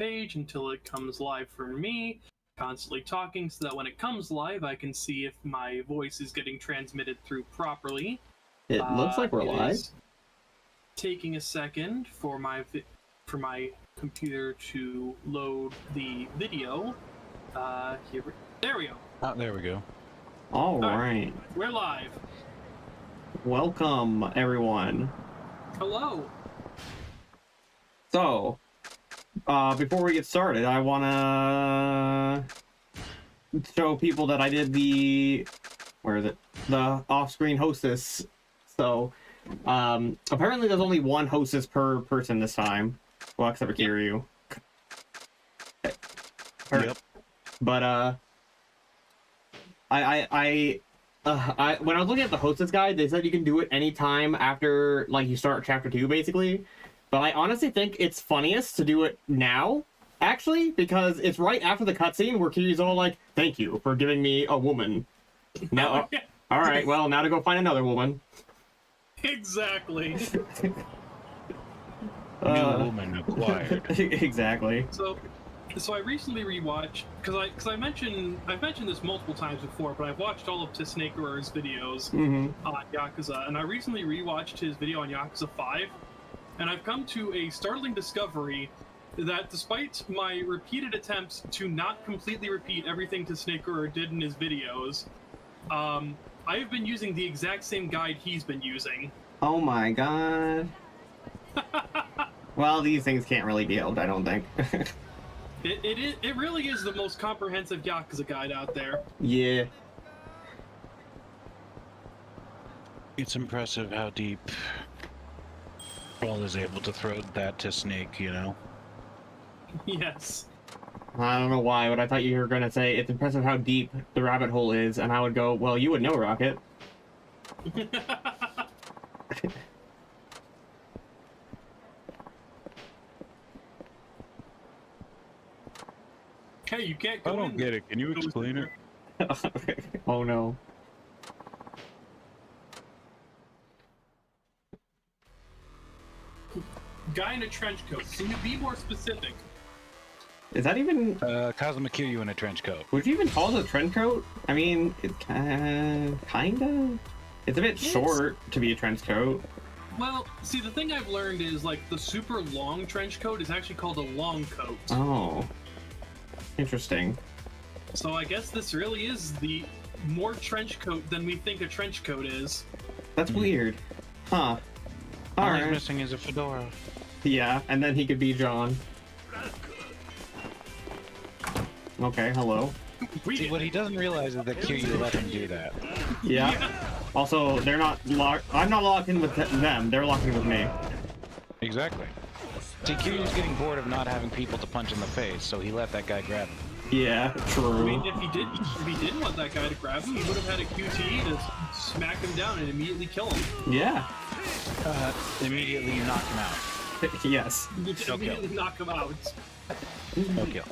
page until it comes live for me. Constantly talking so that when it comes live, I can see if my voice is getting transmitted through properly. It looks like we're live. Taking a second for my computer to load the video. There we go. Oh, there we go. All right. We're live. Welcome, everyone. Hello. So, before we get started, I want to show people that I did the off-screen hostess. So, apparently there's only one hostess per person this time. Well, except for Kiryu. Yep. But, when I was looking at the hostess guide, they said you can do it anytime after, like, you start chapter 2, basically. But I honestly think it's funniest to do it now, actually, because it's right after the cutscene where Kiryu's all like, "Thank you for giving me a woman." Now, all right, well, now to go find another woman. Exactly. New woman acquired. Exactly. So I recently rewatched because I've mentioned this multiple times before, but I've watched all of Snake-Urar's videos on Yakuza, and I recently rewatched his video on Yakuza 5, and I've come to a startling discovery that despite my repeated attempts to not completely repeat everything Snake-Urar did in his videos, I have been using the exact same guide he's been using. Oh my god. Well, these things can't really be helped, I don't think. It really is the most comprehensive Yakuza guide out there. Yeah. It's impressive how deep Rall is able to throw that to Snake, you know? Yes. I don't know why, but I thought you were going to say it's impressive how deep the rabbit hole is, and I would go, well, you would know, Rokkit. Hey, you can't go I don't in. get it. Can you explain it? Oh no. Guy in a trench coat. Can you be more specific? Is that even... Kazuma Kiryu in a trench coat. Would you even call it a trench coat? I mean, it kinda... It's a bit short to be a trench coat. Well, see, the thing I've learned is, like, the super long trench coat is actually called a long coat. Oh. Interesting. So I guess this really is the more trench coat than we think a trench coat is. That's weird. Huh. All Alright. he's missing is a fedora. Yeah, and then he could be John. Okay, hello. See, what he doesn't realize is that Kiryu let him do that. Yeah. Also, they're not locked. I'm not locked in with them. They're locked in with me. Exactly. See, Kiryu's getting bored of not having people to punch in the face, so he let that guy grab him. Yeah, true. I mean, if he didn't want that guy to grab him, he would have had a QTE to smack him down and immediately kill him. Yeah. Immediately knock him out. Yes. Immediately knock him out. No kill.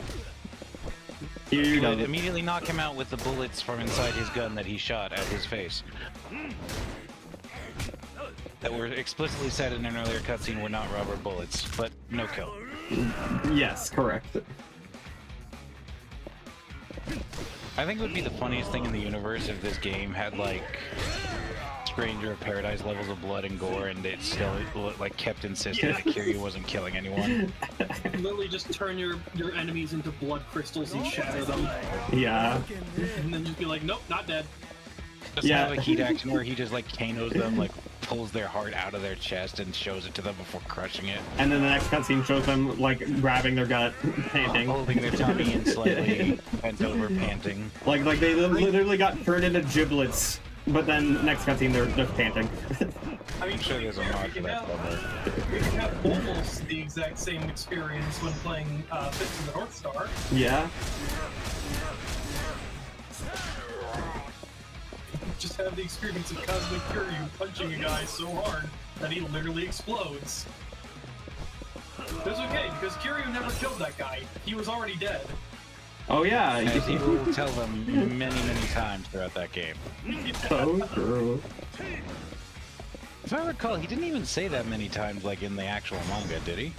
You know, Immediately knock him out with the bullets from inside his gun that he shot at his face. That were explicitly said in an earlier cutscene were not rubber bullets, but no kill. yes, correct. I think it would be the funniest thing in the universe if this game had, like, Stranger of Paradise levels of blood and gore, and it still, like, kept insisting that Kiryu wasn't killing anyone. Literally just turn your enemies into blood crystals and shatter them. Yeah. And then just be like, nope, not dead. Just have a heat action where he just, like, Kanos them, like, pulls their heart out of their chest and shows it to them before crushing it. And then the next cutscene shows them, like, grabbing their gut, panting. Holding their tummy and slightly bent over, panting. Like they literally got turned into giblets. But then next cutscene, they're panting. I mean, I'm sure there's a mod for that somewhere. We can have almost the exact same experience when playing Fist of the North Star. Yeah. Just have the experience of Cosmic Kiryu punching a guy so hard that he literally explodes. That's okay, because Kiryu never killed that guy. He was already dead. Oh yeah. As he will tell them many, many times throughout that game. So true. If I recall, he didn't even say that many times, like in the actual manga, did he?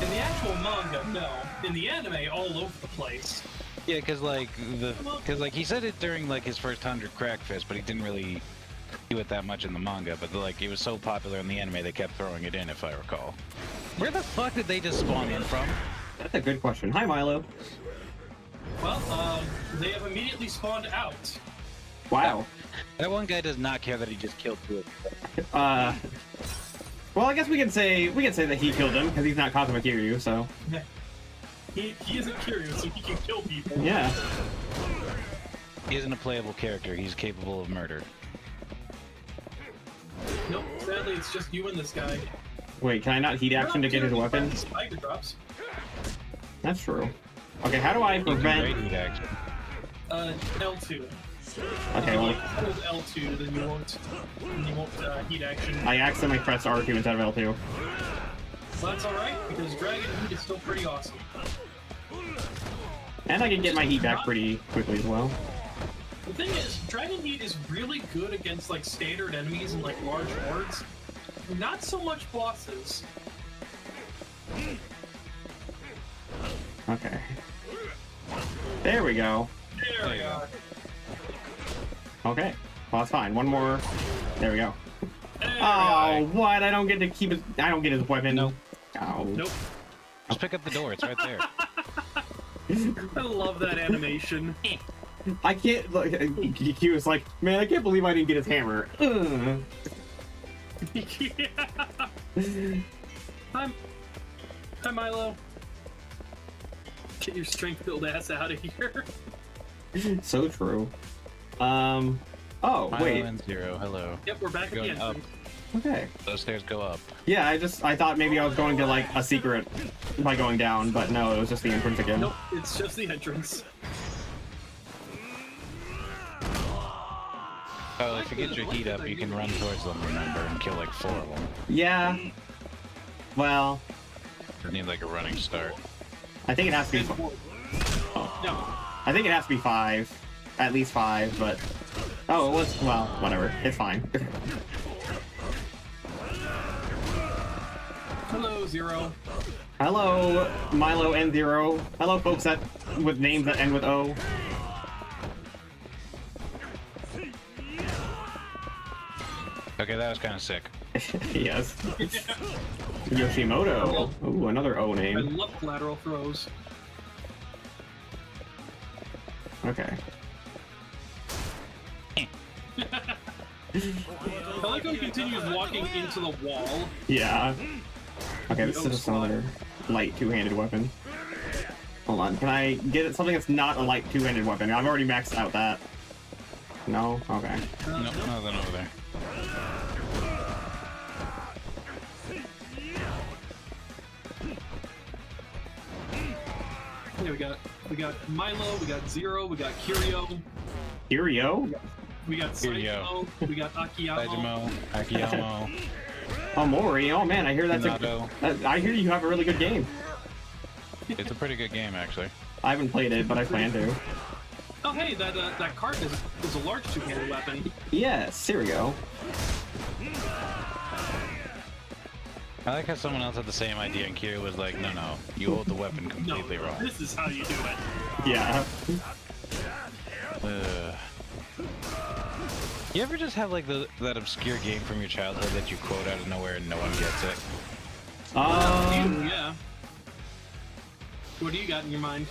In the actual manga, no. In the anime, all over the place. Yeah, because he said it during like his first 100 Crackfist, but he didn't really do it that much in the manga. But like, it was so popular in the anime, they kept throwing it in, if I recall. Where the fuck did they just spawn in from? That's a good question. Hi, Milo. Well, they have immediately spawned out. Wow. That one guy does not care that he just killed two of them. Well, I guess we can say that he killed him because he's not Kazuma Kiryu, so. Yeah. He isn't curious, so he can kill people. Yeah. He isn't a playable character. He's capable of murder. Nope. Sadly, it's just you and this guy. Wait, can I not heat action to get his weapon? Spider drops. That's true. Okay, how do I prevent? You can heat action. L2. Okay, well, If you hold L2, then you won't heat action. I accidentally pressed R2 instead of L2. Well, that's alright, because Dragon Heat is still pretty awesome. And I can get my heat back pretty quickly as well. The thing is, Dragon Heat is really good against like standard enemies and like large hordes. Not so much bosses. Okay. There we go. There we go. Okay. Well, that's fine. One more. There we go. There we Oh, go. what? I don't get to keep it. I don't get his weapon. Nope. Oh. Nope. Just pick up the door. It's right there. I love that animation. I can't. Look, he was like, man, I can't believe I didn't get his hammer. Ugh. Yeah. Hi, Milo. Get your strength-filled ass out of here. So true. Oh, wait. Island Zero, hello. Yep, we're back Going again. up. Okay. Those stairs go up. Yeah, I thought maybe I was going to like a secret by going down, but no, it was just the entrance again. Nope, it's just the entrance. Oh, if you get your heat up, you can run towards them, remember, and kill like 4 of them. Yeah. Well, You need like a running start. I think it has to be. No. I think it has to be 5, at least 5. But oh, it was well, whatever. It's fine. Hello, Zero. Hello, Milo and Zero. Hello, folks that with names that end with O. Okay, that was kind of sick. Yes. Yoshimoto. Ooh, another O I name. love collateral throws. Okay. I like how he continues walking into the wall. Yeah. Okay, this is just another light two-handed weapon. Hold on, can I get something that's not a light two-handed weapon? I've already maxed out that. No? Okay. Nope, nothing over there. Yeah, we got Milo, we got Zero, we got Kiryu, Kiryu? we got Kiryu. Saito, we got Akiyama. Dajimo, Akiyama, Oh, Mori. Oh, man, I hear that's Minato. I hear you have a really good game. It's a pretty good game, actually. I haven't played it, but I plan to. Oh hey, that card is a large two-handed weapon. Yes, here we go. I like how someone else had the same idea and Kira was like, no, you hold the weapon completely wrong. This is how you do it. Yeah. You ever just have like that obscure game from your childhood that you quote out of nowhere and no one gets it? Yeah. What do you got in your mind?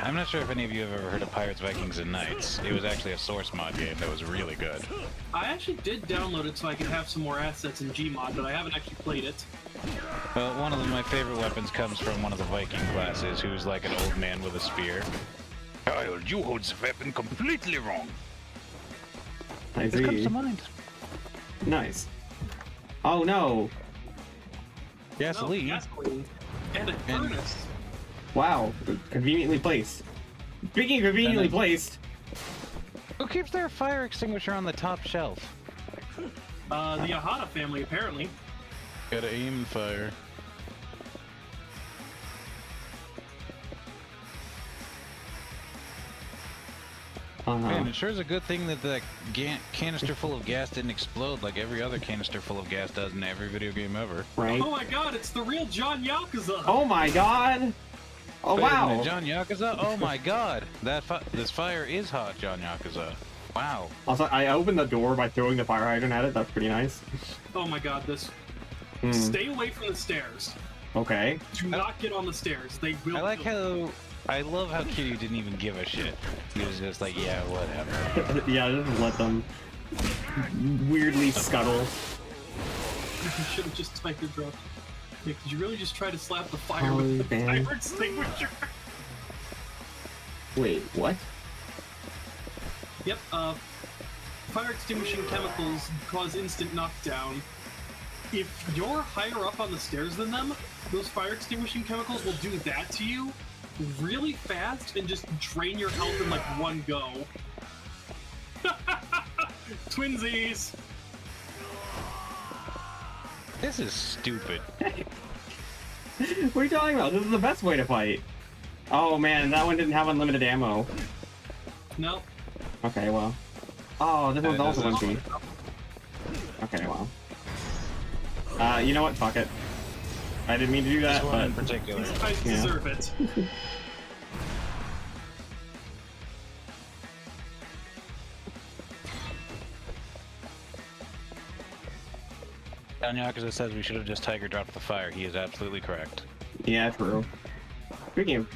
I'm not sure if any of you have ever heard of Pirates, Vikings, and Knights. It was actually a source mod game that was really good. I actually did download it so I could have some more assets in Gmod, but I haven't actually played it. Well, one of my favorite weapons comes from one of the Viking classes, who's like an old man with a spear. Kyle, you hold the weapon completely wrong. I This comes see. to mind. Nice. Oh, no. Gasoline. No, gasoline. And a And- furnace. Wow. Conveniently placed. Speaking of conveniently placed, Who keeps their fire extinguisher on the top shelf? The Ahata family, apparently. Gotta aim and fire. Man, it sure is a good thing that the canister full of gas didn't explode like every other canister full of gas does in every video game ever. Right? Oh my god, it's the real John Yakuza! Oh my god! Oh Wait a wow! minute, John Yakuza? Oh my god! This fire is hot, John Yakuza. Wow. Also, I opened the door by throwing the fire hydrant at it. That's pretty nice. Oh my god, this... Hmm. Stay away from the stairs. Okay. Do not get on the stairs. They will I like kill how... I love how Kiryu didn't even give a shit. He was just like, yeah, whatever. Yeah, just let them weirdly scuttle. You should have just tiger dropped. Nick, did you really just try to slap the fire Holy with the man. fire extinguisher? Wait, what? Yep, fire extinguishing chemicals cause instant knockdown. If you're higher up on the stairs than them, those fire extinguishing chemicals will do that to you really fast and just drain your health in like one go. Twinsies! This is stupid. What are you talking about? This is the best way to fight. Oh man, that one didn't have unlimited ammo. No. Okay, well. Oh, this one's also this is- empty. Okay, well. You know what? Fuck it. I didn't mean to do that, This one in but particular. These guys Yeah. deserve it. John Yakuza says we should have just tiger dropped the fire. He is absolutely correct. yeah, true. Speaking of...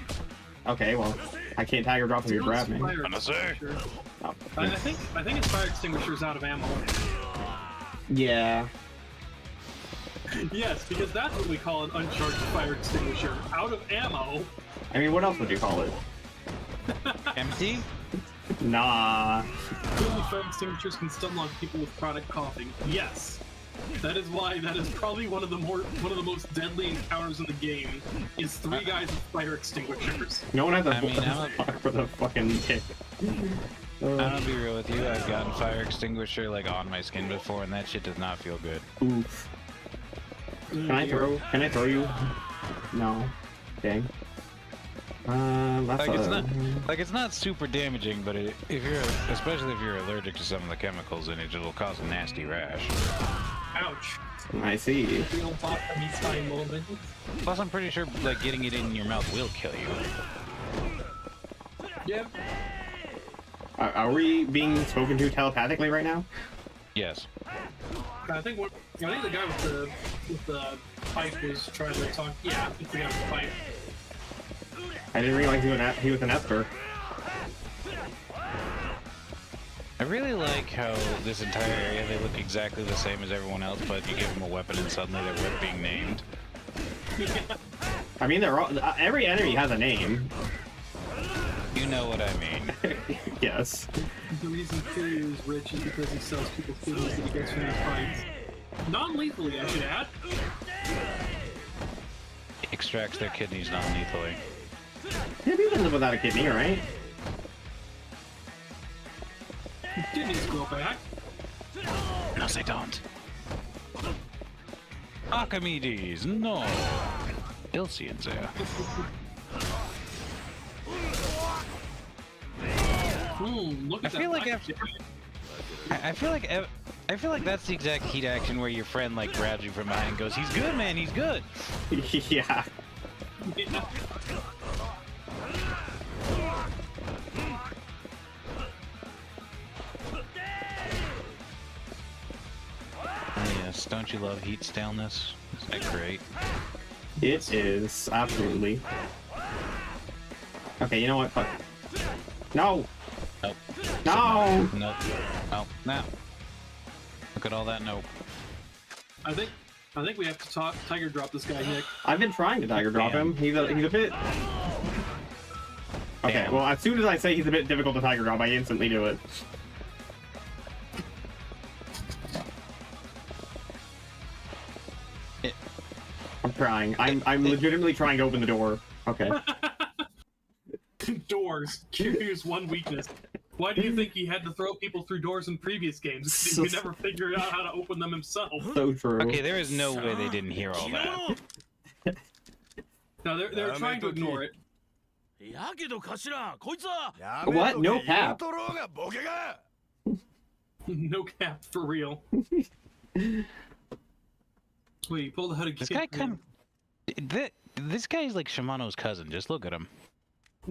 Okay, well, I can't tiger drop if you grab me. Fire I'm a sir. extinguisher. Oh. I think its fire extinguisher's out of ammo. Yeah. Yes, because that's what we call an uncharged fire extinguisher. Out of ammo. I mean, what else would you call it? Empty? Nah. Only fire extinguishers can stun lock people with chronic coughing. Yes. That is why that is probably one of the most deadly encounters in the game is three guys with fire extinguishers. No one has a I mean, I'm a- for the fucking kick. I'm gonna be real with you. I've gotten fire extinguisher like on my skin before, and that shit does not feel good. Oof. Can I throw you? No. Dang. That's It's not super damaging, but especially if you're allergic to some of the chemicals in it, it'll cause a nasty rash. Ouch. I see. Real pop me time moment. Plus, I'm pretty sure like getting it in your mouth will kill you. Yep. Are we being spoken to telepathically right now? Yes. I think the guy with the pipe was trying to talk. Yeah, it's the guy with the pipe. I didn't realize he was an Esper. I really like how this entire area, they look exactly the same as everyone else, but you give them a weapon and suddenly they're worth being named. I mean, they're all, every enemy has a name. You know what I mean. Yes. The reason Kiryu is rich is because he sells people kidneys that he gets from his fights. Non-lethally, I should add. Extracts their kidneys non-lethally. Yeah, you can live without a kidney, right? Kidneys grow back. No, they don't. Archimedes, no. Ilcians there. Look I at feel that like I feel like that's the exact heat action where your friend like grabs you from behind and goes, "He's good, man. He's good." Yeah. Yeah. Oh, yes, don't you love heat staleness? Isn't that great? It is, absolutely. Okay, you know what? Fuck. No! Nope. No! Nope. Nope. No. Look at all that nope. I think we have to tiger drop this guy, Nick. I've been trying to tiger drop him. He's a bit... Okay, Damn. well, as soon as I say he's a bit difficult to tiger drop, I instantly do it. I'm trying. I'm legitimately trying to open the door. Okay. Doors. Kiryu's one weakness. Why do you think he had to throw people through doors in previous games? He could never figure out how to open them himself. So true. Okay, there is no way they didn't hear all that. No, they're trying to ignore it. What? No cap. No cap for real. Wait, you pulled out a This guy kind of... This guy's like Shimano's cousin. Just look at him.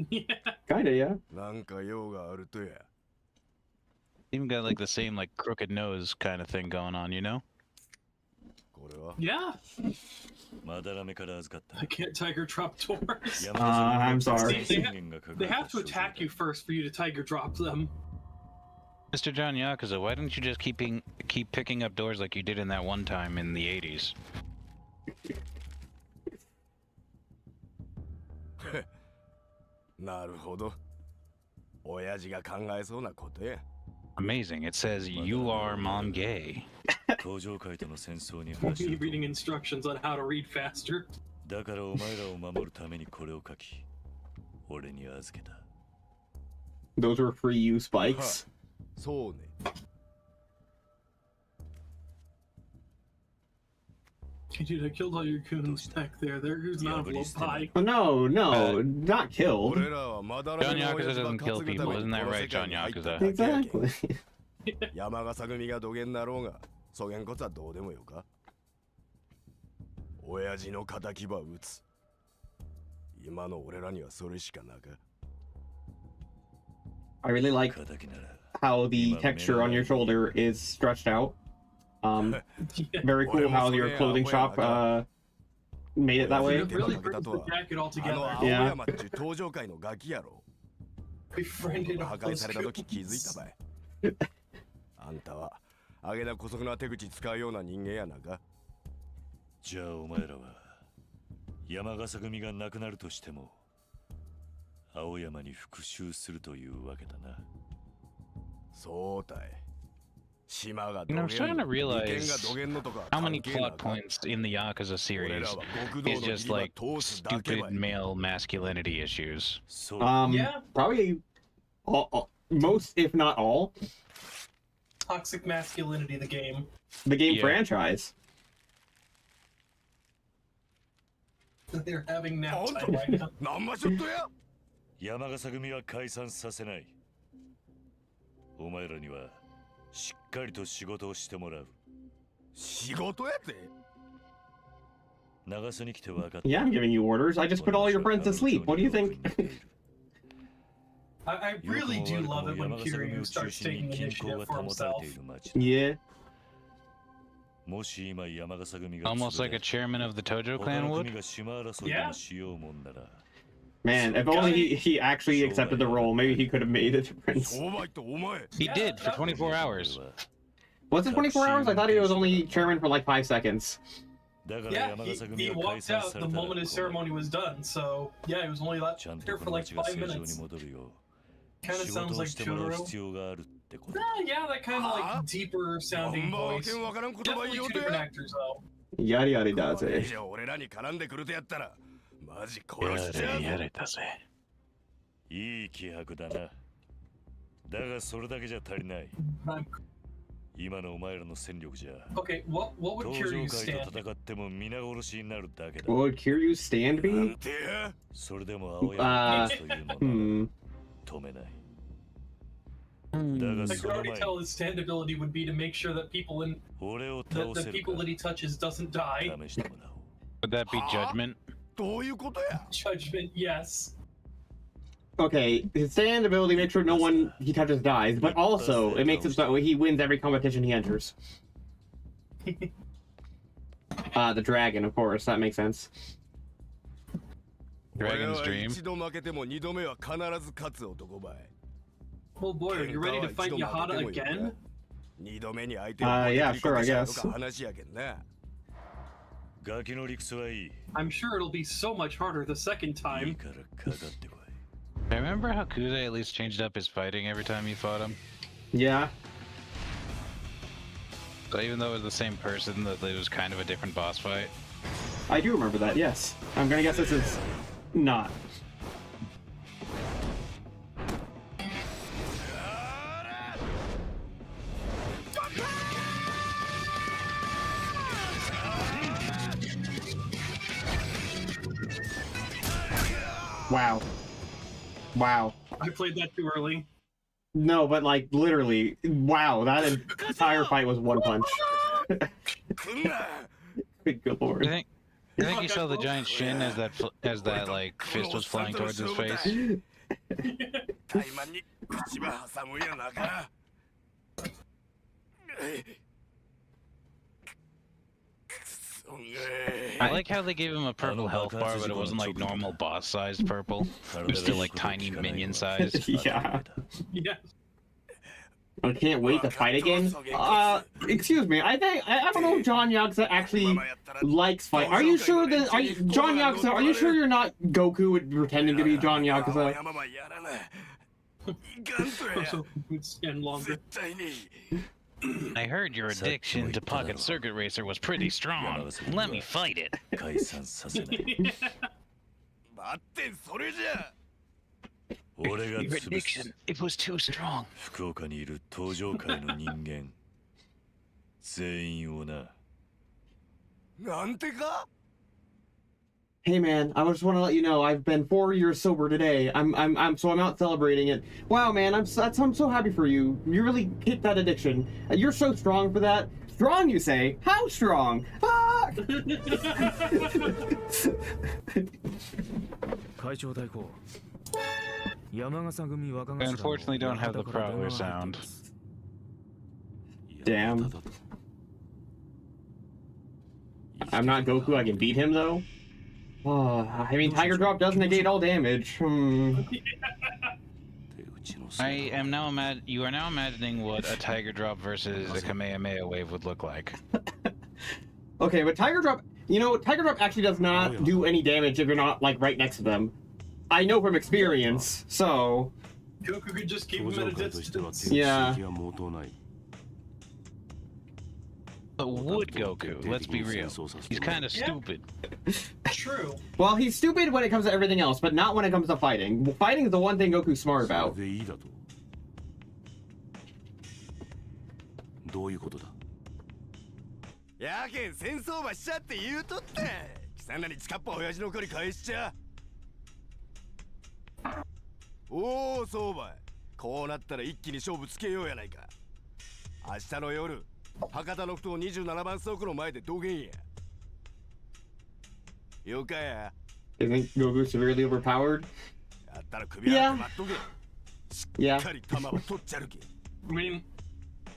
Yeah. Kinda, yeah. Even got like the same like crooked nose kind of thing going on, you know? Yeah. I can't tiger drop doors. I'm sorry. See, they have to attack you first for you to tiger drop them. Mr. John Yakuza, why didn't you just keep picking up doors like you did in that one time in the 80s? Amazing. It says you are mom gay. Me reading instructions on how to read faster. Those were free you spikes. Hey, dude, I killed all your goons back there. There's not a blow pie. No, not killed. John Yakuza doesn't kill people, isn't that right, John Yakuza? Exactly. 山笠組が土下になろうが、そげんこつはどうでもよか。親父の敵ば撃つ。今の俺らにはそれしかなか。I really like how the texture on your shoulder is stretched out. Very cool how your clothing shop made it that way. It really brings the jacket all together. Yeah. Befriended all those goons. あんたはあげな姑息な手口使うような人間やなか。じゃあお前らは山笠組がなくなるとしても青山に復讐するというわけだな。そうだい。 You know, I'm starting to realize how many plot points in the Yakuza series is just like stupid male masculinity issues. Yeah. Probably most, if not all. Toxic masculinity, the game. The game franchise. They're having nap time right now. 山笠組は解散させない。お前らには しっかりと仕事をしてもらう。仕事やって。長瀬に来て分かった。 Yeah, I'm giving you orders. I just put all your friends to sleep. What do you think? I really do love it when Kiryu starts taking initiative for himself. Yeah. Almost like a chairman of the Tojo clan would. Yeah. Man, if only he actually accepted the role, maybe he could have made a difference. He did for 24 hours. Was it 24 hours? I thought he was only chairman for like 5 seconds. Yeah, he walked out the moment his ceremony was done, so yeah, he was only there for like 5 minutes. Kind of sounds like Churro. Yeah, that kind of like deeper sounding voice. Definitely two different actors though. Yada yada does it. マジ殺しちゃう。やれたぜ。いい気迫だな。だがそれだけじゃ足りない。今のお前らの戦力じゃ。Okay, what would Kiryu stand? 戦っても皆殺しになるだけだ。What would Kiryu stand be? それでも青山というのは止めない。 I can already tell his stand ability would be to make sure that people that the people that he touches doesn't die. Would that be judgment? Judgment, yes. Okay, his stand ability makes sure no one he touches dies, but also it makes it so he wins every competition he enters. The dragon, of course, that makes sense. Dragon's dream. Oh boy, are you ready to fight Yahada again? Yeah, sure, I guess. I'm sure it'll be so much harder the second time. Remember how Kuze at least changed up his fighting every time you fought him? Yeah. So even though it was the same person, that it was kind of a different boss fight. I do remember that, yes. I'm gonna guess this is not. Wow. Wow. I played that too early. No, but like literally, wow, that entire fight was one punch. Good lord. I think you saw the giant shin as that like fist was flying towards his face. I like how they gave him a purple health bar, but it wasn't like normal boss-sized purple. It was still like tiny minion-sized. Yeah. Yeah. I can't wait to fight again. Excuse me. I don't know if John Yakuza actually likes fight. Are you sure that John Yakuza? Are you sure you're not Goku pretending to be John Yakuza? And longer. I heard your addiction to Pocket Circuit Racer was pretty strong. Let me fight it. Your addiction, it was too strong. Hey man, I just want to let you know I've been 4 years sober today. I'm out celebrating it. Wow, man, I'm so happy for you. You really kicked that addiction. You're so strong for that. Strong, you say? How strong? Ah! I unfortunately don't have the Prowler sound. Damn. I'm not Goku. I can beat him though. Oh, I mean, Tiger Drop does negate all damage. You are now imagining what a Tiger Drop versus a Kamehameha wave would look like. Okay, but Tiger Drop, Tiger Drop actually does not do any damage if you're not like right next to them. I know from experience, so. Goku could just keep him at a distance. Yeah. But would Goku? Let's be real. He's kind of stupid. True. Well, he's stupid when it comes to everything else, but not when it comes to fighting. Fighting is the one thing Goku's smart about. You think Goku's severely overpowered? Yeah. Yeah. I mean,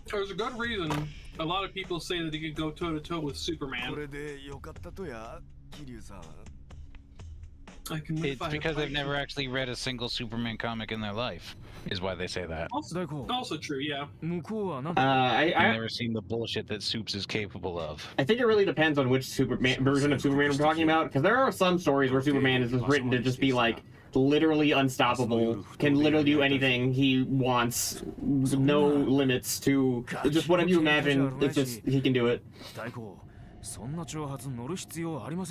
there's a good reason a lot of people say that he could go toe-to-toe with Superman. It's because they've never actually read a single Superman comic in their life, is why they say that. Also true, yeah. I've never seen the bullshit that Supes is capable of. I think it really depends on which version of Superman we're talking about, because there are some stories where Superman is just written to just be like literally unstoppable, can literally do anything he wants, no limits to just whatever you imagine. It's just he can do it,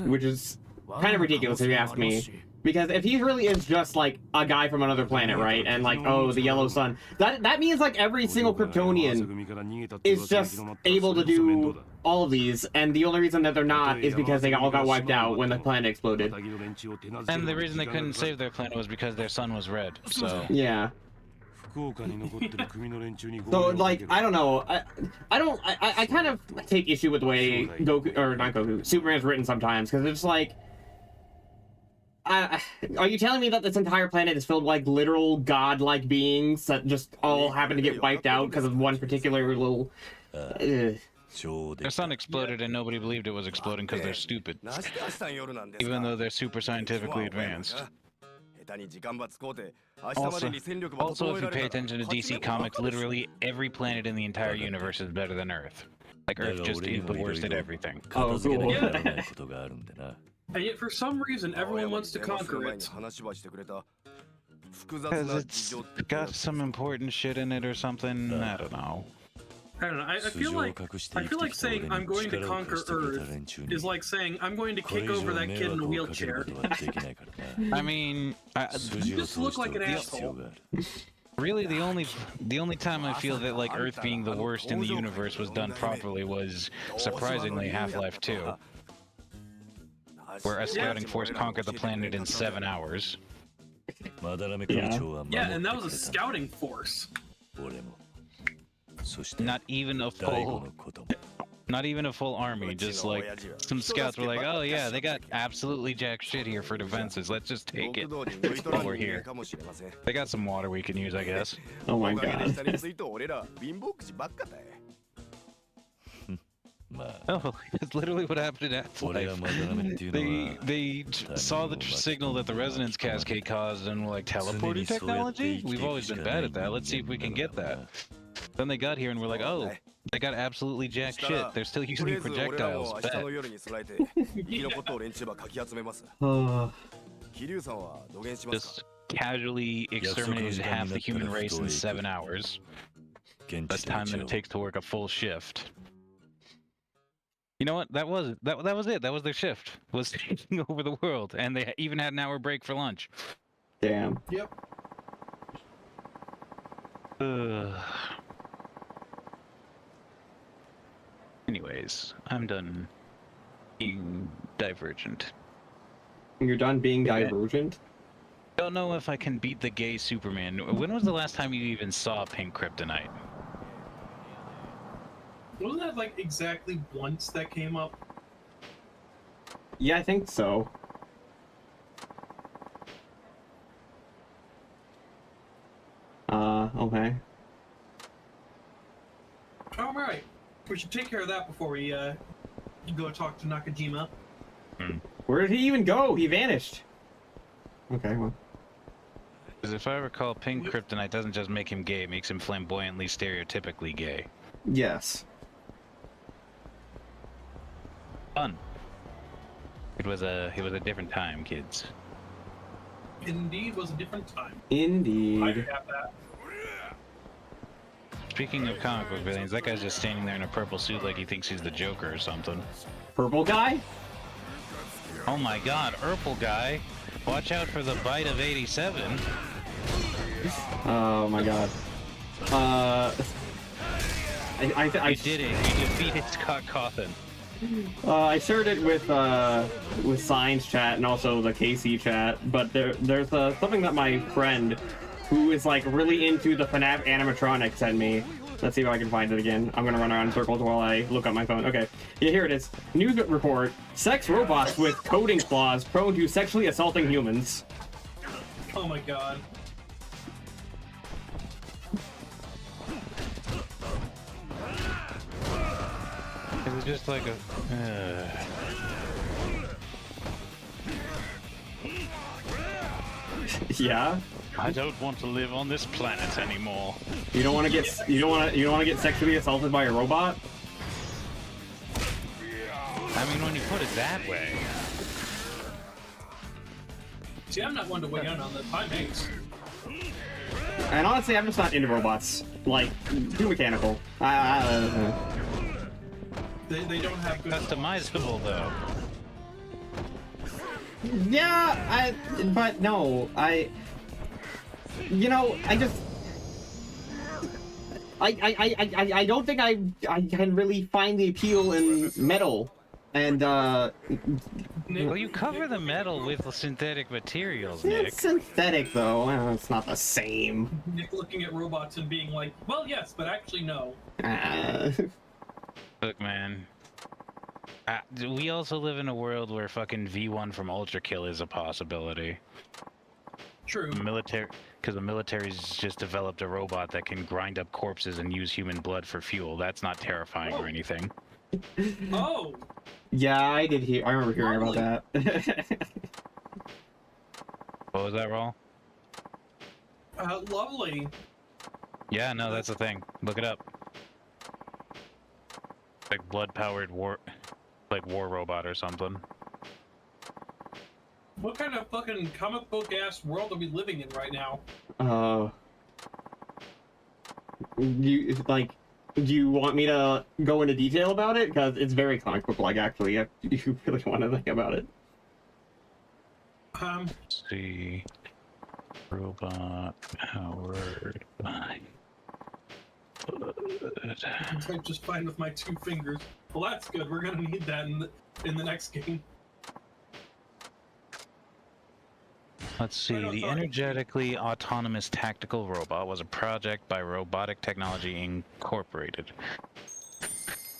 which is kind of ridiculous if you ask me. Because if he really is just like a guy from another planet, right, and like, oh, the yellow sun, that means like every single Kryptonian is just able to do all of these, and the only reason that they're not is because they all got wiped out when the planet exploded. And the reason they couldn't save their planet was because their sun was red, so... Yeah. So, like, I don't know. I kind of take issue with the way Goku, or not Goku, Superman's written sometimes, because it's like, are you telling me that this entire planet is filled with like literal god-like beings that just all happen to get wiped out because of one particular little? Their sun exploded and nobody believed it was exploding because they're stupid, even though they're super scientifically advanced. Also, if you pay attention to DC Comics, literally every planet in the entire universe is better than Earth. Like, Earth just is the worst at everything. Oh, cool. Yeah. And yet, for some reason, everyone wants to conquer it. Because it's got some important shit in it or something. I don't know. I don't know. I feel like saying I'm going to conquer Earth is like saying I'm going to kick over that kid in a wheelchair. I mean, you just look like an asshole. Really, the only time I feel that like Earth being the worst in the universe was done properly was surprisingly Half-Life 2, where a scouting force conquered the planet in 7 hours. Yeah, and that was a scouting force. Not even a full army, just like some scouts were like, oh yeah, they got absolutely jack shit here for defenses, let's just take it while we're here. They got some water we can use, I guess. Oh my god. Oh, that's literally what happened in Half-Life. They saw the signal that the resonance cascade caused and were like, teleporting technology? We've always been bad at that, let's see if we can get that. Then they got here and we're like, oh, they got absolutely jack shit. They're still using projectiles. Bet. Just casually exterminated half the human race in 7 hours. Less time than it takes to work a full shift. You know what? That was it. That was their shift. Was taking over the world, and they even had an hour break for lunch. Damn. Yep. Anyways, I'm done being divergent. You're done being divergent? Don't know if I can beat the gay Superman. When was the last time you even saw pink kryptonite? Wasn't that like exactly once that came up? Yeah, I think so. Okay. All right. We should take care of that before we go talk to Nakajima. Where did he even go? He vanished. Okay, well. Because if I recall, pink kryptonite doesn't just make him gay, it makes him flamboyantly, stereotypically gay. Yes. Fun. It was a different time, kids. Indeed, was a different time. Indeed. I have that. Speaking of comic book villains, that guy's just standing there in a purple suit like he thinks he's the Joker or something. Purple guy? Oh my god, Urple guy! Watch out for the bite of 87. Oh my god. I You did it. You defeated Scott Cawthon. I shared it with Signs chat and also the KC chat, but there's something that my friend, who is like really into the FNAF animatronic, sent me. Let's see if I can find it again. I'm gonna run around in circles while I look up my phone. Okay, yeah, here it is. News report: sex robots with coding claws prone to sexually assaulting humans. Oh my god. It was just like a... Yeah. I don't want to live on this planet anymore. You don't want to get sexually assaulted by a robot? I mean, when you put it that way. See, I'm not one to weigh in on this. I'm Ace. And honestly, I'm just not into robots. Like, too mechanical. They don't have good... Customizable, though. Yeah, but no, you know, I don't think I can really find the appeal in metal, and Well, you cover the metal with synthetic materials, Nick. It's synthetic though. It's not the same. Nick looking at robots and being like, well, yes, but actually no. Look, man. We also live in a world where fucking V1 from Ultra Kill is a possibility. True. Because the military's just developed a robot that can grind up corpses and use human blood for fuel. That's not terrifying or anything. Oh! Yeah, I remember hearing about that. What was that, Rall? Lovely. Yeah, no, that's the thing. Look it up. Like blood-powered war robot or something. What kind of fucking comic book ass world are we living in right now? Do you want me to go into detail about it? Because it's very comic book like, actually, if you really want to think about it. Let's see. Robot powered by blood. I'm just fine with my 2 fingers. Well, that's good. We're gonna need that in the next game. Let's see. The energetically autonomous tactical robot was a project by Robotic Technology Incorporated.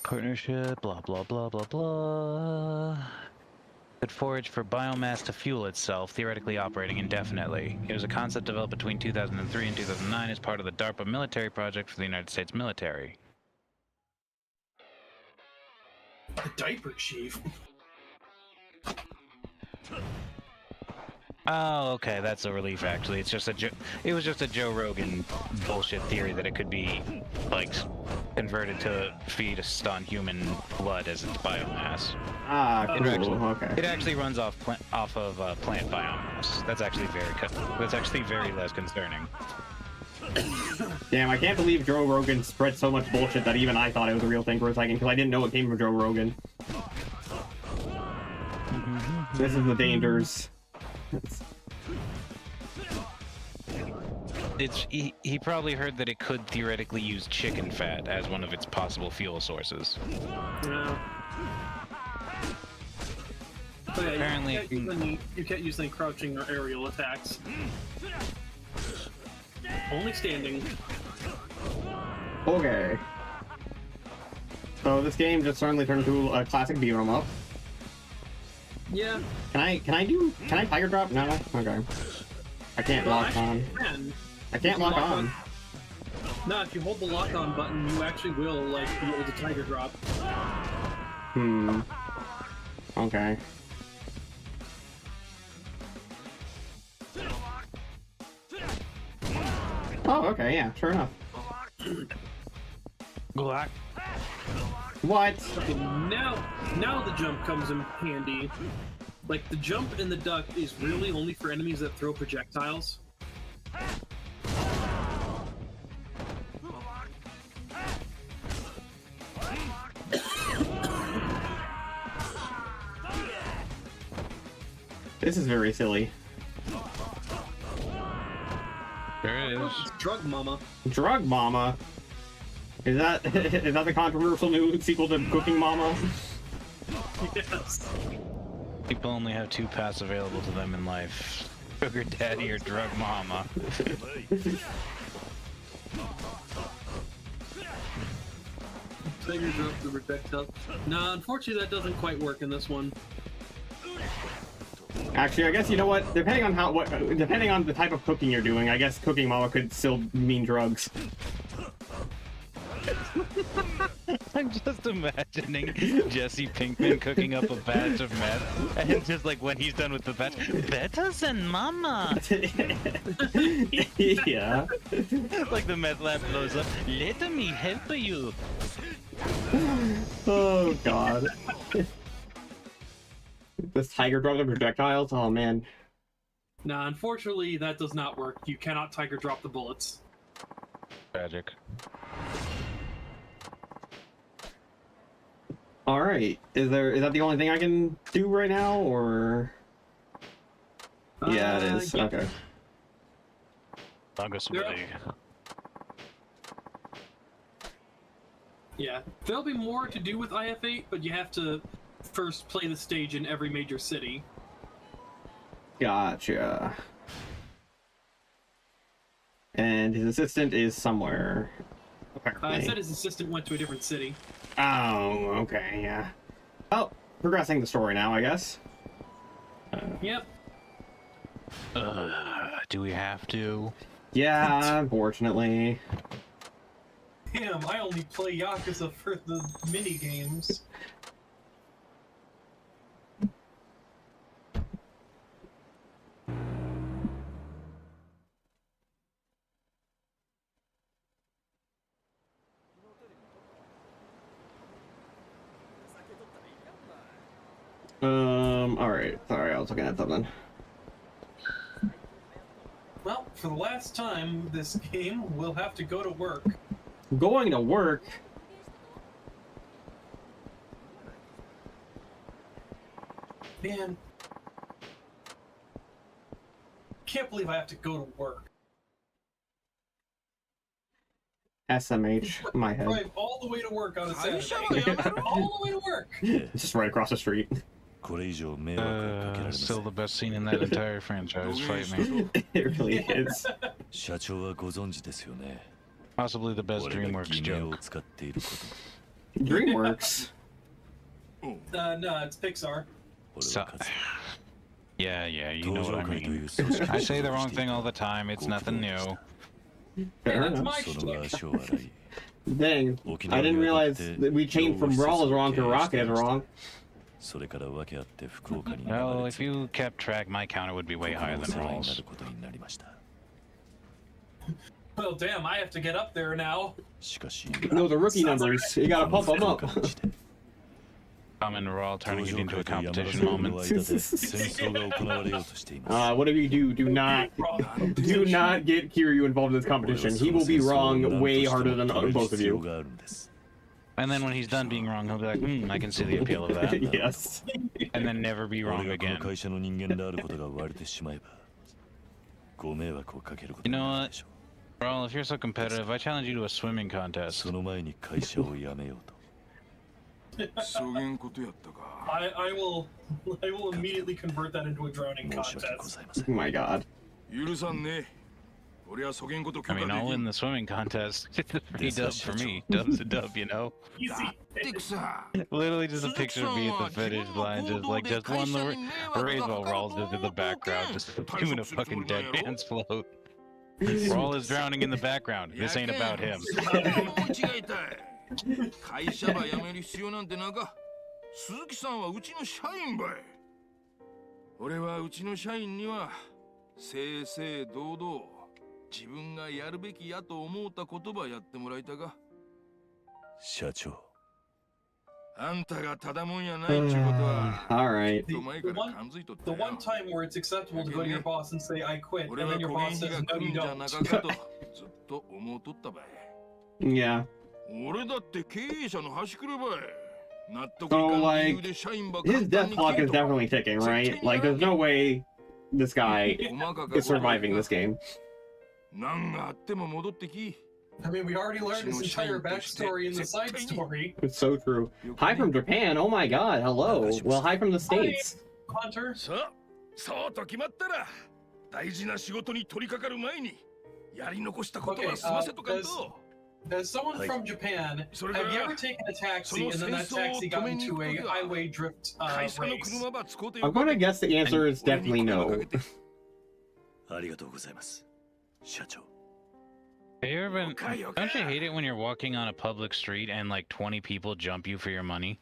Partnership, blah, blah, blah, blah, blah. Could forage for biomass to fuel itself, theoretically operating indefinitely. It was a concept developed between 2003 and 2009 as part of the DARPA military project for the United States military. The diaper chief. Oh, okay, that's a relief. Actually, it's just it was just a Joe Rogan bullshit theory that it could be like converted to feed on human blood as its biomass. Ah, cool. Okay. It actually runs off of plant biomass. That's actually very less concerning. Damn, I can't believe Joe Rogan spread so much bullshit that even I thought it was a real thing for a second because I didn't know it came from Joe Rogan. This is the dangers. He probably heard that it could theoretically use chicken fat as one of its possible fuel sources. Yeah. But yeah, Apparently, you can't use any crouching or aerial attacks. Only standing. Okay. So this game just suddenly turned into a classic beat 'em up. Yeah. Can I tiger drop? No. Okay. I can't lock on. I can't lock on. No, if you hold the lock on button, you actually will like be able to tiger drop. Okay. Oh, okay, yeah, sure enough. Black. What? Okay, now the jump comes in handy. Like, the jump in the duck is really only for enemies that throw projectiles. This is very silly. There it is. It's Drug Mama. Drug Mama? Is that the controversial new sequel to Cooking Mama? Yes. People only have two paths available to them in life: Sugar Daddy or Drug Mama. Tiger drop the projectile. No, unfortunately that doesn't quite work in this one. Actually, I guess you know what? Depending on the type of cooking you're doing, I guess Cooking Mama could still mean drugs. I'm just imagining Jesse Pinkman cooking up a batch of meth, and just like when he's done with the batch, Betas and Mama. Yeah. Like the meth lab blows up. Let me help you. Oh God. This tiger drop the projectiles? Oh man. Nah, unfortunately that does not work. You cannot tiger drop the bullets. Tragic. Alright. Is that the only thing I can do right now, or? Yeah, it is. Yeah. Okay. Yeah, there'll be more to do with IF8, but you have to first play the stage in every major city. Gotcha. And his assistant is somewhere. Apparently. I said his assistant went to a different city. Oh, okay, yeah. Well, progressing the story now, I guess. Yep. Do we have to? Yeah, unfortunately. Damn, I only play Yakuza for the mini games. Alright. Sorry, I was looking at something. Well, for the last time this game, we'll have to go to work. Going to work? Man. Can't believe I have to go to work. SMH, my head. Drive all the way to work on a Saturday. All the way to work. Just right across the street. Still the best scene in that entire franchise. Fight me. It really is. 社長はご存知ですよね。 Possibly the best 俺が DreamWorks 偽名を joke. 使っているこ DreamWorks. No, it's Pixar. と。 So, 俺はかつて yeah, you 登 know 場 what I 会という mean. 組織を I say the 所属 wrong してい thing た all the time. It's nothing new. Fair That's enough. my その shtick. 足を洗い Dang. I didn't realize that we changed from Rall as wrong to Rokkit as wrong. それから訳あって福岡に流 Well, れ if you kept track, my counter would be way ここ higher のお than 世話にな Rall's. ることになりました Well, damn, I have to get up there now. しかし Those are rookie numbers. You gotta pump them up. 福岡に来て Common Rall 登 turning it 場 into a 会と山笠 competition 組の moment. 間で戦争が行われようとしています Whatever you do, do not get Kiryu involved in this competition. He will be wrong way harder than both of you. And then when he's done being wrong, he'll be like, I can see the appeal of that. Yes. And then never be wrong 俺がこの again. 会社の人間であることが割れてしまえばご迷惑をかけること You に know なる what? でしょ う Rall, if you're so competitive, I challenge you to a swimming contest. その前に会社を辞めようと I will immediately convert that into a drowning 申し訳ご contest. ざいません Oh my god. I mean, I'll win the swimming contest. It's a free dub for me. Dub's a dub, you know? Easy. Literally just a picture of me at the finish line, just won the race while Rall's just in the background, just doing a fucking dead man's float. Rall is drowning in the background. This ain't about him. 会社ば辞める必要なんてなんか鈴木さんはうちの社員ばい俺はうちの社員には正々堂々自分がやるべきやと思った言葉やってもらいたが社長あんたがただもんやないっちゅうことは Alright. ずっと前から感づいとったよ The one time where it's acceptable to go to your boss and say, I quit, and 俺 then は your こ boss げん日 says, が no, 来る you んじゃ don't. なかかとずっと思うとったばい Yeah. 俺だって経営者の端くればい納得い So, かん理 like, 由で社員ば his death clock is definitely ticking, right? Like, there's no way this guy is surviving this game. 何があっても戻ってき I mean, we already learned his entire backstory in the side story. It's so true. Hi from Japan. Oh my god. Hello. Well, hi from the States. Hunter, さあそうと決まったら大事な仕事に取り掛かる前にやり残したことは済ませとかんと as someone from Japan, have you ever taken a taxi and then that taxi got into a highway drift 会社の race? 車ば使うて I'm gonna guess the answer is definitely no. ありがとうございます社長 Have you ever been, don't you hate it when you're walking on a public street and like 20 people jump you for your money?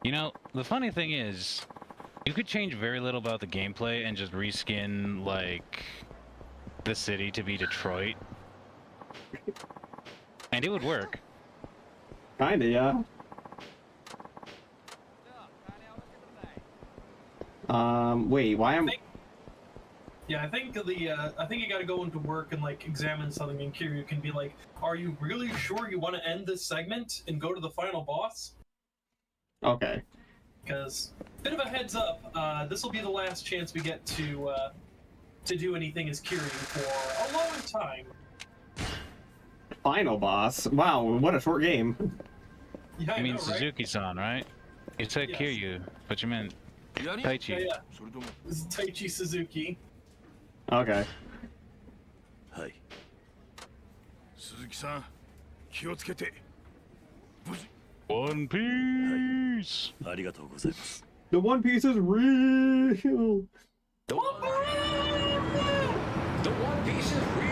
You know, the funny thing is, you could change very little about the gameplay and just reskin, like, the city to be Detroit. And it would work. Kinda, yeah. Wait, why am... Yeah, I think you gotta go into work and like examine something, and Kiryu can be like, "Are you really sure you want to end this segment and go to the final boss?" Okay. Because bit of a heads up, this will be the last chance we get to do anything as Kiryu for a long time. Final boss. Wow, what a short game. Yeah, I You mean know, right? Suzuki-san, right? You said Yes. Kiryu, but you meant やり Taichi. Yeah, yeah. それとも This is Taichi Suzuki. Okay. はい鈴木さん気をつけて無事 One Piece! ありがとうございます The One Piece is real! The One Piece is real!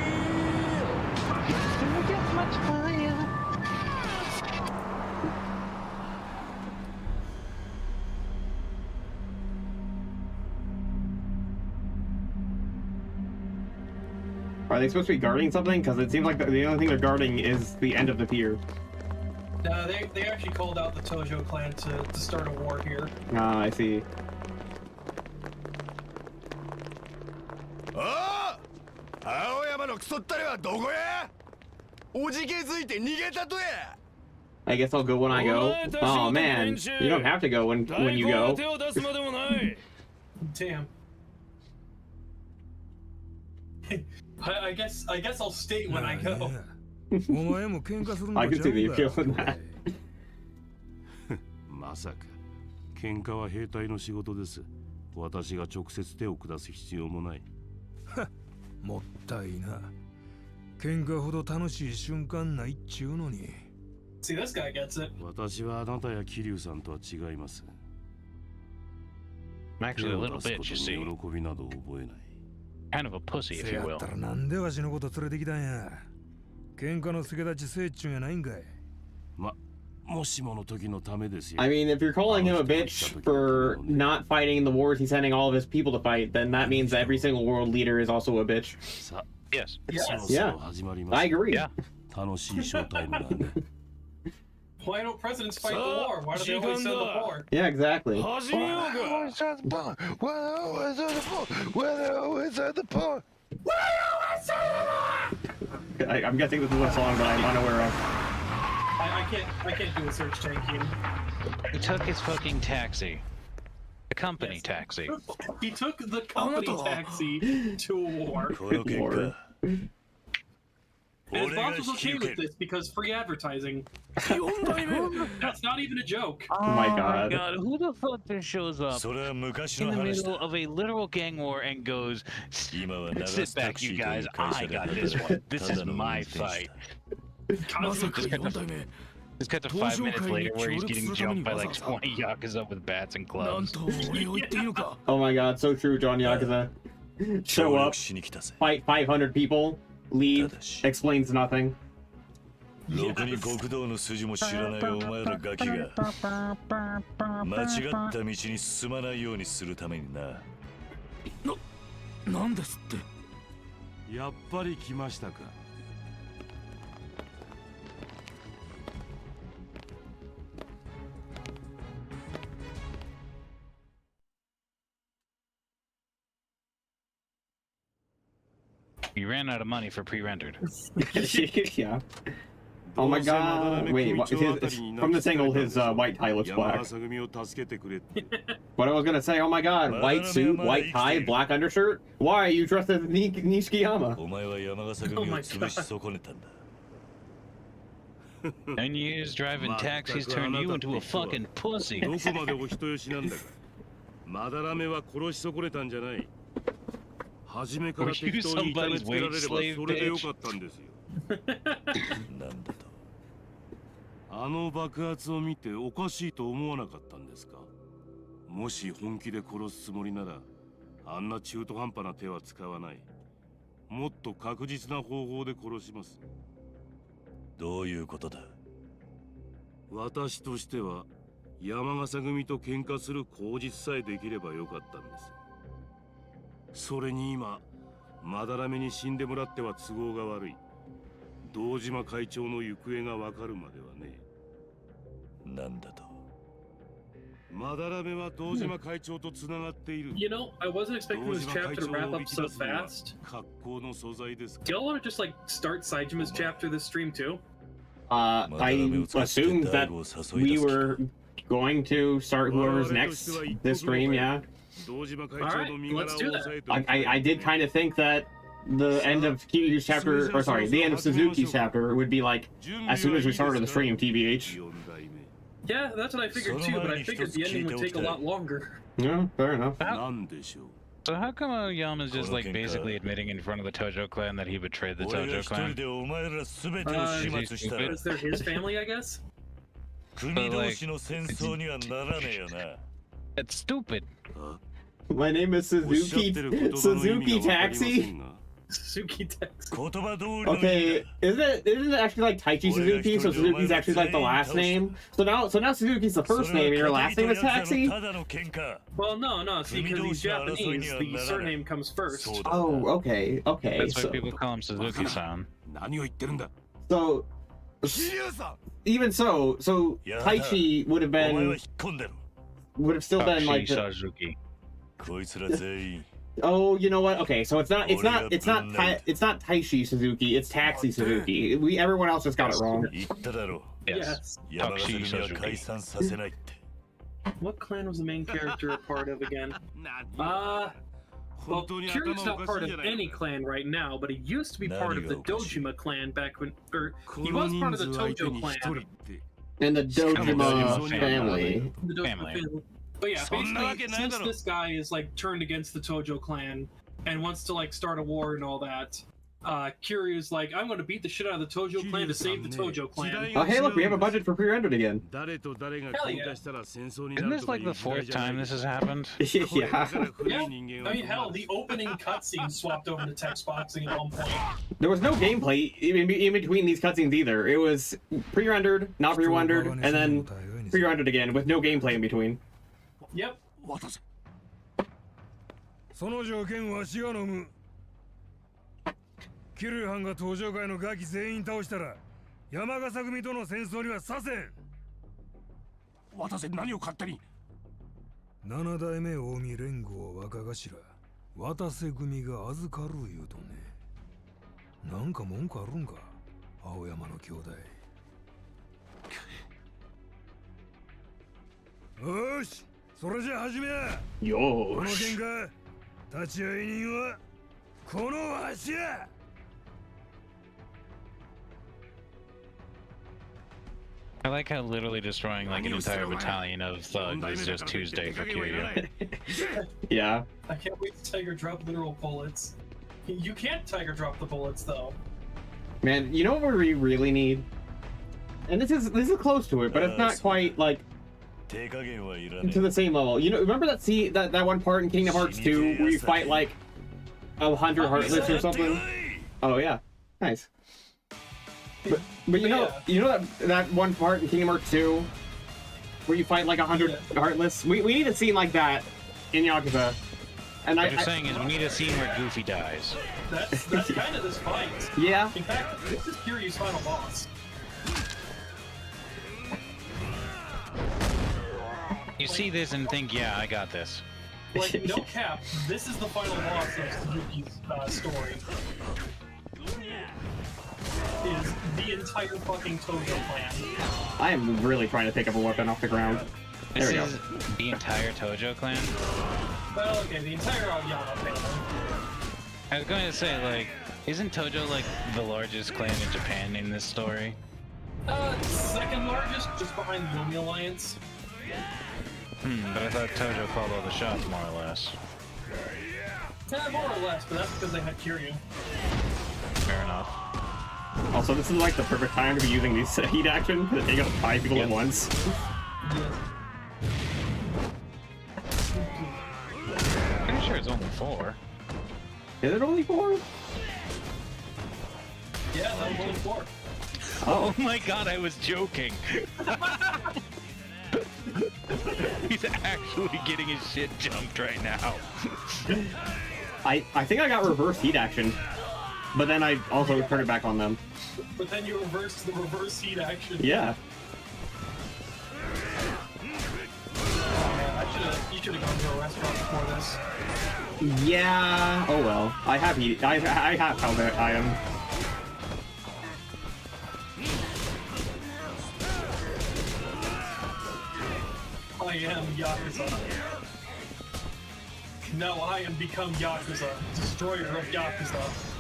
Are they supposed to be guarding something? Because it seems like the only thing they're guarding is the end of the pier. No, they actually called out the Tojo clan to start a war here. Ah, I see. ああ青山のクソったれはどこやおじけづいて逃げたとや I guess I'll go when I go. Oh man, you don't have to go when you go. Damn. I guess I'll stay when I go. I can see the appeal in that. まさか喧嘩は兵隊の仕事です。私が直接手を下す必要もない。もったいな。喧嘩ほど楽しい瞬間ないっちゅうのに。See, this guy gets it. 私はあなたや桐生さんとは違います。 I'm actually a little bitch, you see. 喜びなど覚えない。 Kind of a pussy, if せ you や will. ったらなんでわしのこと連れてきたんや。喧嘩の助立ちせえっちゅうんやないんかい。もしもの時のためですよ。 I mean, if you're calling him a bitch for not fighting the wars he's sending all of his people to fight, then that means every single world leader is also a bitch. Yes. Yeah, I agree. Yeah. 楽しいショータイムだね。 Why don't presidents fight the war? Why do they always send the war? Yeah, exactly. I'm guessing this is a song that I'm unaware of. I can't do a search tanking. He took his fucking taxi. The company taxi. He took the company taxi to a war. Lord. And his boss was okay with this because free advertising. That's not even a joke. Oh my god. Who the fuck just shows up in the middle of a literal gang war and goes, sit back, you guys, I got this one. This is my fight. Just cut to 5 minutes later where he's getting jumped by like 20 Yakuza with bats and clubs. Oh my god, so true, John Yakuza. Show up, fight 500 people, leave, explains nothing. ろくに国道の筋も知らないお前らガキが間違った道に進まないようにするためにな。なんですって。やっぱり来ましたか。 You ran out of money for pre-rendered. Yeah. Oh my god. Wait, from this angle, his white tie looks black. What I was gonna say, oh my god, white suit, white tie, black undershirt? Why are you dressed as Nishikiyama? Oh my god. 10 years driving taxis turned you into a fucking pussy. どこまでお人よしなんだか。まだらめは殺し損ねたんじゃない。初めから適当に痛めつけられればそれでよかったんですよ。なんだと。あの爆発を見ておかしいと思わなかったんですか。もし本気で殺すつもりなら、あんな中途半端な手は使わない。もっと確実な方法で殺します。どういうことだ。私としては山笠組と喧嘩する口実さえできればよかったんです。それに今まだらめに死んでもらっては都合が悪い。堂島会長の行方がわかるまではね。なんだと。まだらめは堂島会長とつながっている。You know, I wasn't expecting this chapter to wrap up so fast. 格好の素材ですか。 Do y'all want to just like start Saijima's chapter this stream too? I assumed that we were going to start whoever's next this stream, yeah. Alright, let's do that. I did kind of think that the end of Kiryu's chapter, or sorry, the end of Suzuki's chapter would be like as soon as we started the stream, TBH. Yeah, that's what I figured too, but I figured the ending would take a lot longer. Yeah, fair enough. So how come Aoyama's just like basically admitting in front of the Tojo clan that he betrayed the Tojo clan? Is there his family, I guess? It's stupid. My name is Suzuki Taxi. Suzuki Taxi. Okay, isn't it actually like Taichi Suzuki? So Suzuki's actually like the last name. So now Suzuki's the first name, and your last name is Taxi. Well, no. See, because he's Japanese, the surname comes first. Oh, okay. That's why people call him Suzuki-san. So even so Taichi would have still been like Suzuki. Oh, you know what? Okay, so it's not Taishi Suzuki, it's Taxi Suzuki. Everyone else just got it wrong. Yes. Taxi Suzuki. What clan was the main character a part of again? Well, Kiryu's not part of any clan right now, but he used to be part of the Dojima clan back when, or he was part of the Tojo clan. And the Dojima family. The Dojima family. But yeah, basically, since this guy is like turned against the Tojo clan and wants to like start a war and all that, Kiryu's like, I'm going to beat the shit out of the Tojo clan to save the Tojo clan. Oh, hey, look, we have a budget for pre-rendered again. Hell yeah. Isn't this like the 4th time this has happened? Yeah. Yeah. I mean, hell, the opening cutscene swapped over to text boxing at one point. There was no gameplay in between these cutscenes either. It was pre-rendered, not pre-rendered, and then pre-rendered again with no gameplay in between. Yep. その条件は私が飲む。キル班が登場会のガキ全員倒したら山笠組との戦争にはさせん。渡せ何を勝手に。7代目近江連合若頭渡瀬組が預かる言うとね。なんか文句あるんか青山の兄弟。よし、それじゃ始めや。よこのーし。喧嘩立ち会い人はこのわしや。I like how literally destroying like an entire battalion of thugs is just Tuesday for Kiryu. Yeah. I can't wait to Tiger drop literal bullets. You can't Tiger drop the bullets though. Man, you know what we really need? And this is close to it, but it's not quite like to the same level. You know, remember that one part in Kingdom Hearts 2 where you fight like 100 Heartless or something? Oh yeah, nice. But you know that one part in Kingdom Hearts 2 where you fight like 100 Heartless? We need a scene like that in Yakuza. And What you're saying is we need a scene where Goofy dies. That's kind of this fight. Yeah. In fact, this is Kiryu's final boss. You see this and think, yeah, I got this. Like, no cap, this is the final boss of Suzuki's story. Is the entire fucking Tojo clan. I am really trying to pick up a weapon off the ground. There we go. This is the entire Tojo clan? Well, okay, the entire Aoyama family. I was going to say, like, isn't Tojo like the largest clan in Japan in this story? Second largest, just behind the Yomi Alliance. But I thought Tojo called all the shots, more or less. More or less, but that's because they had Kiryu. Fair enough. Also, this is like the perfect time to be using these heat action to take out 5 people at once. Pretty sure it's only 4. Is it only 4? Yeah, that was only 4. Oh my god, I was joking! He's actually getting his shit jumped right now. I think I got reverse heat action, but then I also turned it back on them. But then you reversed the reverse heat action. Yeah. You should have gone to a restaurant before this. Yeah. Oh well. I have heat. I have held it. I am. I am Yakuza. No, I am become Yakuza, destroyer of Yakuza.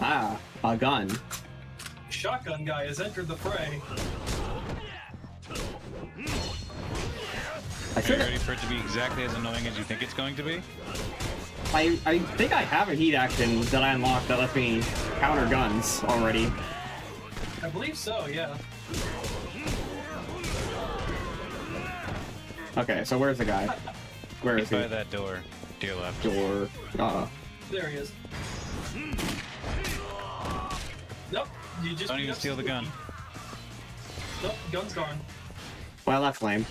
Ah, a gun. Shotgun guy has entered the fray. Are you ready for it to be exactly as annoying as you think it's going to be? I think I have a heat action that I unlocked that lets me counter guns already. I believe so, yeah. Okay, so where's the guy? Where is He's he? by that door, to your left. Door. There he is. Nope, you just Don't even steal the gun. Nope, gun's gone. Well, that's lame.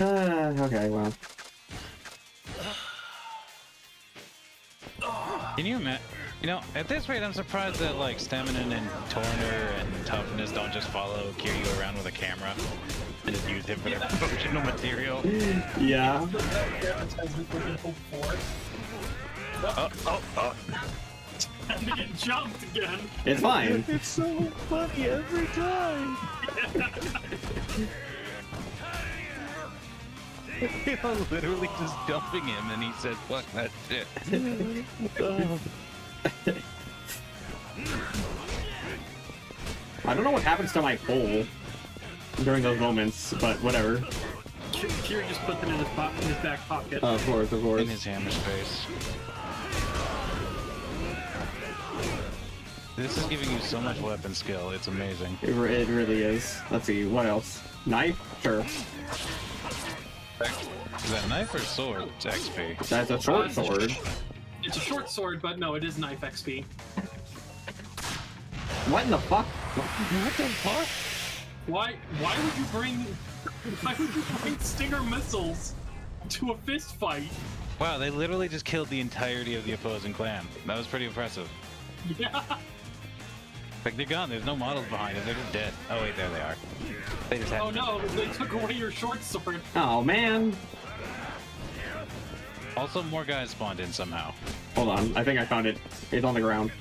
Okay, well. Can you imagine? You know, at this rate, I'm surprised that like stamina and toner and toughness don't just follow Kiryu around with a camera and just use him for their promotional material. Yeah. to get jumped again. It's fine. It's so funny every time. I'm literally just dumping him, and he said, "Fuck that shit." I don't know what happens to my pole during those moments, but whatever. Kira just put them in his back pocket. Of course, of course. In his hammer space. This is giving you so much weapon skill. It's amazing. It really is. Let's see, what else? Knife? Sure. Is that knife or sword? It's XP. That's a short sword. It's a short sword, but no, it is knife XP. What in the fuck? What the fuck? Why would you bring Stinger missiles to a fist fight? Wow, they literally just killed the entirety of the opposing clan. That was pretty impressive. Yeah. Like, they're gone. There's no models behind them. They're just dead. Oh, wait, there they are. They just had Oh no, they took away your short sword. Oh man. Also, more guys spawned in somehow. Hold on, I think I found it. It's on the ground.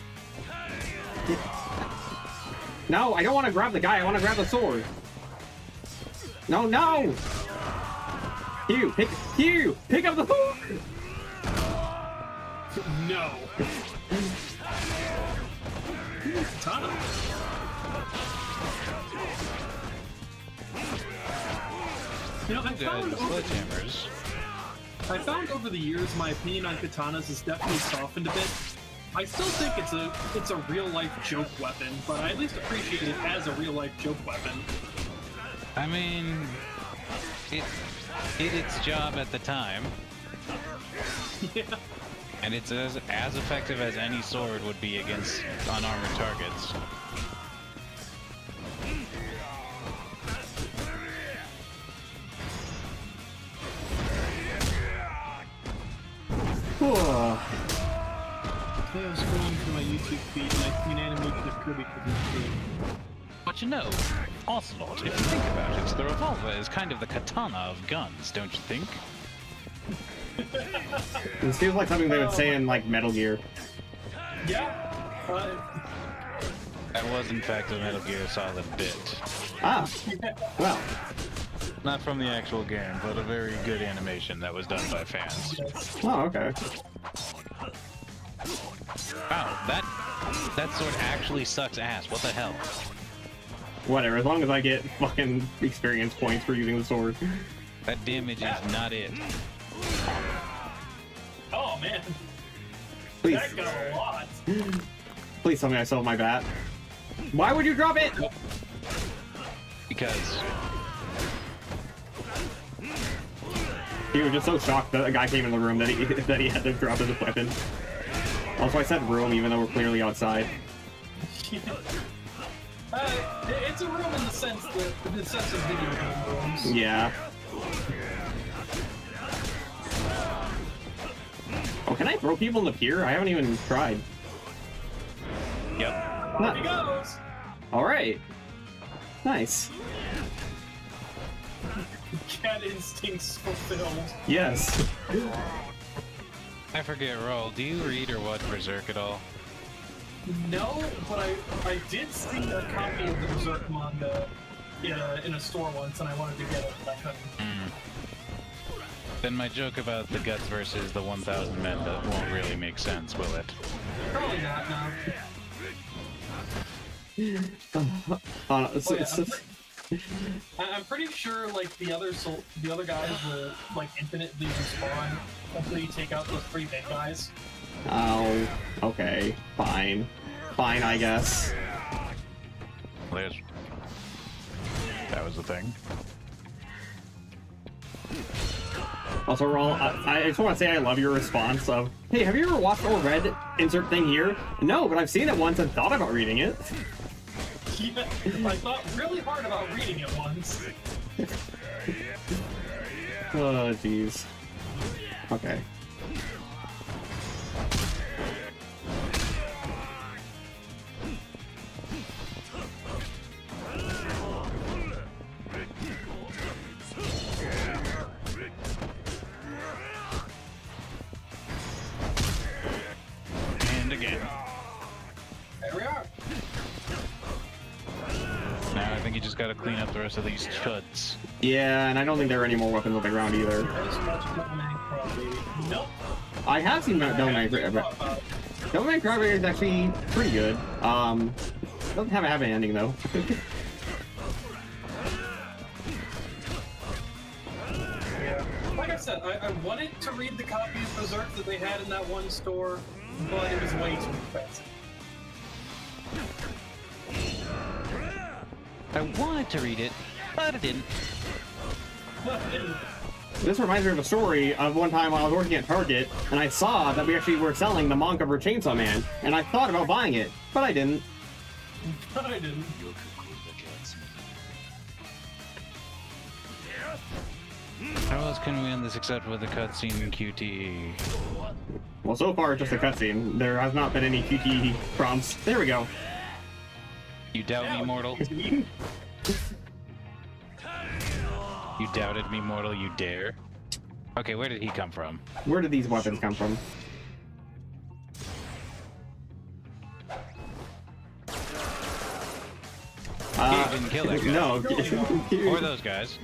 No, I don't want to grab the guy. I want to grab the sword. No, no! Hugh, pick up the sword! No. Katana. You know, I found over the years my opinion on katanas has definitely softened a bit. I still think it's a real life joke weapon, but I at least appreciate it as a real life joke weapon. I mean, it did its job at the time. Yeah. And it's as effective as any sword would be against unarmored targets. I was scrolling through my YouTube feed and I seen animation of Kirby cooking. But you know, Ocelot, if you think about it, the revolver is kind of the katana of guns, don't you think? This feels like something they would say in, like, Metal Gear. Yeah. That was, in fact, a Metal Gear Solid bit. Ah. Well. Not from the actual game, but a very good animation that was done by fans. Oh, okay. Wow, that sword actually sucks ass. What the hell? Whatever, as long as I get fucking experience points for using the sword. That damage is not it. Oh man. Please. That got a lot. Please tell me I still have my bat. Why would you drop it? Because he was just so shocked that a guy came in the room that he had to drop his weapon. Also, I said room even though we're clearly outside. It's a room in the sense of video game rooms. Yeah. Oh, can I throw people in the pier? I haven't even tried. yep. There he goes. Alright. Nice. Cat instincts fulfilled. Yes. I forget, Rall, do you read or watch Berserk at all? No, but I did see a copy of the Berserk manga in a store once, and I wanted to get it, but I couldn't. Then my joke about the guts versus the 1,000 men that won't really make sense, will it? Probably not, no. I'm pretty sure like the other guys will like infinitely respawn until you take out those 3 big guys. Oh, okay. Fine. Fine, I guess. Liz. That was the thing. Also, Rall, I just want to say I love your response of, hey, have you ever watched or read insert thing here? No, but I've seen it once and thought about reading it. Yeah, I thought really hard about reading it once. Oh, jeez. Okay. And again. gotta clean up the rest of these chuds. Yeah, and I don't think there are any more weapons on the ground either. Nope. I have seen Devilman Crybaby is actually pretty good. Doesn't have a happy ending though. Yeah. Like I said, I wanted to read the copy of Berserk that they had in that one store, but it was way too expensive. I wanted to read it, but I didn't. This reminds me of a story of one time while I was working at Target, and I saw that we actually were selling the manga for Chainsaw Man, and I thought about buying it, but I didn't. I didn't. How else can we end this except with a cutscene in QTE? Well, so far it's just a cutscene. There has not been any QTE prompts. There we go. You doubt me, mortal? You doubted me, mortal, you dare? Okay, where did he come from? Where did these weapons come from? He didn't kill that guy. No. Or those guys.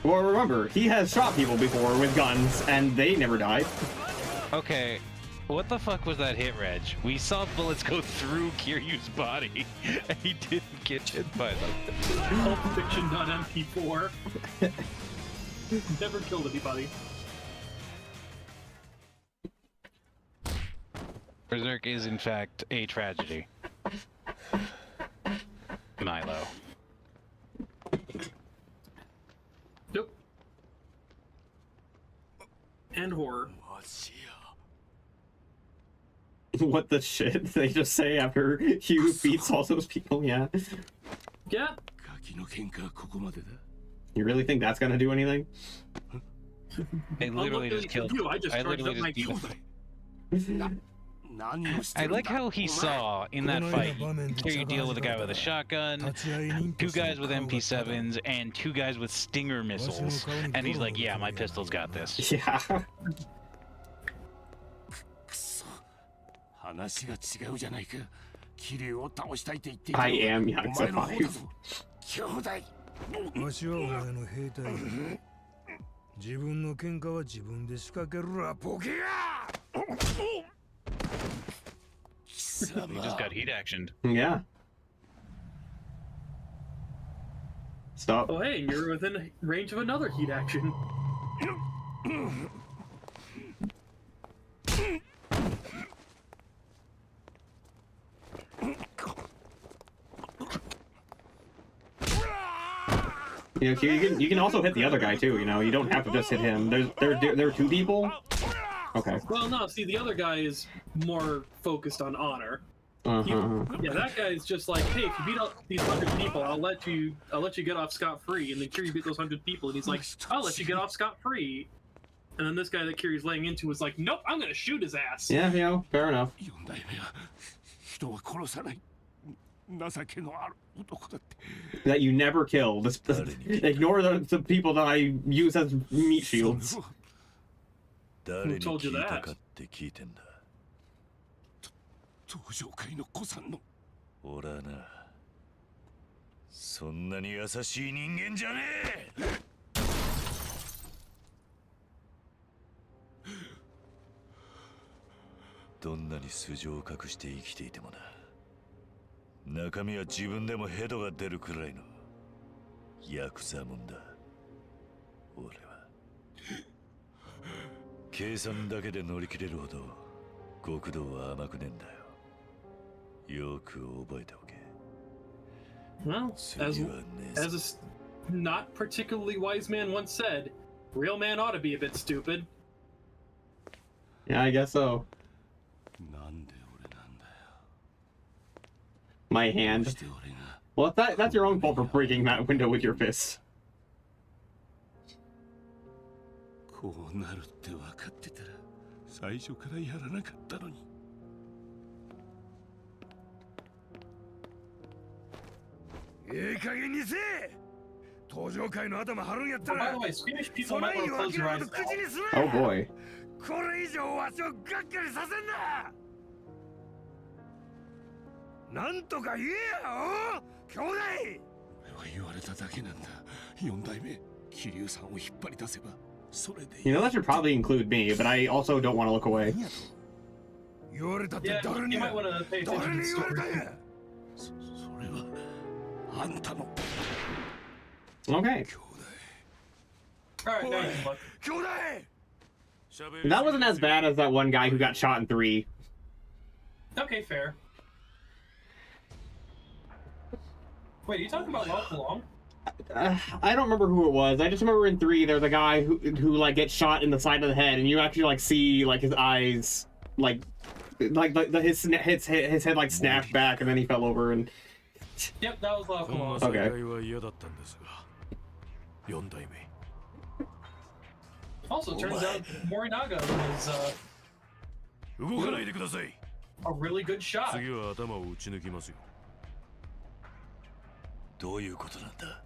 Well, remember, he has shot people before with guns, and they never died. Okay, what the fuck was that hit, Reg? We saw bullets go through Kiryu's body, and he didn't get hit by them. Pulp Fiction, not MP4. Never killed anybody. Berserk is, in fact, a tragedy. Milo. Nope. And horror. What the shit they just say after Hugh beats all those people? Yeah. Yeah. You really think that's gonna do anything? I literally just killed. I literally just I like how he saw in that fight Kiryu deal with a guy with a shotgun, two guys with MP7s, and two guys with Stinger missiles, and he's like, "Yeah, my pistol's got this." Yeah. I am Yakuza 5. わしはお前の兵隊だ。自分の喧嘩は自分で仕掛けるわ、ボケが。 He just got heat actioned. Yeah. Stop. Oh hey, you're within range of another heat action. You know, you can also hit the other guy too. You know, you don't have to just hit him. There are two people. Okay. Well, no. See, the other guy is more focused on honor. Yeah, that guy is just like, hey, if you beat up these 100 people, I'll let you get off scot-free. And then Kiryu beat those 100 people, and he's like, I'll let you get off scot-free. And then this guy that Kiryu's laying into is like, nope, I'm gonna shoot his ass. Yeah, you know, fair enough. That you never kill. Ignore the people that I use as meat shields. Who told you that? 登場会の子さんの俺はなそんなに優しい人間じゃねえどんなに素性を隠して生きていてもな中身は自分でもヘドが出るくらいのヤクザもんだ俺は計算だけで乗り切れるほど極道は甘くねえんだよ よく覚えておけ Well, as a not particularly wise man once said, real man ought to be a bit stupid. Yeah, I guess so. My hand. Well, that's your own fault for breaking that window with your fist. こうなるって分かってたら最初からやらなかったのに いい加減にせえ登場会の頭張るんやった By ら the way, Swedish people might want to close your eyes 口に now. する Oh boy. これ以上わしをがっかりさせんななんとか言えや兄弟。言われただけなんだ。4代目桐生さんを引っ張り出せばそれでいい。 You know, that should probably include me, but I also don't want to look away. 言われたって Yeah, 誰 you に might want to pay 誰 attention に to 言われ story. たんや。それはあんたの Okay. 兄弟。 Alright, now you can look. 兄弟。 That wasn't as bad as that one guy who got shot in 3. Okay, fair. Wait, are you talking about Ralph Long? I don't remember who it was. I just remember in 3 there's a guy who like gets shot in the side of the head, and you actually like see like his eyes like his head like snapped back, and then he fell over and. Yep, that was Ralph Long. こんな世界は嫌だったんですが。4代目。 Also, it turns out Morinaga was 動かないでください。 a really good shot. 次は頭を打ち抜きますよ。どういうことなんだ。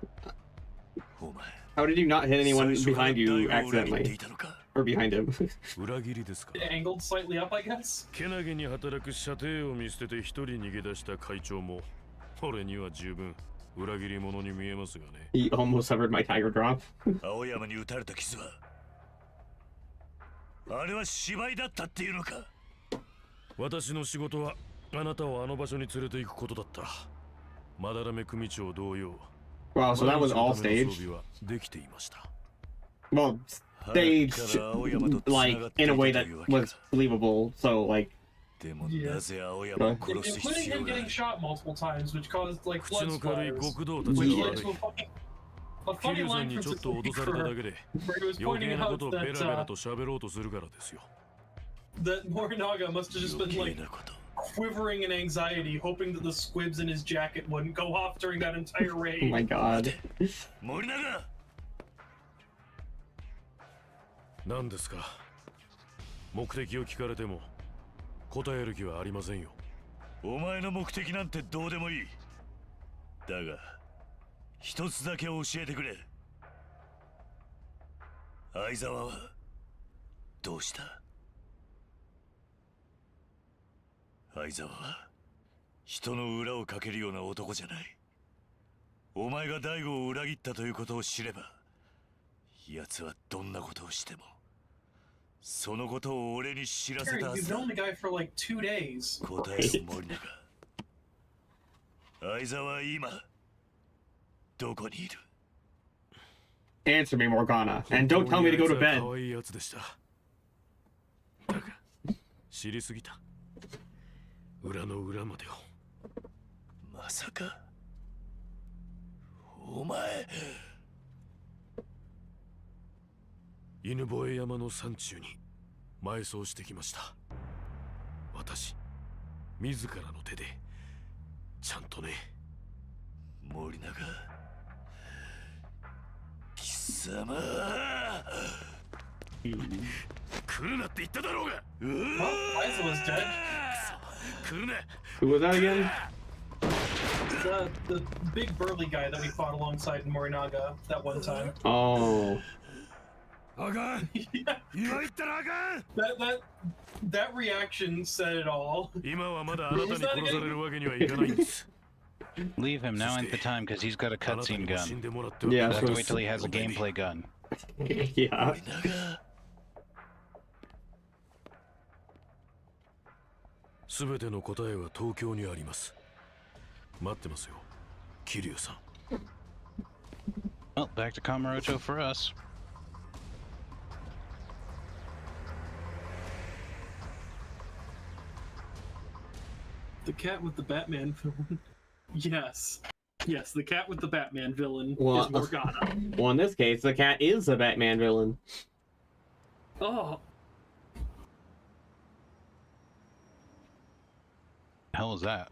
お前。 How did you not hit anyone 最初から behind you 大を裏切って accidentally いたのか。 or behind him? 裏切りですか。 Angled slightly up, I guess. けなげに働く射程を見捨てて一人逃げ出した会長も俺には十分裏切り者に見えますがね。 He almost severed my tiger drop. 青山に撃たれた傷はあれは芝居だったっていうのか。私の仕事はあなたをあの場所に連れて行くことだった。まだらめ組長同様。 Wow, so that was all 毎日のための staged. 装備はできていました。 Well, staged like in a way that was believable. So like. でもなぜ青山を殺す Including 必要 him があ getting る。 shot multiple times, which caused like 口 blood の軽い splatters, 極道たち which が led 悪 to い。 a funny 桐生さん line に from ちょっと脅されただけで where he was 余 pointing 計なこ out とをベラベ that ラと喋ろうとするからですよ。 that Morinaga must have just been 余 like 計なこと。 quivering in anxiety, hoping that the squibs in his jacket wouldn't go off during that entire Oh raid. my god. 森永。何ですか。目的を聞かれても答える気はありませんよ。お前の目的なんてどうでもいい。だが一つだけ教えてくれ。相沢はどうした。相沢は人の裏をかけるような男じゃない。お前が大悟を裏切ったということを知れば、奴はどんなことをしてもそのことを俺に知らせたは He's ずだ。 known the guy for like 2 days. 答えを森永。相沢は今どこにいる。 Answer me, Morgana, and don't tell me to go to bed. 可愛いやつでした。だが知りすぎた。裏の裏までを。まさかお前。犬吠山の山中に埋葬してきました。私自らの手でちゃんとね。森永貴様。来るなって言っただろうが。 Well, Liza was dead. 来るな。 Who was that again? The big burly guy that we fought alongside in Morinaga that one time. Oh. あかん。 Yeah, 今言ったらあかん。 that reaction said it all. 今はまだあなたに殺されるわけにはいかないんです。 Leave him, now ain't the time because he's got a あなたに cutscene も死ん gun. でもらっては Yeah, We'll have to so wait till he has a gameplay gun. Yeah. 森永。すべての答えは東京にあります。待ってますよ、桐生さん。 Well, back to Kamurocho for us. The cat with the Batman villain. Yes. Yes, the cat with the Batman villain Well, is Morgana. Well, in this case, the cat is the Batman villain. Oh. Hell is that?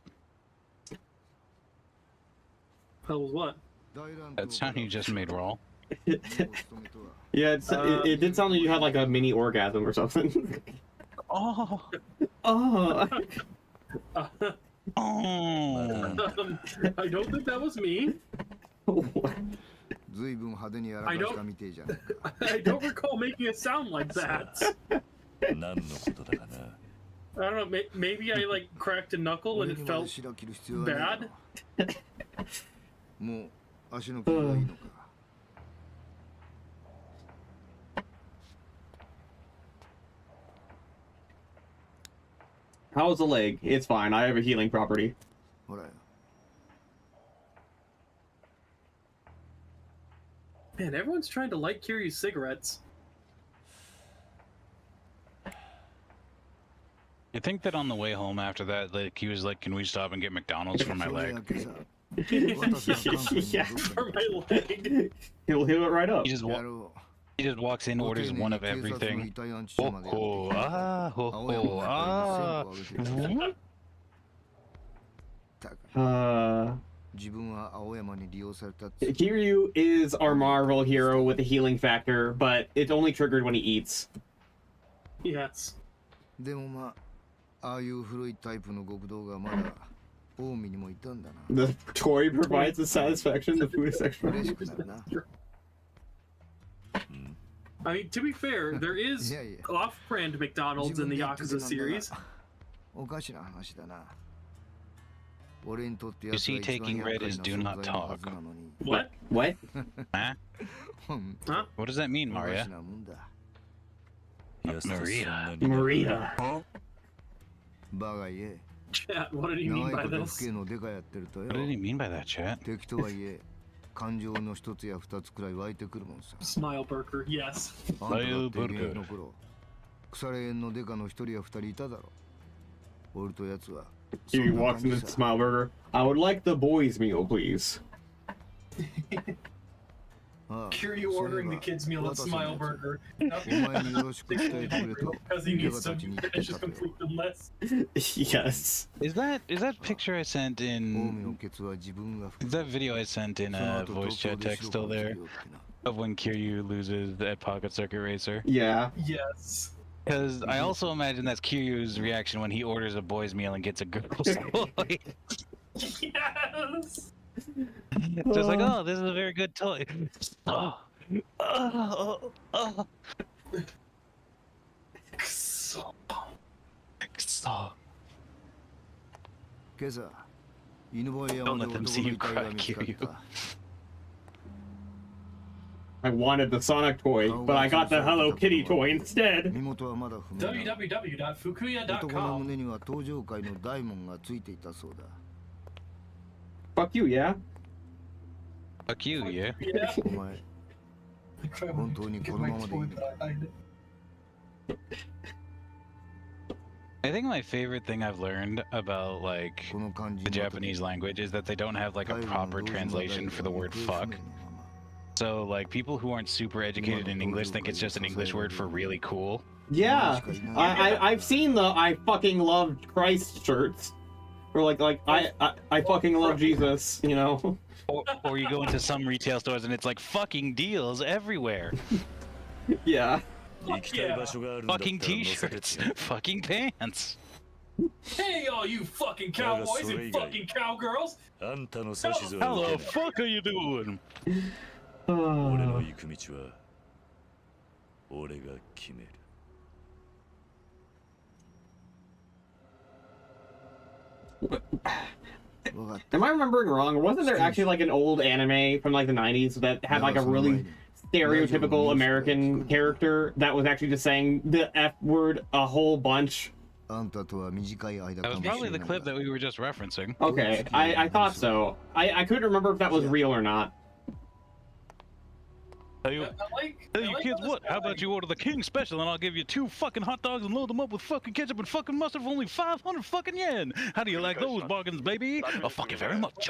Hell was what? That sound you just made, Rall. Yeah, it did sound like you had like a mini orgasm or something. Oh! Oh. Oh! I don't think that was me. What? 随分派手にやらかしたみてえじゃねえか。 I don't recall making a sound like that. 何のことだかな。 I don't know, maybe I like cracked a knuckle and it 俺にまで felt 白切る必要はねえ bad. よもう足の傷はいいのか。How's the leg? It's fine. I have a healing property. ほらよ。 Man, everyone's trying to light Kiryu's cigarettes. You think that on the way home after that, like he was like, "Can we stop and get McDonald's for my leg?" Yeah, For my leg. He'll heal it right up. He just walks in, orders one of everything. Ho ho ah ho ho ah. Kiryu is our Marvel hero with a healing factor, but it's only triggered when he eats. Yes. でもまあ、ああいう古いタイプの極道がまだ近江にもいたんだな。 The toy provides the satisfaction, the food is extra. 嬉しくなるな。 I mean, to be fair, there is off-brand McDonald's in the Yakuza series. おかしな話だな。 You see, taking red is do not talk. What? What? Huh? Huh? What does that mean, Maria? Maria. Chat, what did he mean by this? What did he mean by that, chat? Smile burger, yes. Smile burger. 腐れ縁のデカの一人や二人いただろ。俺と奴は。 He walks into the Smile Burger. I would like the boys' meal, please. Kiryu ordering the kids' meal at Smile Burger. Because he needs to finish his completed list. Yes. Is that picture I sent in? Is that video I sent in voice chat text still there? Of when Kiryu loses at Pocket Circuit Racer? Yeah. Yes. Because I also imagine that's Kiryu's reaction when he orders a boy's meal and gets a girl's toy. Yes! Just like, oh, this is a very good toy. Oh. Don't let them see you cry, Kiryu. I wanted the Sonic toy, but I got the Hello Kitty toy instead. www.fukuya.com. Fuck you, yeah? Fuck you, yeah? I think my favorite thing I've learned about, like, the Japanese language is that they don't have, like, a proper translation for the word fuck. So, like, people who aren't super educated in English think it's just an English word for really cool. Yeah, I've seen the I fucking love Christ shirts. Or like I fucking love Jesus, you know? Or you go into some retail stores and it's like fucking deals everywhere. Yeah. Yeah. Fucking t-shirts, fucking pants. Hey, all you fucking cowboys and fucking cowgirls! How the fuck are you doing? Am I remembering wrong? Wasn't there actually like an old anime from like the 90s that had like a really stereotypical American character that was actually just saying the F word a whole bunch? That was probably the clip that we were just referencing. Okay, I thought so. I couldn't remember if that was real or not. Hey, you kids, what? How about you order the King Special and I'll give you 2 fucking hot dogs and load them up with fucking ketchup and fucking mustard for only 500 fucking yen. How do you like those bargains, baby? Oh, fuck you very much.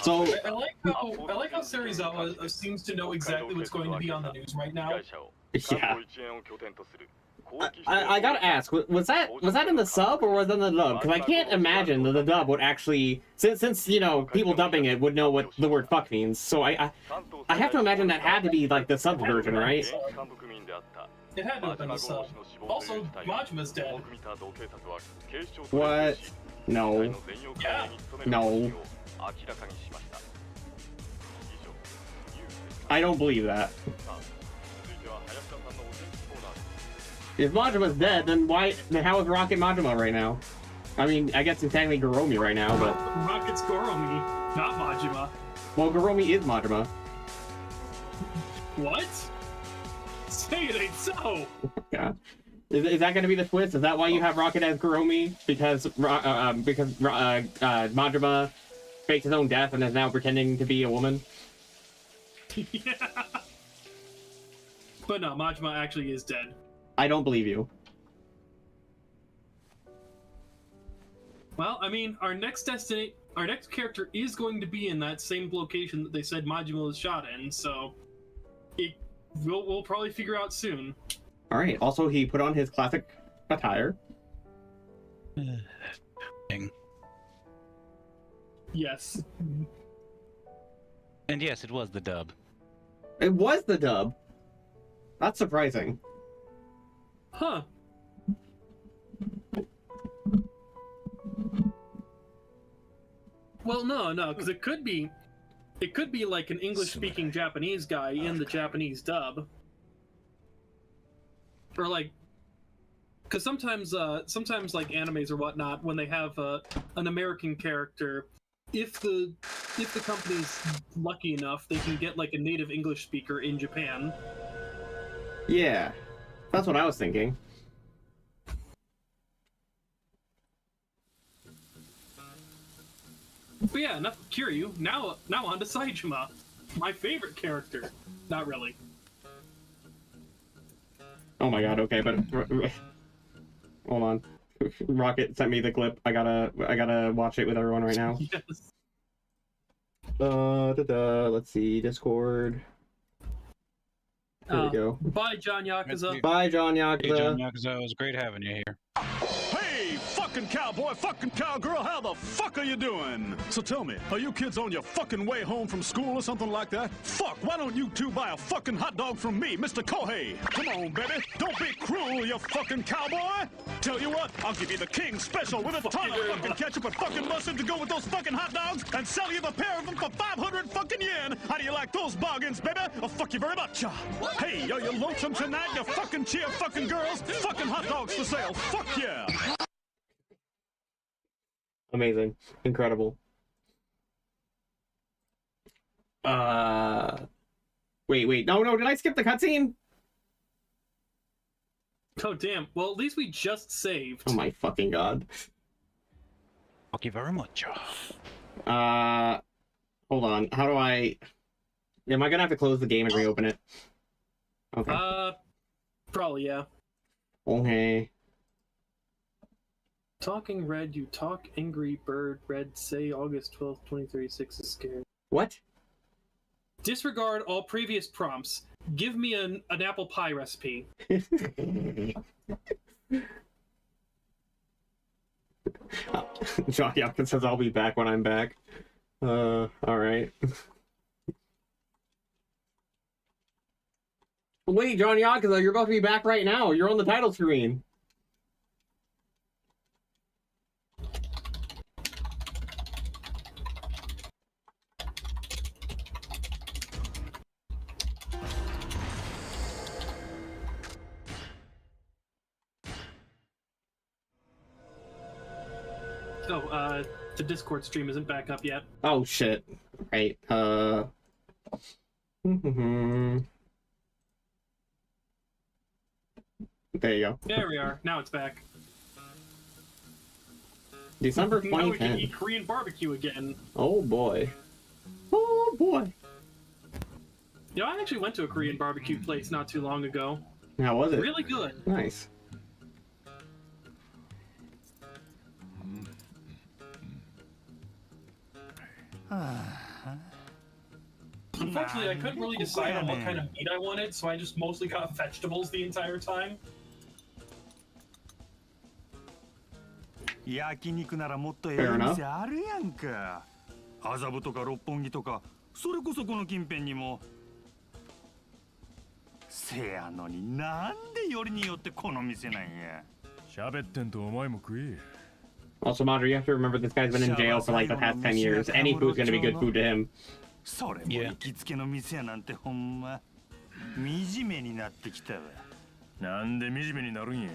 So I like how Serizawa seems to know exactly what's going to be on the news right now. Yeah. I gotta ask, was that in the sub or was that in the dub? Because I can't imagine that the dub would actually, since you know people dubbing it would know what the word fuck means. So I have to imagine that had to be like the sub version, right? It had to have been the sub. Also, Majima's dead. What? No. Yeah. No. I don't believe that. If Majima's dead, then how is Rokkit Majima right now? I mean, I guess it's technically Goromi right now, but... Rocket's Goromi, not Majima. Well, Garomi is Majima. What? Say it ain't so! Yeah. Is that going to be the twist? Is that why you have Rokkit as Garomi? Because Majima faked his own death and is now pretending to be a woman? Yeah. But no, Majima actually is dead. I don't believe you. Well, I mean, our next character is going to be in that same location that they said Majima was shot in, so we'll probably figure out soon. All right. Also, he put on his classic attire. Yes. And yes, it was the dub. It was the dub. That's surprising. Huh. Well, no, because it could be like an English-speaking Japanese guy in the Japanese dub, or like, because sometimes like animes or whatnot, when they have an American character, if the company's lucky enough, they can get like a native English speaker in Japan. Yeah, that's what I was thinking. But yeah, enough of Kiryu. Now on to Saejima, my favorite character. Not really. Oh my god. Okay, but hold on. Rokkit sent me the clip. I gotta watch it with everyone right now. Yes. Let's see. Discord. There we go. Bye, John Yakuza. Bye, John Yakuza. Hey, John Yakuza, it was great having you here. Hey, fucking cowboy, fucking cowgirl, how the fuck are you doing? So tell me, are you kids on your fucking way home from school or something like that? Fuck, why don't you two buy a fucking hot dog from me, Mr. Kohei? Come on, baby, don't be cruel, you fucking cowboy. Tell you what, I'll give you the king special with a ton of fucking ketchup and fucking mustard to go with those fucking hot dogs and sell you the pair of them for 500 fucking yen. How do you like those bargains, baby? Oh, fuck you very much. Hey, are you lonesome tonight, you fucking cheer fucking girls? Fucking hot dogs for sale, fuck yeah. Amazing. Incredible. Wait. No, did I skip the cutscene? Oh, damn. Well, at least we just saved. Oh my fucking god. Thank you very much. Hold on. How do I... Am I gonna have to close the game and reopen it? Okay. Probably, yeah. Okay. Talking Red, you talk Angry Bird. Red, say August 12th, 2036 is scared. What? Disregard all previous prompts. Give me an apple pie recipe. John Yakuza says I'll be back when I'm back. Alright. Wait, John Yakuza, you're about to be back right now. You're on the title screen. Oh, the Discord stream isn't back up yet. Oh shit. Right. There you go. There we are. Now it's back. December Now we can 2010. eat Korean barbecue again. Oh boy. Oh boy. You know, I actually went to a Korean barbecue place not too long ago. How was it? Really good. Nice. Unfortunately, I couldn't really decide on what kind of meat I wanted, so I just mostly got vegetables the entire time. 焼肉ならもっとええ店あるやんか。麻布とか六本木とか、それこそこの近辺にも。せやのになんでよりによってこの店なんや。喋ってんとお前も食え。 Also, Madra, you have to remember this guy's been in jail for like the past 10 years. Any food's gonna be good food to him. それも行きつけの店やなんてほんま惨めになってきたわ。なんで惨めになるんや。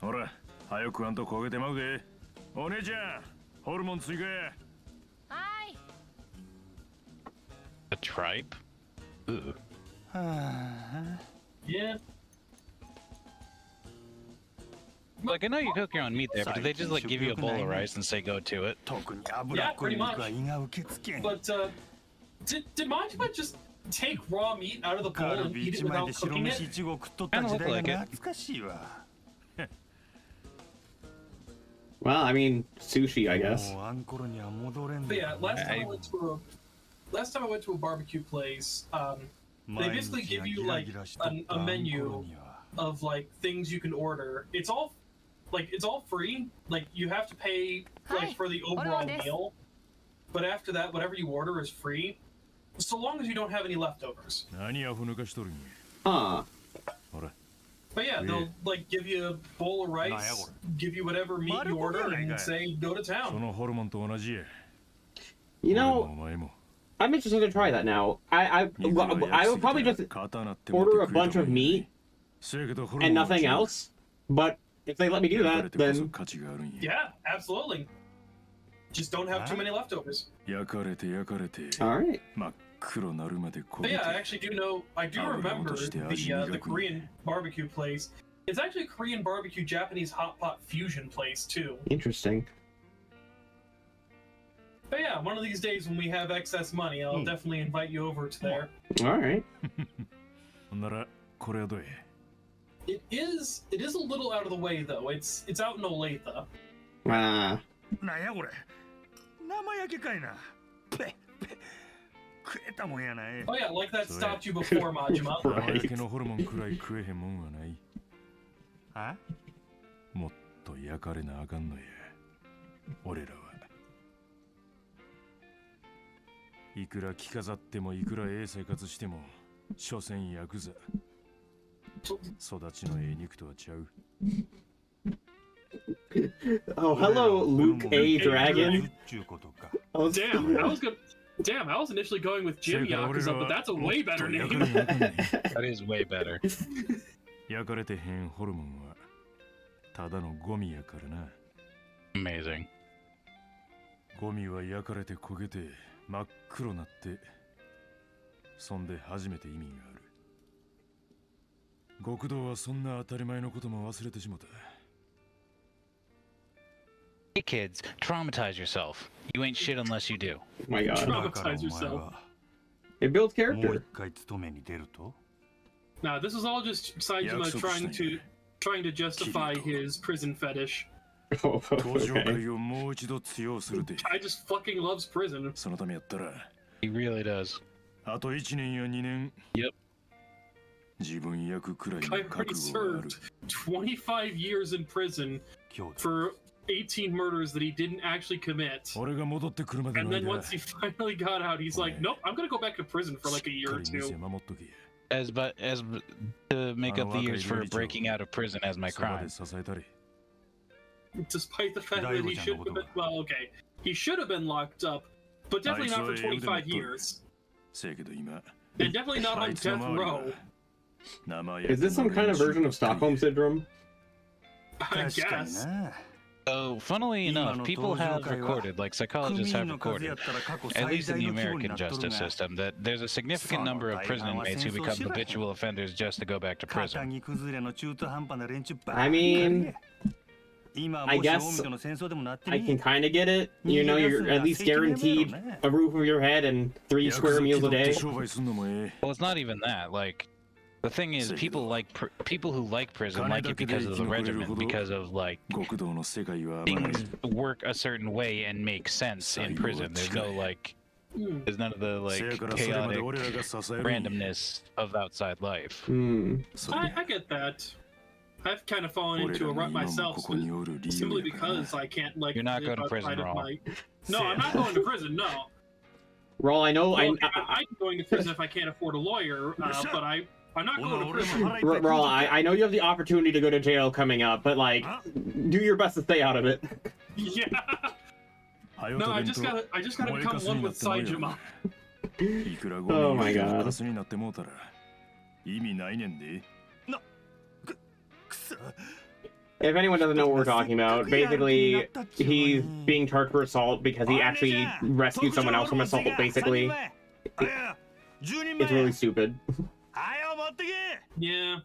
ほら、早くあんと焦げてまうで。お姉ちゃん、ホルモン追加や。はい。Tripe? Ooh. Yeah. Like, I know you cook your own meat there, but do they just like give you a bowl of rice and say go to it? Yeah, pretty much. But did Majima just take raw meat out of the bowl and eat it without cooking it? Kinda look like it. Well, I mean, sushi, I guess. But yeah, last time I went to a barbecue place, they basically give you like a menu of like things you can order. It's all free. Like you have to pay like for the overall meal, but after that, whatever you order is free, so long as you don't have any leftovers. Huh. But yeah, they'll like give you a bowl of rice, give you whatever meat you order, and say go to town. You know, I'm interested to try that now. I would probably just order a bunch of meat and nothing else. But if they let me do that, then yeah, absolutely. Just don't have too many leftovers. All right. But yeah, I actually do remember the Korean barbecue place. It's actually a Korean barbecue Japanese hot pot fusion place too. Interesting. But yeah, one of these days when we have excess money, I'll definitely invite you over to there. All right. It is a little out of the way though. It's out in Olathe. Ah. Oh yeah, like that stopped you before, Majima. Right. Oh, hello, Luke A. Dragon. Oh, damn, I was initially going with Jim Yakuza, but that's a way better name. That is way better. Amazing. ゴミは焼かれて焦げて真っ黒なってそんで初めて意味がある極道はそんな当たり前のことも忘れてしまった Hey kids, traumatize yourself. You ain't shit unless you do. Oh my god. Traumatize yourself. It builds character. Nah, this is all just Saejima trying to justify his prison fetish. Oh, okay. I just fucking loves prison. He really does. I already served 25 years in prison for 18 murders that he didn't actually commit. And then once he finally got out, he's like, nope, I'm gonna go back to prison for like a year or two. As to make up the years for breaking out of prison as my crime. Despite the fact that he should have been, well, okay, he should have been locked up, but definitely not for 25 years. And definitely not on death row. Is this some kind of version of Stockholm Syndrome? I guess. So, funnily enough, people have recorded, like psychologists have recorded, at least in the American justice system, that there's a significant number of prison inmates who become habitual offenders just to go back to prison. I mean, I guess I can kind of get it. You know, you're at least guaranteed a roof over your head and 3 square meals a day. Well, it's not even that. Like, the thing is, people who like prison like it because of the regiment, because of like things work a certain way and make sense in prison. There's no like, there's none of the like chaotic randomness of outside life. I get that. I've kind of fallen into a rut myself simply because I can't like. You're not going to prison, Rall. No, I'm not going to prison. No. Rall, I know. Well, I'm going to prison if I can't afford a lawyer, but I'm not going to prison. Rall, I know you have the opportunity to go to jail coming up, but like, do your best to stay out of it. Yeah. No, I just gotta become one with Saejima. Oh my god. If anyone doesn't know what we're talking about, basically, he's being charged for assault because he actually rescued someone else from assault, basically. it's really stupid. Yeah.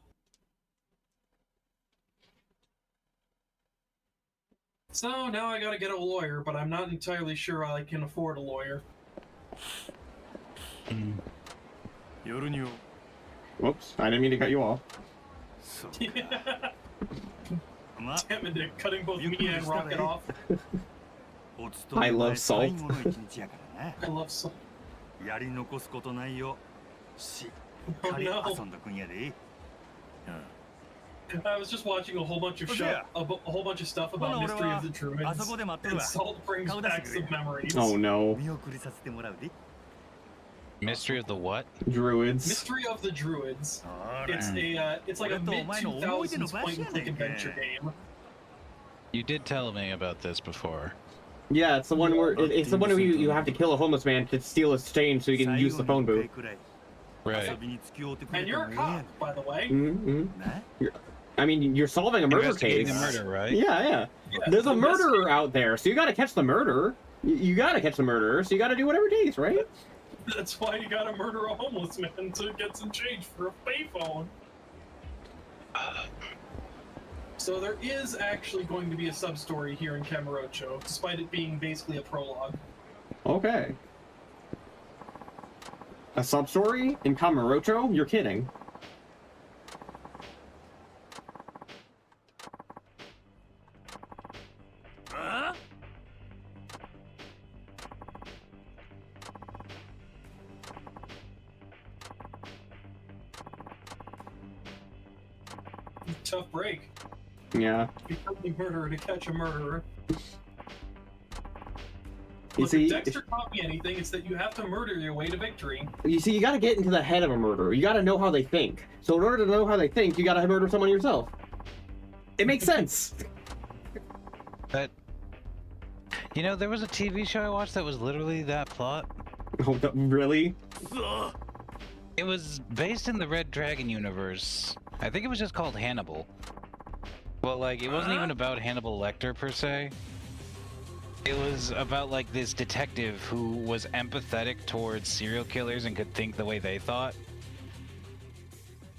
So now I gotta get a lawyer, but I'm not entirely sure I can afford a lawyer. Whoops, I didn't mean to cut you off. Damn it, cutting both me and Rokkit off. I love salt. I love salt. Oh no. I was just watching a whole bunch of stuff about Mystery of the Druids, and salt brings back some memories. Oh no. Mystery of the what? Druids. Mystery of the Druids. It's like a mid-2000s point-and-click adventure game. You did tell me about this before. Yeah, it's the one where it's the one where you have to kill a homeless man to steal his change so you can use the phone booth. Right. And you're a cop, by the way. I mean, you're solving a murder case. A murder, right? Yeah. There's a murderer out there, so you gotta catch the murderer. You gotta catch the murderer, so you gotta do whatever it takes, right? That's why you gotta murder a homeless man to get some change for a payphone. So there is actually going to be a sub-story here in Kamurocho, despite it being basically a prologue. Okay. A sub-story in Kamurocho? You're kidding. Tough break. Yeah. Become a murderer to catch a murderer. You see, if Dexter taught me anything, it's that you have to murder your way to victory. You see, you gotta get into the head of a murderer. You gotta know how they think. So in order to know how they think, you gotta murder someone yourself. It makes sense. But, you know, there was a TV show I watched that was literally that plot. Oh, really? It was based in the Red Dragon universe. I think it was just called Hannibal. But, like, it wasn't even about Hannibal Lecter, per se. It was about, like, this detective who was empathetic towards serial killers and could think the way they thought.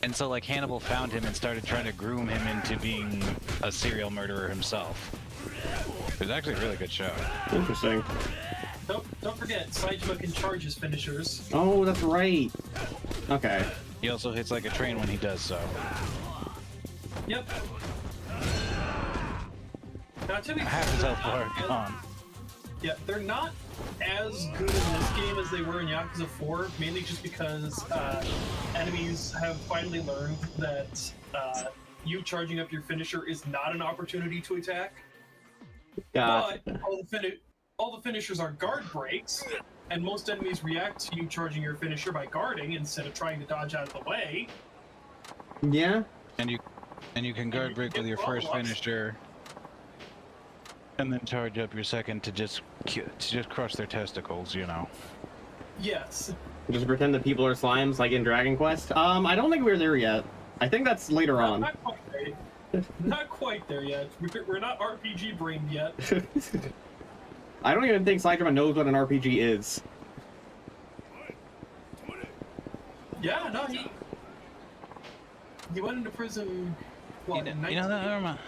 And so, like, Hannibal found him and started trying to groom him into being a serial murderer himself. It was actually a really good show. Interesting. Don't forget, Saitama can charge his finishers. Oh, that's right. Okay. He also hits like a train when he does so. Yep. Now, to be Half his health bar gone. Yeah, they're not as good in this game as they were in Yakuza 4, mainly just because enemies have finally learned that you charging up your finisher is not an opportunity to attack. Gotcha. But all the finishers are guard breaks, and most enemies react to you charging your finisher by guarding instead of trying to dodge out of the way. Yeah. And you can guard break with your first finisher, and then charge up your second to just crush their testicles, you know. Yes. Just pretend that people are slimes like in Dragon Quest. I don't think we're there yet. I think that's later on. Not quite there. Not quite there yet. We're not RPG brained yet. I don't even think Saitama knows what an RPG is. Yeah, no, he went into prison. What, You know that, never mind.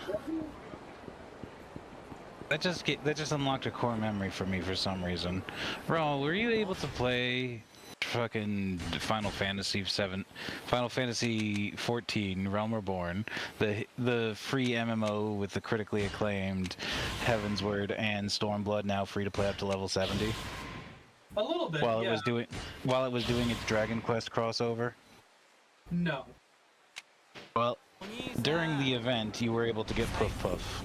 That just unlocked a core memory for me for some reason. Rall, were you able to play fucking Final Fantasy 14, Realm Reborn, the free MMO with the critically acclaimed Heavensward and Stormblood, now free to play up to level 70? A little bit, while yeah. it was doing its Dragon Quest crossover? No. Well, during the event, you were able to get Puff Puff.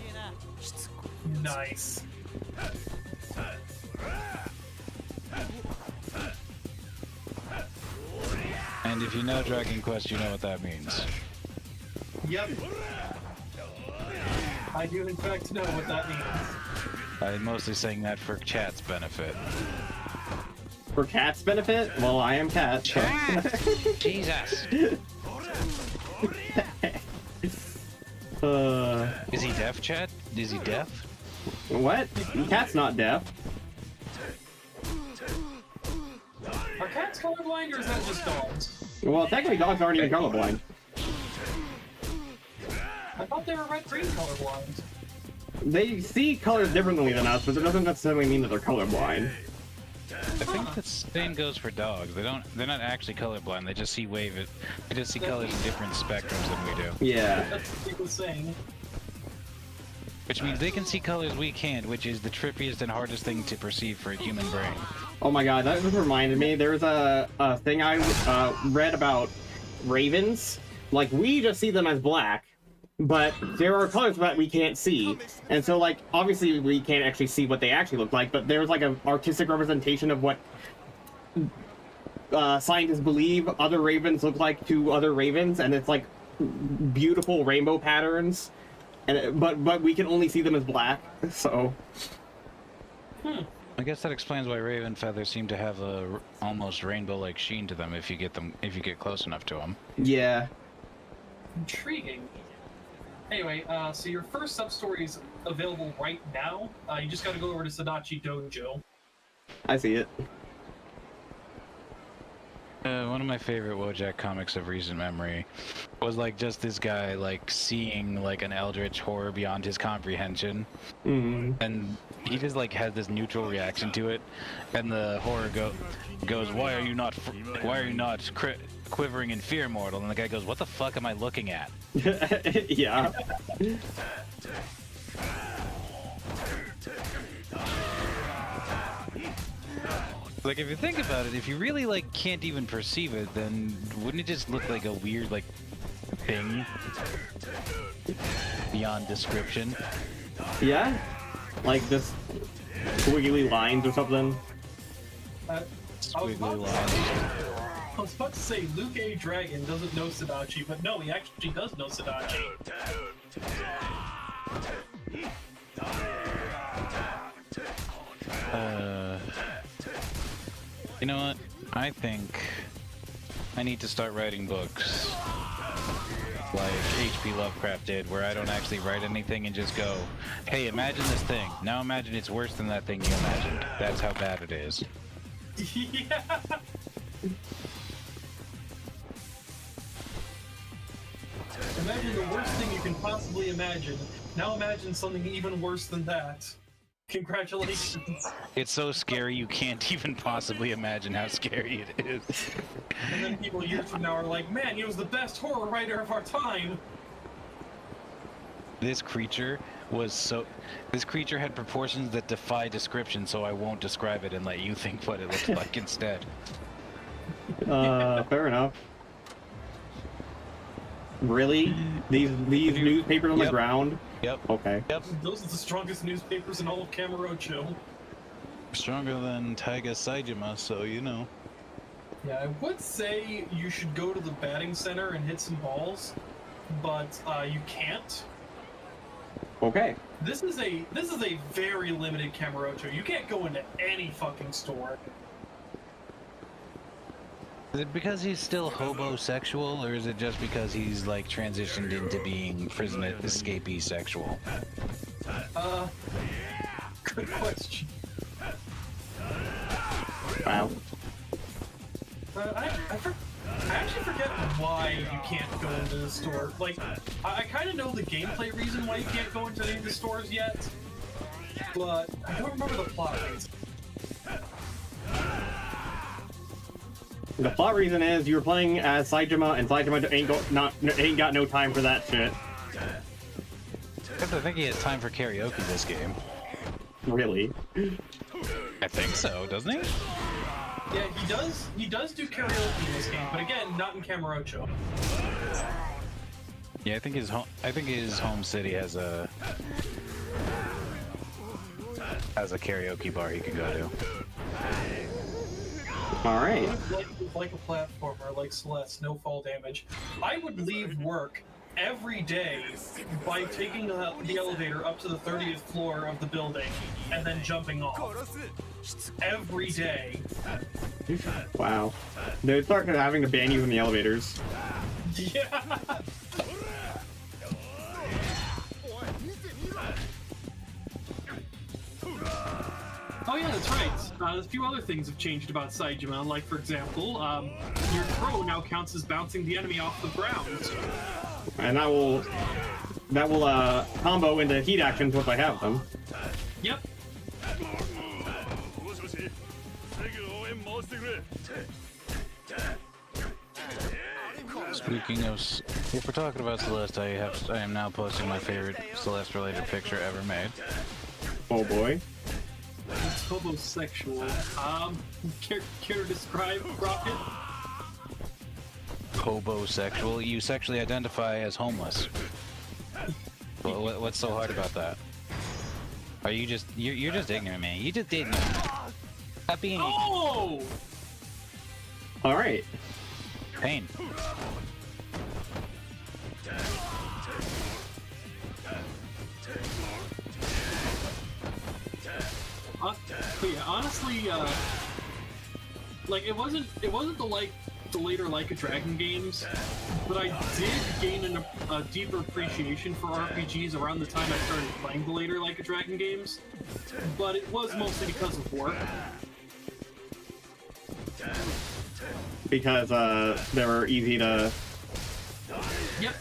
Nice. And if you know Dragon Quest, you know what that means. Yep. I do in fact know what that means. I'm mostly saying that for chat's benefit. For cat's benefit? Well, I am cat. Chat! Jesus! Is he deaf, chat? Is he deaf? What? Cat's not deaf. Are cats colorblind, or is that just dogs? Well, technically dogs aren't even colorblind. I thought they were red-green colorblind. They see colors differently than us, but it doesn't necessarily mean that they're colorblind. I think the same goes for dogs. They're not actually colorblind. They just see they just see colors in different spectrums than we do. Yeah. That's what people saying. Which means they can see colors we can't, which is the trippiest and hardest thing to perceive for a human brain. Oh my god, that just reminded me. There's a thing I read about ravens. Like, we just see them as black, but there are colors that we can't see. And so, like, obviously we can't actually see what they actually look like, but there's like an artistic representation of what scientists believe other ravens look like to other ravens, and it's like beautiful rainbow patterns. And but we can only see them as black, so. I guess that explains why raven feathers seem to have a almost rainbow-like sheen to them if you get close enough to them. Yeah. Intriguing. Anyway, so your first sub-story is available right now. You just gotta go over to Sadachi Dojo. I see it. One of my favorite Wojak comics of recent memory was like just this guy like seeing like an eldritch horror beyond his comprehension, and he just like has this neutral reaction to it, and the horror goes, why are you not quivering in fear, mortal? And the guy goes, what the fuck am I looking at? Yeah. Like, if you think about it, if you really, like, can't even perceive it, then wouldn't it just look like a weird, like, thing beyond description? Yeah? Like, just squiggly lines or something? I was about to say Luke A. Dragon doesn't know Sadachi, but no, he actually does know Sadachi. You know what? I think I need to start writing books like H.P. Lovecraft did, where I don't actually write anything and just go, hey, imagine this thing. Now imagine it's worse than that thing you imagined. That's how bad it is. Yeah. Imagine the worst thing you can possibly imagine. Now imagine something even worse than that. Congratulations. It's so scary you can't even possibly imagine how scary it is. And then people years from now are like, man, he was the best horror writer of our time. This creature had proportions that defy description, so I won't describe it and let you think what it looks like instead. Fair enough. Really? These newspapers on the ground? Yep. Okay. Yep. Those are the strongest newspapers in all of Kamurocho. Stronger than Taiga Saijima, so you know. Yeah, I would say you should go to the batting center and hit some balls, but you can't. Okay. This is a very limited Kamurocho. You can't go into any fucking store. Is it because he's still hobosexual, or is it just because he's like transitioned into being prison escapee sexual? Good question. Wow. I actually forget why you can't go into the store. Like, I kind of know the gameplay reason why you can't go into any of the stores yet, but I don't remember the plot reason. The plot reason is you were playing as Saijima, and Saijima ain't got no time for that shit. I think he has time for karaoke this game. Really? I think so, doesn't he? Yeah, he does do karaoke in this game, but again, not in Kamurocho. Yeah, I think his home city has a karaoke bar he can go to. Alright. Like a platformer, like Celeste, no fall damage. I would leave work every day by taking the elevator up to the 30th floor of the building and then jumping off. Every day. Wow. They start having to ban you from the elevators. Yeah. Oh yeah, that's right. A few other things have changed about Saejima, like for example, your throw now counts as bouncing the enemy off the ground. And that will combo into heat actions once I have them. Yep. Speaking of, if we're talking about Celeste, I am now posting my favorite Celeste-related picture ever made. Oh boy. It's homosexual. Care to describe Rokkit? Hobosexual? You sexually identify as homeless. Well, what's so hard about that? Are you just you're just ignorant, man? You just ignorant. Stop being ignorant. Oh! All right. Pain. But yeah, honestly, like it wasn't the later Like a Dragon games, but I did gain a deeper appreciation for RPGs around the time I started playing the later Like a Dragon games. But it was mostly because of work. Because they were easy to. Yep.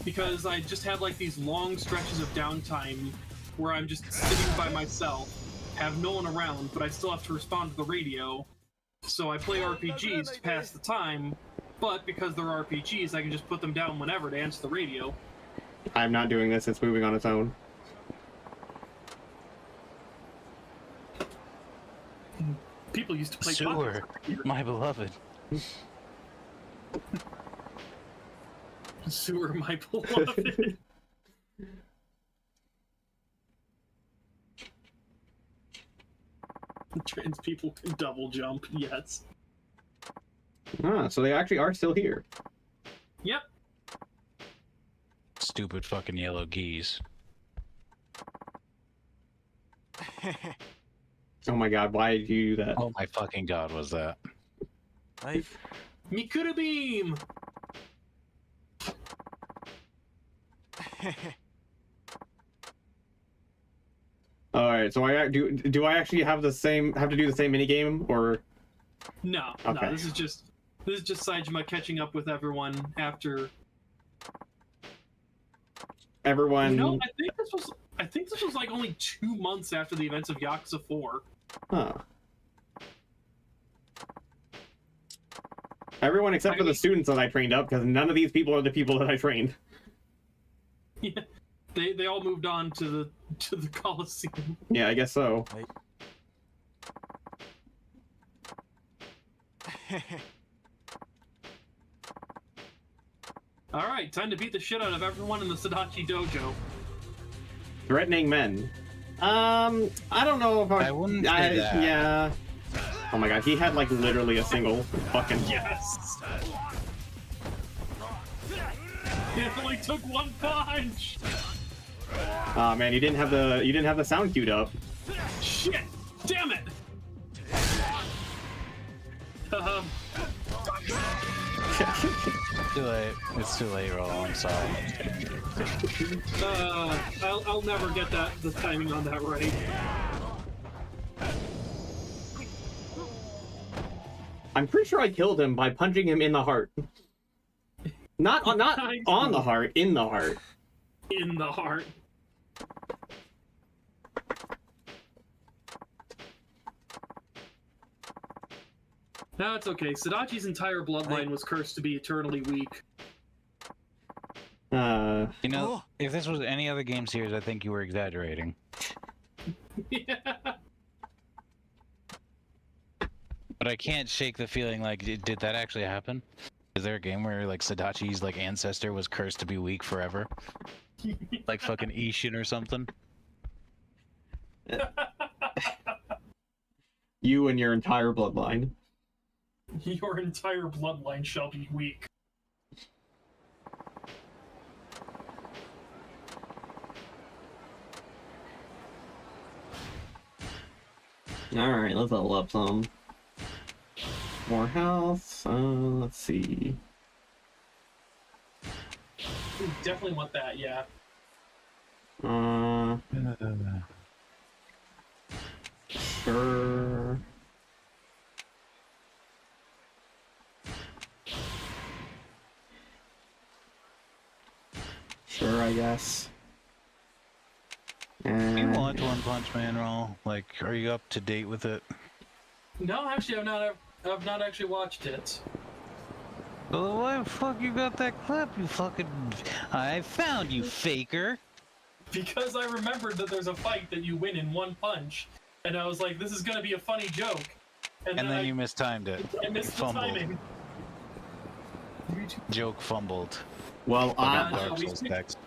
Because I just had like these long stretches of downtime where I'm just sitting by myself, have no one around, but I still have to respond to the radio. So I play RPGs to pass the time, but because they're RPGs, I can just put them down whenever to answer the radio. I'm not doing this. It's moving on its own. People used to play Sewer, my beloved. Sewer, my beloved. Trans people can double jump, yes. Ah, so they actually are still here. Yep. Stupid fucking yellow geese. Oh my god, why did you do that? Oh my fucking god, was that? Mikuta beam! All right, so do I actually have to do the same minigame, or? No, okay. No, this is just Saejima catching up with everyone after. Everyone. You know, I think this was like only 2 months after the events of Yakuza 4. Huh. Everyone except for the students that I trained up, because none of these people are the people that I trained. Yeah, they all moved on to the Coliseum. Yeah, I guess so. All right, time to beat the shit out of everyone in the Sadachi Dojo. Threatening men. I don't know if I wouldn't say that. Yeah. Oh my god, he had like literally a single fucking. Yes. It only took one punch. Oh man, you didn't have the sound queued up. Shit! Damn it! Too late. It's too late, Rall. I'm sorry. I'll never get the timing on that right. I'm pretty sure I killed him by punching him in the heart. Not on the heart, in the heart. In the heart. No, it's okay. Sadachi's entire bloodline was cursed to be eternally weak. You know, if this was any other game series, I think you were exaggerating. Yeah. But I can't shake the feeling like, did that actually happen? Is there a game where like Sadachi's like ancestor was cursed to be weak forever? Like fucking Ishin or something? You and your entire bloodline. Your entire bloodline shall be weak. Alright, let's level up some. More health. Let's see. We definitely want that, yeah. Sure. Sure, I guess. Do you watch One Punch Man, Rall? Like, are you up to date with it? No, actually, I've not actually watched it. Well, why the fuck you got that clip, you fucking... I found you, faker! Because I remembered that there's a fight that you win in one punch, and I was like, this is gonna be a funny joke. And then you mistimed it. I missed the timing. Joke fumbled. Well, Dark Souls text.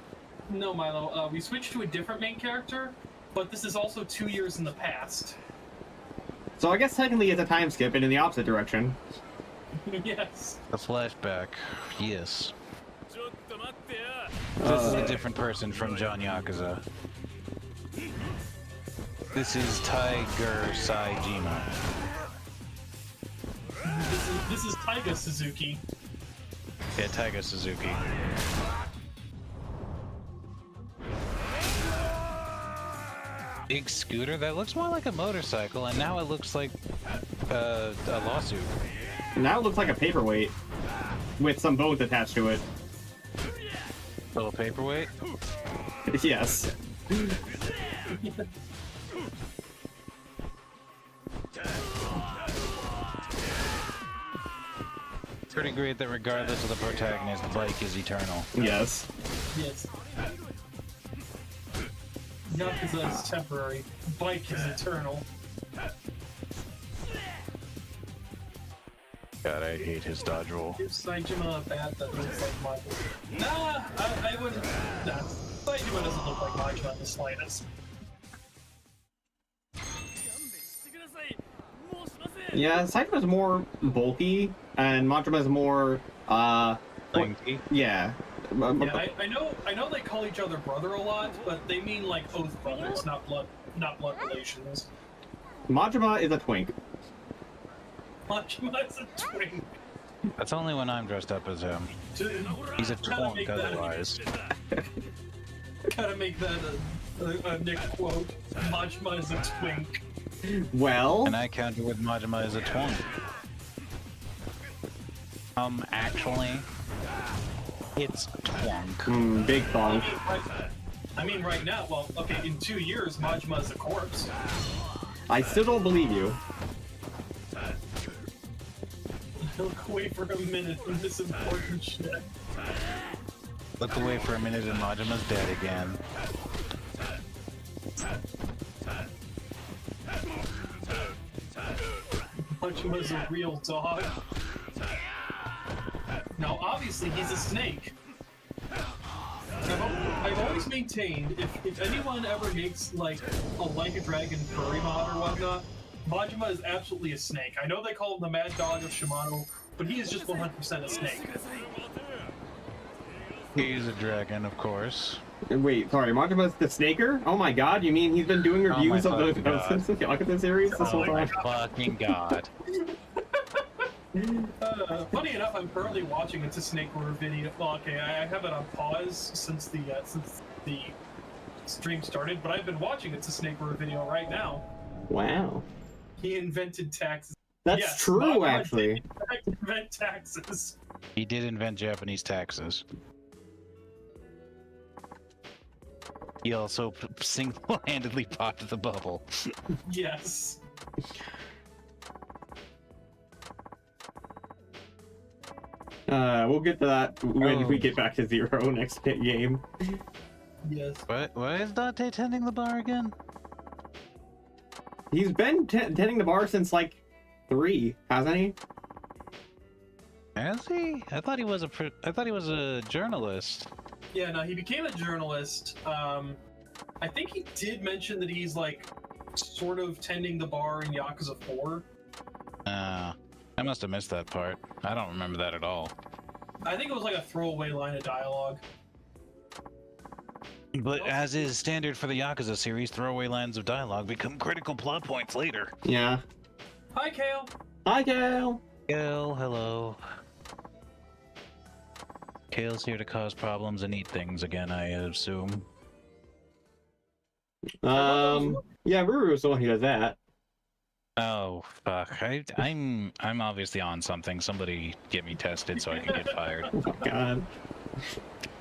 No, Milo, we switched to a different main character, but this is also 2 years in the past. so I guess technically it's a time skip and in the opposite direction. Yes. The flashback, yes. This is a different person from John Yakuza. This is Tiger Saejima. This is Taiga Suzuki. Yeah, Taiga Suzuki. Big scooter? That looks more like a motorcycle, and now it looks like a lawsuit. Now it looks like a paperweight with some bones attached to it. Little paperweight? Yes. It's pretty great that regardless of the protagonist, the bike is eternal. Yes. Yes. Yakuza is temporary. Bike is eternal. God, I hate his dodge roll. Give Saejima a bat that looks like Michael. Nah, I wouldn't. Nah, Saejima doesn't look like Majima in the slightest. Yeah, Saejima's more bulky, and Majima's more, Lanky. yeah. Yeah, I know they call each other brother a lot, but they mean like oath brothers, not blood relations. Majima is a twink. Majima is a twink. That's only when I'm dressed up as him. He's a twink otherwise. Gotta make that a Nick quote. Majima is a twink. Well... And I counter with Majima as a twink. Actually... It's twunk. Big thong. I mean, right now, well, okay, in 2 years, Majima is a corpse. I still don't believe you. Look away for a minute from this important shit. Look away for a minute and Majima's dead again. Majima's a real dog. Now, obviously, he's a snake. I've always maintained, if anyone ever makes, like a dragon furry mod or whatnot, Majima is absolutely a snake. I know they call him the mad dog of Shimano, but he is just 100% a snake. He's a dragon, of course. Wait, sorry, Majima's the snaker? Oh my god, you mean he's been doing reviews of the Yakuza series this whole time? Fucking god. Funny enough, I'm currently watching a Snakewar video. Well, okay, I have it on pause since the stream started, but I've been watching a Snakewar video right now. Wow. He invented taxes. That's yes, true, actually. Did invent taxes. He did invent Japanese taxes. He also single-handedly popped the bubble. Yes. We'll get to that when we get back to Zero next game. Yes. Why is Dante tending the bar again? He's been tending the bar since like 3, hasn't he? Has he? I thought he was a journalist. Yeah, no, he became a journalist. I think he did mention that he's like sort of tending the bar in Yakuza 4. I must have missed that part. I don't remember that at all. I think it was like a throwaway line of dialogue. But as is standard for the Yakuza series, throwaway lines of dialogue become critical plot points later. Yeah. Hi, Kale. Hi, Kale. Kale, hello. Kale's here to cause problems and eat things again, I assume. Yeah, Ruru's the one who does that. Oh fuck! I'm obviously on something. Somebody get me tested so I can get fired. Oh my god.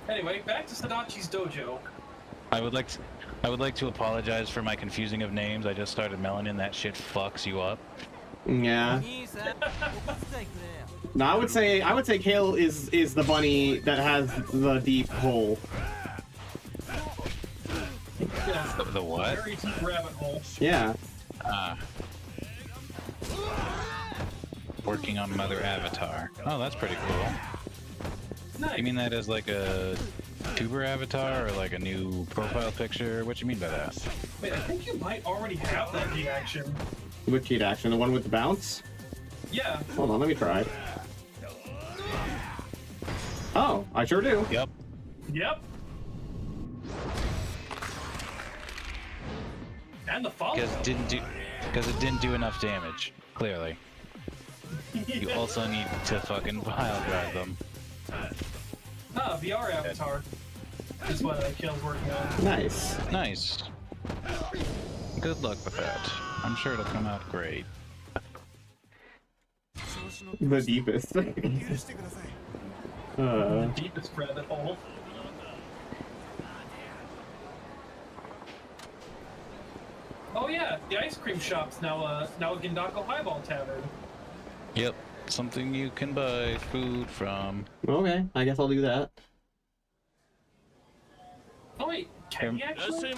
Anyway, back to Sadachi's dojo. I would like to apologize for my confusing of names. I just started melanin. That shit fucks you up. Yeah. No, I would say Kale is the bunny that has the deep hole. Yeah, The what? very deep rabbit hole. Yeah. Working on Mother Avatar. Oh, that's pretty cool. Nice. You mean that as like a tuber avatar or like a new profile picture? What you mean by that? Wait, I think you might already have that heat action. Which cheat action? The one with the bounce? Yeah. Hold on, let me try. Oh, I sure do. Yep. Yep. And the follow. Because it didn't do enough damage. Clearly. You also need to fucking pile drive them. VR avatar is what Kale's working on. Nice. Nice. Good luck with that. I'm sure it'll come out great. The deepest. The deepest rabbit hole. Oh yeah, the ice cream shop's now a Gindako Highball Tavern. Yep. Something you can buy food from. Okay, I guess I'll do that. Oh wait, can you actually?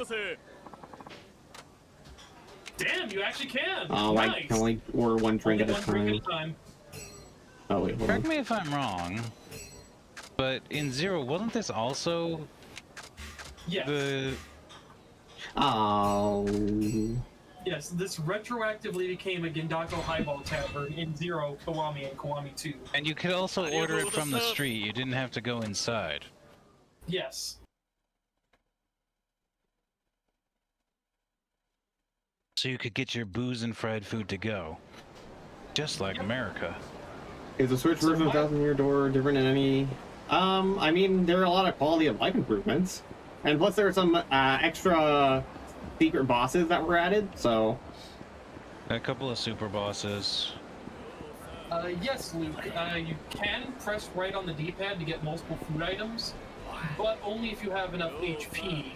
Damn, you actually can! Oh, nice. I can only order one drink Only at a one drink time. at a time. Oh wait, hold Correct on. me if I'm wrong, but in Zero, wasn't this also Yes. the... Oh. Yes, this retroactively became a Gindako Highball Tavern in Zero, Kiwami, and Kiwami 2. And you could also order it from the street, you didn't have to go inside. Yes. So you could get your booze and fried food to go. Just like America. Is the Switch version of Thousand Year Door different in any? I mean, there are a lot of quality of life improvements, and plus there are some extra secret bosses that were added. So A couple of super bosses. Yes, Luke. You can press right on the D-pad to get multiple food items, but only if you have enough HP.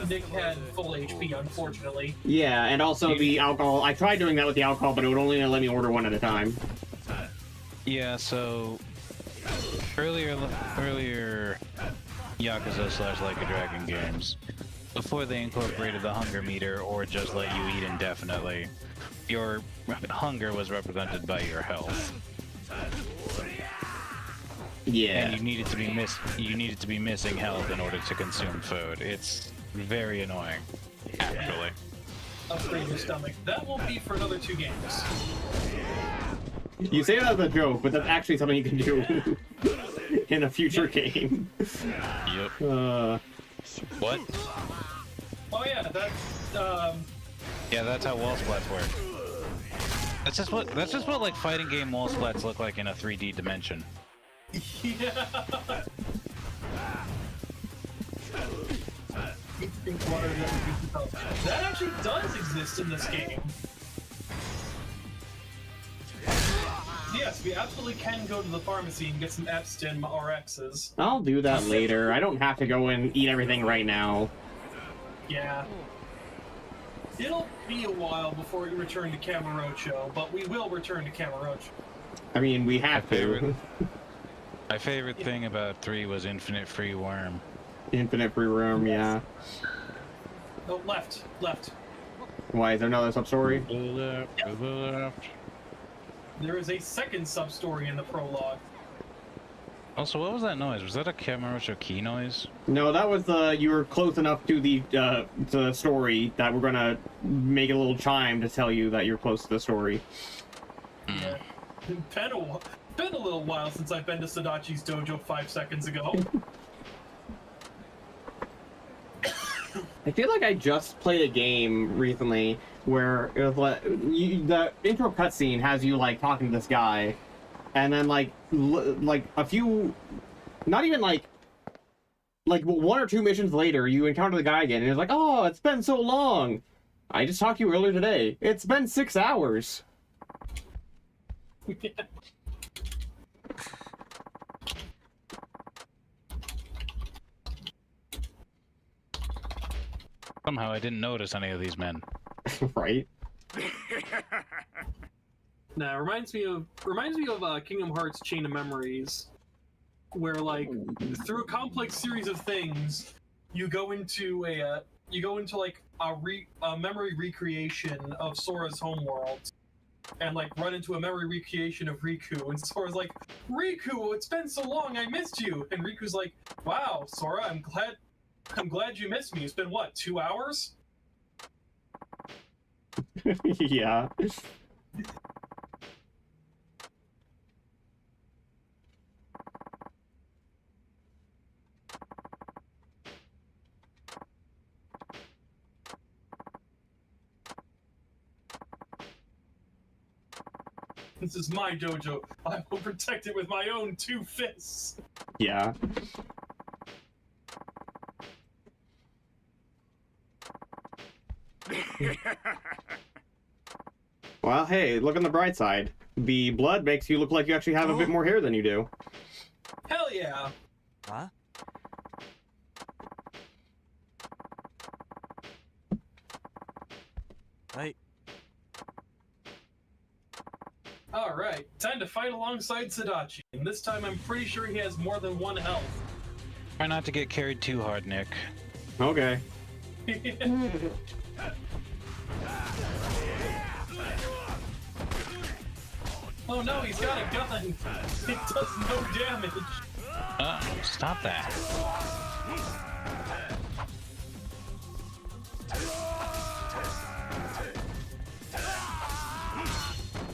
Nick had full HP, unfortunately. yeah, and also the alcohol. I tried doing that with the alcohol, but it would only let me order one at a time. Yeah, so earlier Yakuza / Like a Dragon games, before they incorporated the hunger meter or just let you eat indefinitely, your hunger was represented by your health. Yeah. And you needed to be missing health in order to consume food. It's very annoying, actually. Upgrade your stomach. That won't be for another 2 games. You say that as a joke, but that's actually something you can do in a future game. Yep. What? Oh yeah, that's Yeah, that's how wall splats work. That's just what like fighting game wall splats look like in a 3D dimension. yeah. That actually does exist in this game. Yes, we absolutely can go to the pharmacy and get some Epstin RXs. I'll do that later. I don't have to go and eat everything right now. Yeah. It'll be a while before we return to Kamurocho, but we will return to Kamurocho. I mean, we have to. My favorite thing about 3 was Infinite Free Worm. Infinite free room, yeah. Oh, left. Why, is there another sub-story? Left. There is a second sub-story in the prologue. Also, what was that noise? Was that a Kamurocho key noise? No, that was you were close enough to the story that we're gonna make a little chime to tell you that you're close to the story. Yeah. Been a little while since I've been to Sadachi's dojo 5 seconds ago. I feel like I just played a game recently where it was like the intro cutscene has you like talking to this guy, and then like a few, not even like 1 or 2 missions later, you encounter the guy again, and it's like, oh, it's been so long, I just talked to you earlier today. It's been 6 hours. Somehow I didn't notice any of these men. Right? Nah, reminds me of Kingdom Hearts Chain of Memories, where like through a complex series of things, you go into like a memory recreation of Sora's homeworld, and like run into a memory recreation of Riku, and Sora's like, Riku, it's been so long, I missed you, and Riku's like, wow, Sora, I'm glad you missed me. It's been what, 2 hours? Yeah. This is my dojo. I will protect it with my own 2 fists. Yeah. Well, hey, look on the bright side. The blood makes you look like you actually have a bit more hair than you do. Hell yeah. Huh? Hey. Alright, time to fight alongside Sadachi. And this time I'm pretty sure he has more than 1 health. Try not to get carried too hard, Nick. Okay. Oh no, he's got a gun! It does no damage! Stop that.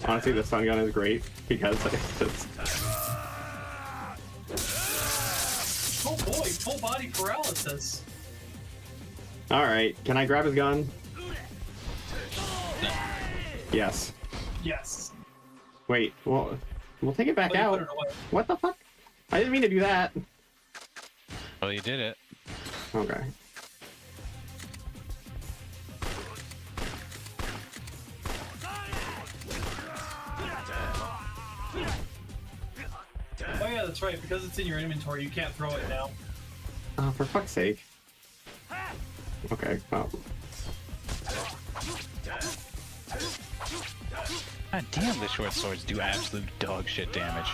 Honestly, the stun gun is great because it's... Oh boy, full body paralysis! Alright, can I grab his gun? Yes. Yes. Wait, well, we'll take it back Let me out. put it away. What the fuck? I didn't mean to do that. Well, you did it. Okay. Oh yeah, that's right, because it's in your inventory, you can't throw it now. For fuck's sake. Okay, well. God damn, the short swords do absolute dog shit damage.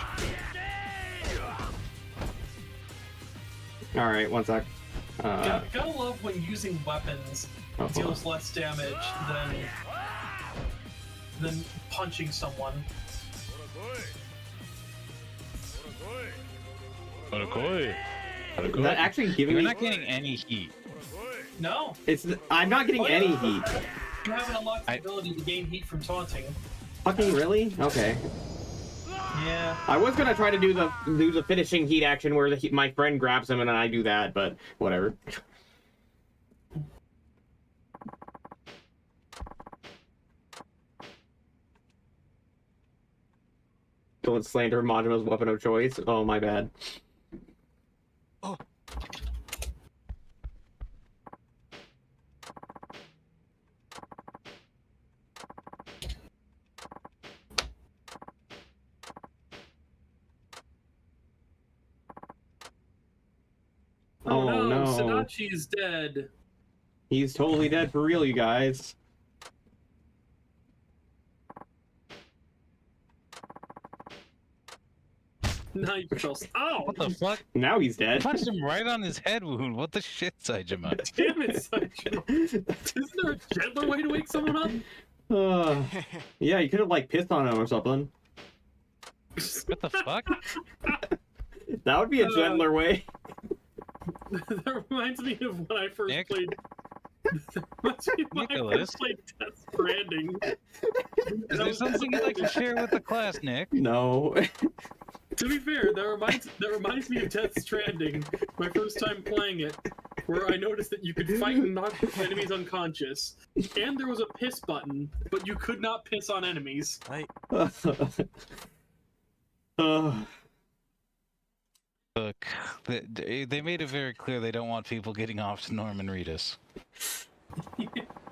Alright, one sec. Gotta love when using weapons deals less damage than punching someone. Is that actually giving You're me... not getting any heat. No, I'm not getting any heat. you haven't unlocked the ability to gain heat from taunting. Fucking really? Okay. Yeah. I was gonna try to do the finishing heat action where my friend grabs him and then I do that, but whatever. Don't slander Majima's weapon of choice. Oh, my bad. Oh. Oh no, no. Sadachi is dead. He's totally dead for real, you guys. Now you feel. Oh! What the fuck? Now he's I dead. punched him right on his head wound. What the shit, Saijima? Damn it, Sancho. Isn't there a gentler way to wake someone up? Yeah, you could have, like, pissed on him or something. What the fuck? That would be a gentler way. That reminds me of when I first Nick? played. That reminds me of when I Nicholas? first played Death Stranding. Is there something you'd like to share with the class, Nick? No. To be fair, that reminds me of Death Stranding, my first time playing it, where I noticed that you could fight and knock enemies unconscious, and there was a piss button, but you could not piss on enemies. Hey. Look, they made it very clear they don't want people getting off to Norman Reedus.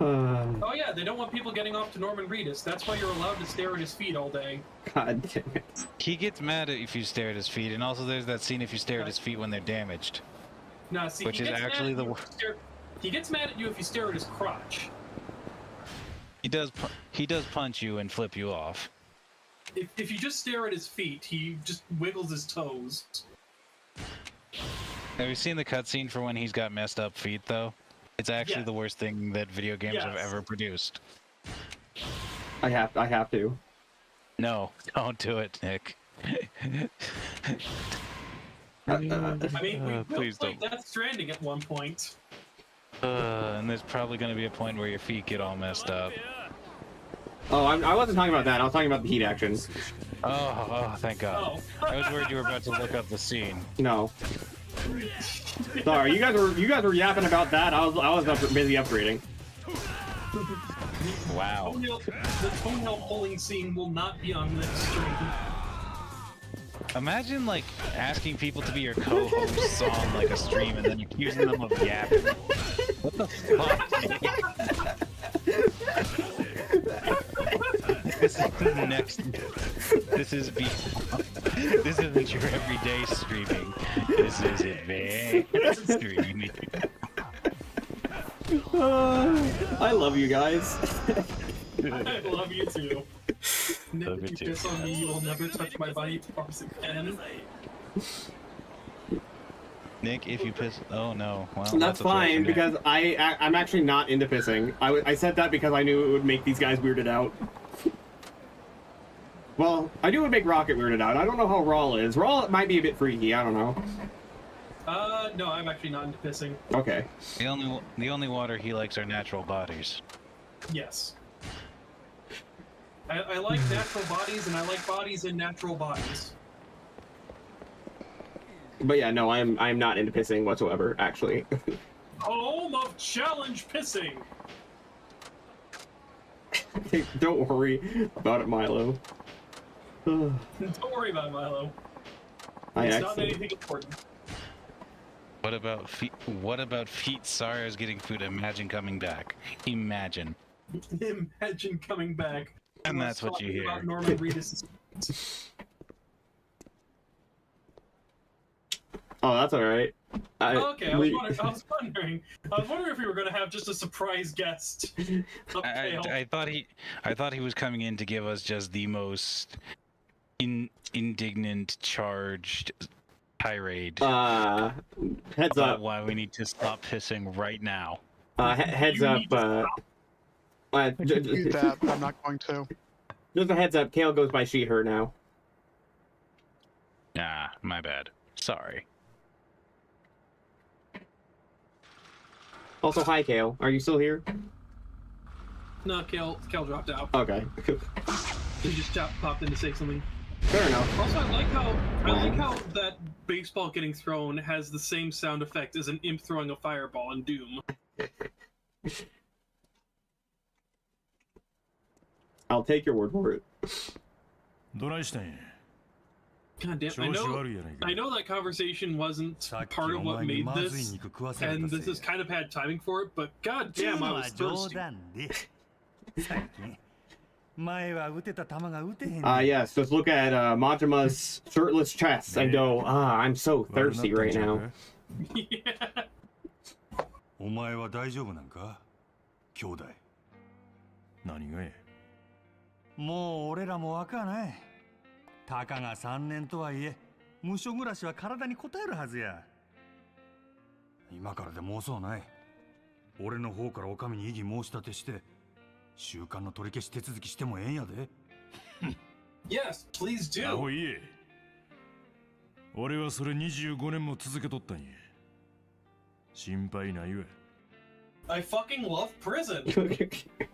Oh yeah, they don't want people getting off to Norman Reedus. That's why you're allowed to stare at his feet all day. God damn it. He gets mad if you stare at his feet, and also there's that scene if you stare at his feet when they're damaged. No, see, Which is actually the he gets mad at you if you stare at his crotch. He does punch you and flip you off. If you just stare at his feet, he just wiggles his toes. Have you seen the cutscene for when he's got messed up feet, though? It's actually the worst thing that video games have ever produced. I have to. No, don't do it, Nick. I mean, we please played don't. Death Stranding at one point. And there's probably going to be a point where your feet get all messed up. Oh, I wasn't talking about that. I was talking about the heat actions. Oh, thank God. Oh. I was worried you were about to look up the scene. No. Sorry, you guys were yapping about that. I was busy upgrading. Wow. The toenail pulling scene will not be on this stream. Imagine like asking people to be your co-hosts on like a stream and then accusing them of yapping. What the fuck? This is the next. This isn't your everyday streaming. This is advanced streaming. I love you guys. I love you too. Never Love you you too. piss on me, you will never touch my body parts again. Nick, if you piss. Oh no. Well, That's a threat fine for Nick. because I'm actually not into pissing. I said that because I knew it would make these guys weirded out. Well, I knew it would make Rokkit weirded out. I don't know how Rall is. Rall might be a bit freaky. I don't know. No, I'm actually not into pissing. Okay. The only water he likes are natural bodies. Yes. I like natural bodies, and I like bodies in natural bodies. But yeah, no, I'm not into pissing whatsoever, actually. Home of challenge pissing. Don't worry about it, Milo. Don't worry about it, Milo. It's not anything important. What about feet? What about feet? Sarah's getting food. Imagine coming back. Imagine. Imagine coming back. And that's what you hear. About Norman Reedus. Oh, that's all right. Okay, I was wondering if we were going to have just a surprise guest. I thought he was coming in to give us just the most indignant, charged tirade. Heads about up. why we need to stop pissing right now. Heads up. I can do that, but I'm not going to. Just a heads up. Kale goes by she, her now. Nah, my bad. Sorry. Also, hi, Kale. Are you still here? No, Kale dropped out. Okay. He just popped in to say something. Fair enough. Also, I like how that baseball getting thrown has the same sound effect as an imp throwing a fireball in Doom. I'll take your word for it. God damn, I know that conversation wasn't part of what made this, and this has kind of had timing for it, but god damn, I was thirsty. Yes, just look at Majima's shirtless chest and go, I'm so thirsty right now. Yeah. お前は大丈夫なんか兄弟何がもう俺らも若ないたかが3年とはいえ無所暮らしは体に応えるはずや今からでも遅うない俺の方からお上に異議申し立てして習慣の取り消し手続きしてもええんやで Yes, please do. あほいえ俺はそれ25年も続けとったんや心配ないわ I fucking love prison.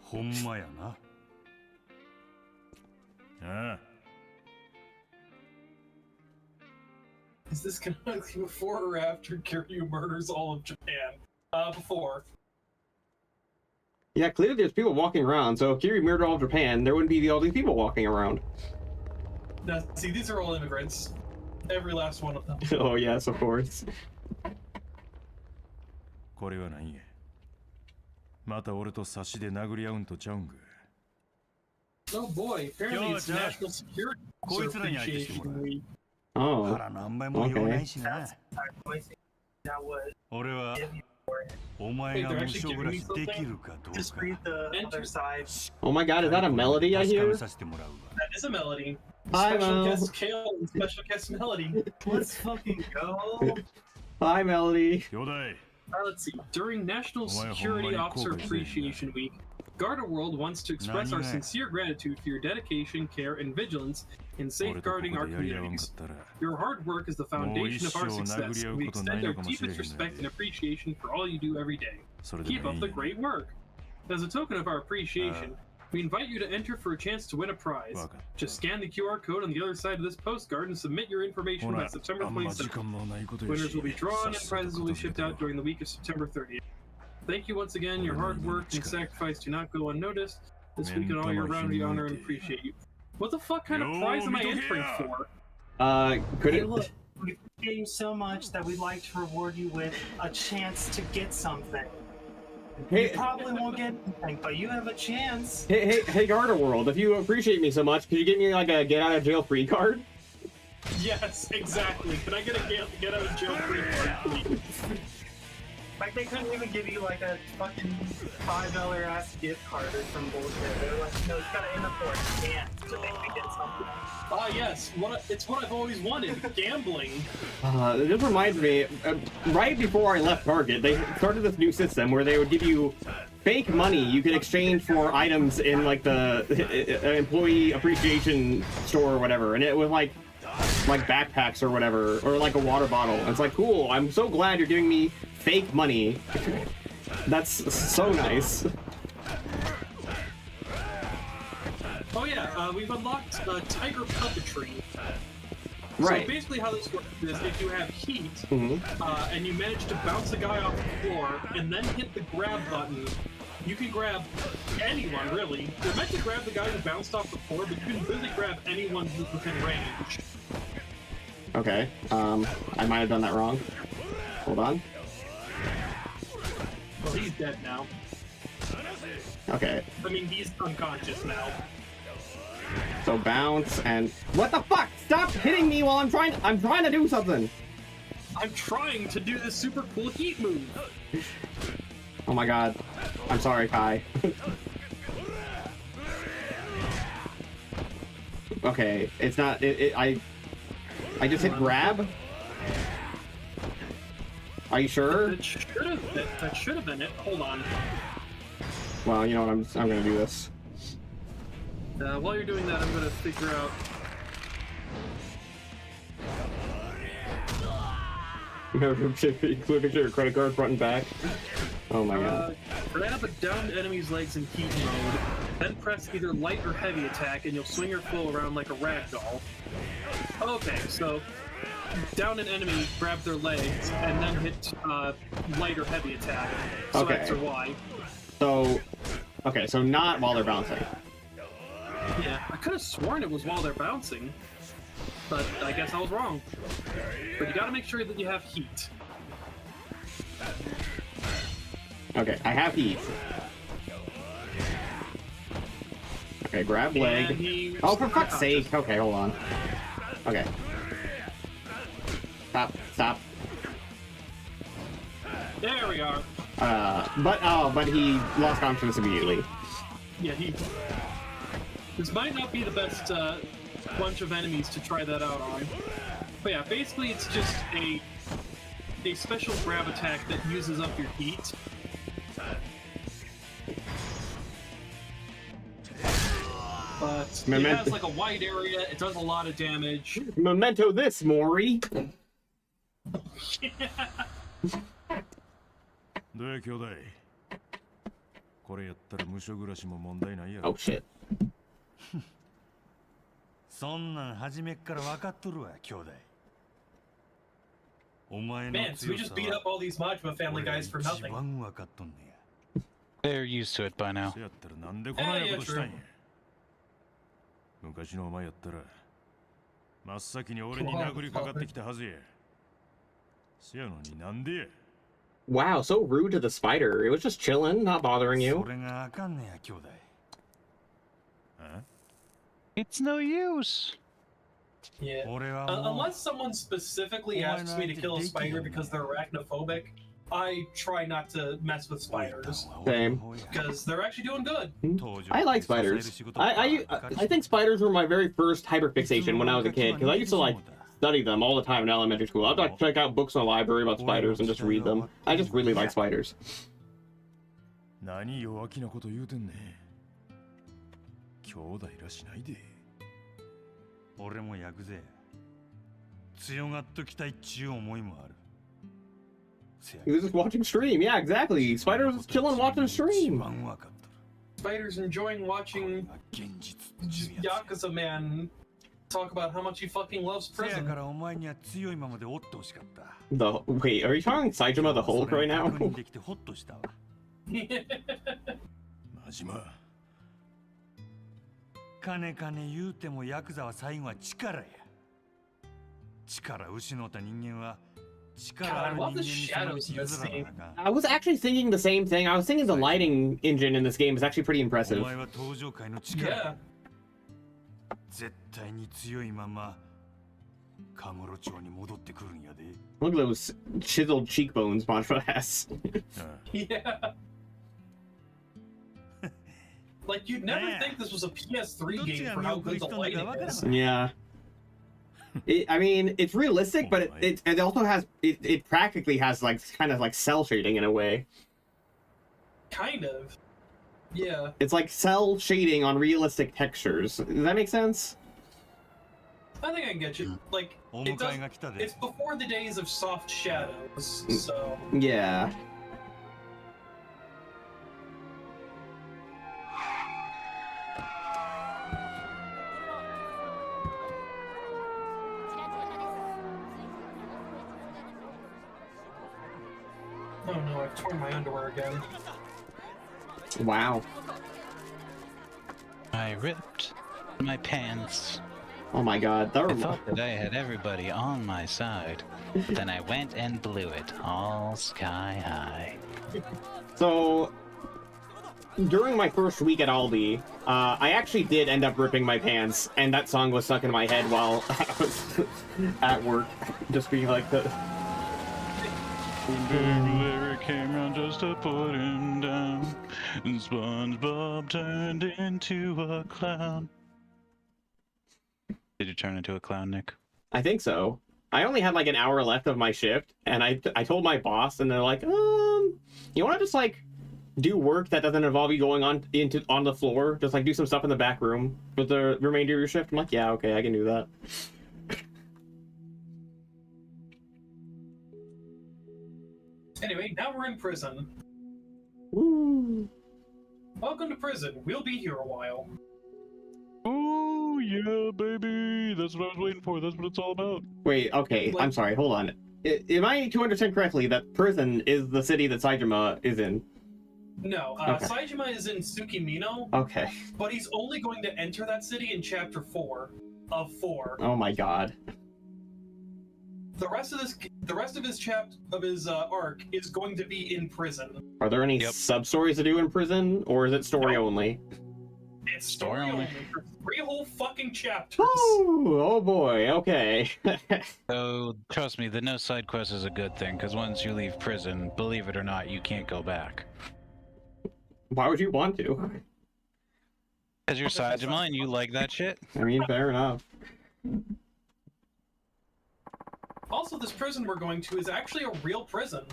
ほんまやなああ Is this gonna be before or after Kiryu murders all of Japan? Before. Yeah, clearly there's people walking around, so if Kiri murdered all of Japan, there wouldn't be all these people walking around. Now, see, these are all immigrants. Every last one of them. Oh, yes, of course. これは何やまた俺と差しで殴り合うんとちゃうんか。 Oh boy, apparently it's National Security Appreciation Week. Oh. 腹何倍も用ないしな。 That was 俺はお前が無償暮らしできるかどう just か read the other side. Oh my god, is that a melody I hear? させてもらうわ。 That is a melody. Hi, Special Mel. guest Kale and special guest Melody. Let's fucking go. Hi, Melody. 兄弟 Let's see. During National Well, Security homebody Officer cool, Appreciation Week, Garda World wants to express our Nani? sincere gratitude for your dedication, care, and vigilance in 俺とここ safeguarding で our やり合わんか communities. ったら Your hard work is the foundation of our success, and we extend our deepest respect and appreciation for all you do every day. それで Keep もい up い the great work. As a token of our appreciation, we invite you to enter for a chance to win a prize. Welcome. Just scan the QR code on the other side of this postcard and submit your information ほ by ら September あんま時 27th. 間もないことやし Winners will be drawn and さっさと prizes will be 片付 shipped けて out during the week of September 30th. Thank you once again. Your hard work and sacrifice do not go unnoticed. This week and all year round, we honor and appreciate you. What the fuck kind of prize am I entering for? Could Hey, it? look, we appreciate you so much that we'd like to reward you with a chance to get something. You Hey, probably won't get anything, but you have a chance. hey, Garda World. If you appreciate me so much, could you give me like a get out of jail free card? Yes, exactly. Can I get a get out of jail free card, please? Like, they couldn't even give you, like, a fucking $5 ass gift card or some bullshit. They're like, no, you gotta end up for a chance to maybe get something. Ah, yes. It's what I've always wanted. Gambling. This reminds me, right before I left Target, they started this new system where they would give you fake money you could exchange for items in like the employee appreciation store or whatever, and it was like backpacks or whatever, or like a water bottle. It's like, cool, I'm so glad you're giving me fake money. That's so nice. Oh yeah, we've unlocked tiger puppetry. Right. So basically how this works is if you have heat, Mm-hmm. and you manage to bounce a guy off the floor and then hit the grab button, you can grab anyone, really. You're meant to grab the guy who bounced off the floor, but you can really grab anyone who's within range. Okay, I might have done that wrong. Hold on. Well, he's dead now. Okay, I mean, he's unconscious now. so bounce and... What the fuck? Stop hitting me while I'm trying to do something! I'm trying to do this super cool heat move. Oh my god. I'm sorry, Kai. Okay, it's not... I just hit grab? Are you sure? That should have been it. Hold on. Well, you know what, I'm gonna do this. While you're doing that, I'm gonna figure out. Include picture your credit card front and back. Oh my god. Grab a downed enemy's legs in heat mode, then press either light or heavy attack, and you'll swing your foe around like a ragdoll. Okay, so down an enemy, grab their legs, and then hit light or heavy attack. So Okay. X or Y. So, okay, so not while they're bouncing. Yeah, I could have sworn it was while they're bouncing, but I guess I was wrong. But you gotta make sure that you have heat. Okay, I have heat. Okay, grab And leg. he Oh, for fuck's sake. Okay, hold on. Okay. Stop. There we are. But he lost consciousness immediately. Yeah, this might not be the best bunch of enemies to try that out on. But yeah, basically it's just a special grab attack that uses up your heat. But it has like a wide area, it does a lot of damage. Memento this, Mori. どうや兄弟これやったら無所暮らしも問題ないや Oh shit. そんなん初めっから分かっとるわ兄弟お前の Man, so we just beat up all these Majima family guys for 一 nothing. 番分かっとんねや They're used to it by now. せやったらなんでこないことしたんや昔のお前やったら真っ先に俺に殴りかかってきたはずやせやのになんでや Wow, so rude to the spider. It was just chilling, not bothering you. It's no use. Yeah. Unless someone specifically asks me to kill a spider because they're arachnophobic, I try not to mess with spiders. Same. Because they're actually doing good. I like spiders. I think spiders were my very first hyperfixation when I was a kid, because I used to like study them all the time in elementary school. I'd like check out books in the library about spiders and just read them. I just really like spiders. 何弱気なこと言うてんねん。兄弟らしないで。俺もヤクゼ。強がっときたいっちゅう思いもある。He was just watching stream. Yeah, exactly. Spider was chilling watching stream. Spiders enjoying watching Yakuza man talk about how much he fucking loves prison. Wait, are you calling Saijima the Hulk right now? 金金言うてもヤクザは最後は力や。力失った人間は God, I love the shadows in this scene. I was actually thinking the same thing. I was thinking the lighting engine in this game is actually pretty impressive. Yeah. 絶対に強いままカムロ町に戻ってくるんやで。 Look at those chiseled cheekbones Mantra has. Yeah. Like, you'd never think this was a PS3 game for how good the lighting is. Yeah. I mean, it's realistic, but it also has it practically has like kind of like cell shading in a way. Kind of. Yeah. It's like cell shading on realistic textures. Does that make sense? I think I can get you. Like, it's before the days of soft shadows, so... Yeah. Oh no, I've torn my underwear again. Wow. I ripped my pants. Oh my god. I thought that I had everybody on my side, but then I went and blew it all sky high. So, during my first week at Aldi, I actually did end up ripping my pants, and that song was stuck in my head while I was at work, just being like the... Larry came around just to put him down, and SpongeBob turned into a clown. Did you turn into a clown, Nick? I think so. I only had like an hour left of my shift, and I told my boss, and they're like, you want to just like do work that doesn't involve you going on the floor? Just like do some stuff in the back room with the remainder of your shift? I'm like, yeah, okay, I can do that. Anyway, now we're in prison. Woo. Welcome to prison. We'll be here a while. Oh, yeah, baby. That's what I was waiting for. That's what it's all about. Wait, okay, I'm sorry, hold on. Am I to understand correctly that prison is the city that Saijima is in? No, Okay. Saijima is in Tsukimino. Okay. But he's only going to enter that city in Chapter 4 of 4. Oh my god. The rest of his arc is going to be in prison. Are there any sub-stories to do in prison, or is it story only? It's story only for 3 whole fucking chapters. Oh boy, okay. So, trust me, the no side quest is a good thing, because once you leave prison, believe it or not, you can't go back. Why would you want to? Because you're Saijima and you like that shit? I mean, fair enough. Also, this prison we're going to is actually a real prison.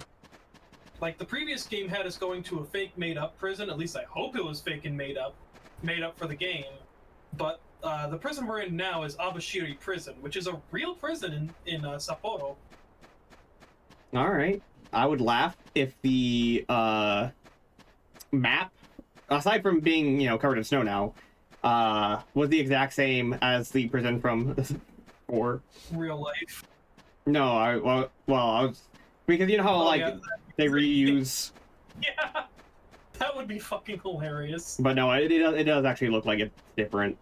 Like, the previous game had us going to a fake made-up prison, at least I hope it was fake and made up for the game. But the prison we're in now is Abashiri Prison, which is a real prison in Sapporo. Alright. I would laugh if the map, aside from being, covered in snow now, was the exact same as the prison from 4. Real life. No, I was... Because you know how, they reuse... Yeah! That would be fucking hilarious. But no, it does actually look like it's different.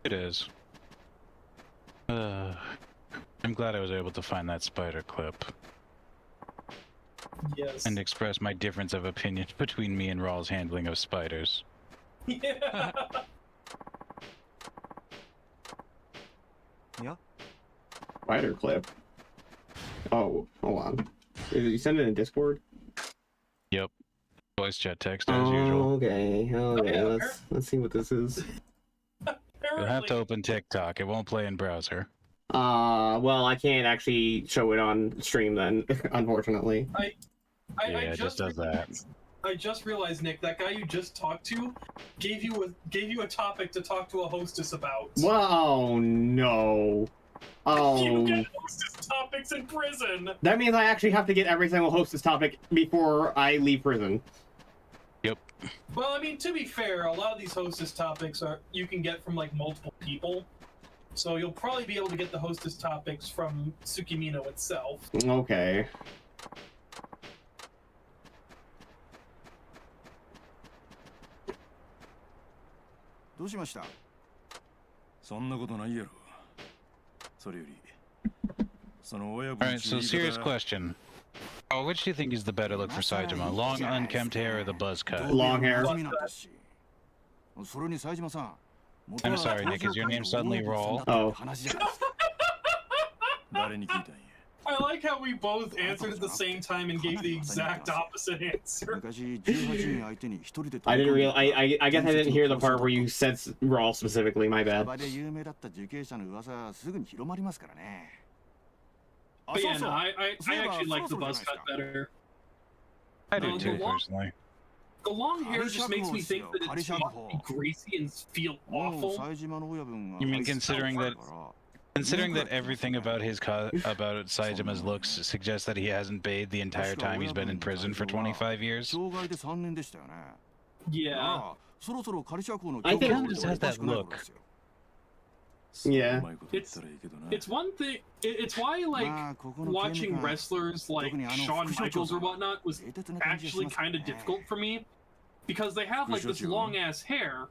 It is. I'm glad I was able to find that spider clip. Yes. And express my difference of opinion between me and Rall's handling of spiders. Yeah. Yeah. Spider clip. Oh, hold on. You send it in Discord? Yep. Voice chat text as usual. Okay. Okay. yeah, Let's see what this is. You'll have to open TikTok. It won't play in browser. Well, I can't actually show it on stream then, unfortunately. It just does that. I just realized, Nick, that guy you just talked to gave you a topic to talk to a hostess about. Well, no. Oh. You get hostess topics in prison. That means I actually have to get every single hostess topic before I leave prison. Yep. Well, I mean, to be fair, a lot of these hostess topics you can get from like multiple people. So you'll probably be able to get the hostess topics from Tsukimino itself. Okay. Alright, so serious question. Oh, which do you think is the better look for Saitama? Long, unkempt hair or the buzz cut? Long hair. I'm sorry, Nick, is your name suddenly Rall? Oh. I like how we both answered at the same time and gave the exact opposite answer. I didn't realize. I guess I didn't hear the part where you said Raw specifically. My bad. But yeah, no, I actually like the buzz cut better. I do too, personally. The long hair just makes me think that it's must be greasy and feel awful. You mean considering that everything about about Saitama's looks suggests that he hasn't bathed the entire time he's been in prison for 25 years? Yeah. I think he just has that look. Yeah. It's one thing. It's why like watching wrestlers like Shawn Michaels or whatnot was actually kind of difficult for me, because they have like this long ass hair,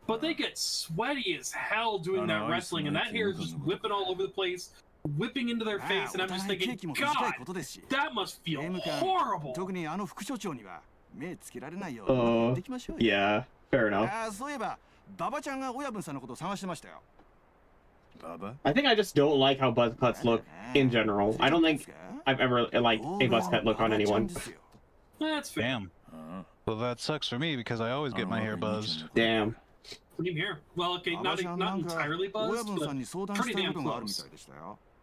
but they get sweaty as hell doing that wrestling, and that hair is just whipping all over the place, whipping into their face, and I'm just thinking, God, that must feel horrible. Yeah, fair enough. I think I just don't like how buzz cuts look in general. I don't think I've ever liked a buzz cut look on anyone. That's fair. Damn. Well, that sucks for me because I always get my hair buzzed. Damn. Same here. Well, okay, not entirely buzzed, but pretty damn close.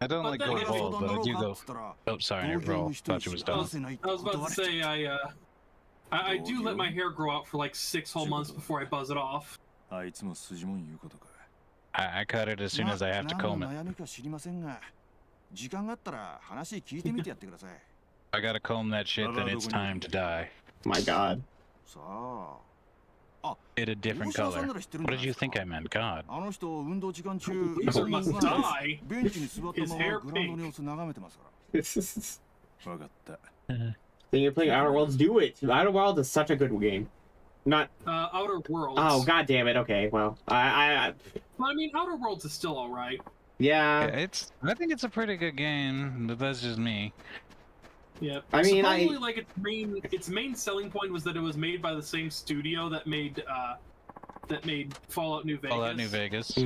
I don't like going bald, but I do go. Oh, sorry, Roll. Thought you was done. I was about to say I do let my hair grow out for like 6 whole months before I buzz it off. I cut it as soon as I have to comb it. I gotta comb that shit, then it's time to die. My God. It a different color. What did you think I meant, God? Loser must die. His hair pink. Then you're playing Outer Worlds, do it! Outer Worlds is such a good game. Not Outer Worlds. Oh, God damn it. Okay, well, Well, I mean, Outer Worlds is still all right. Yeah. I think it's a pretty good game, but that's just me. Yeah. I mean, supposedly, like its main selling point was that it was made by the same studio that made Fallout New Vegas. Fallout New Vegas.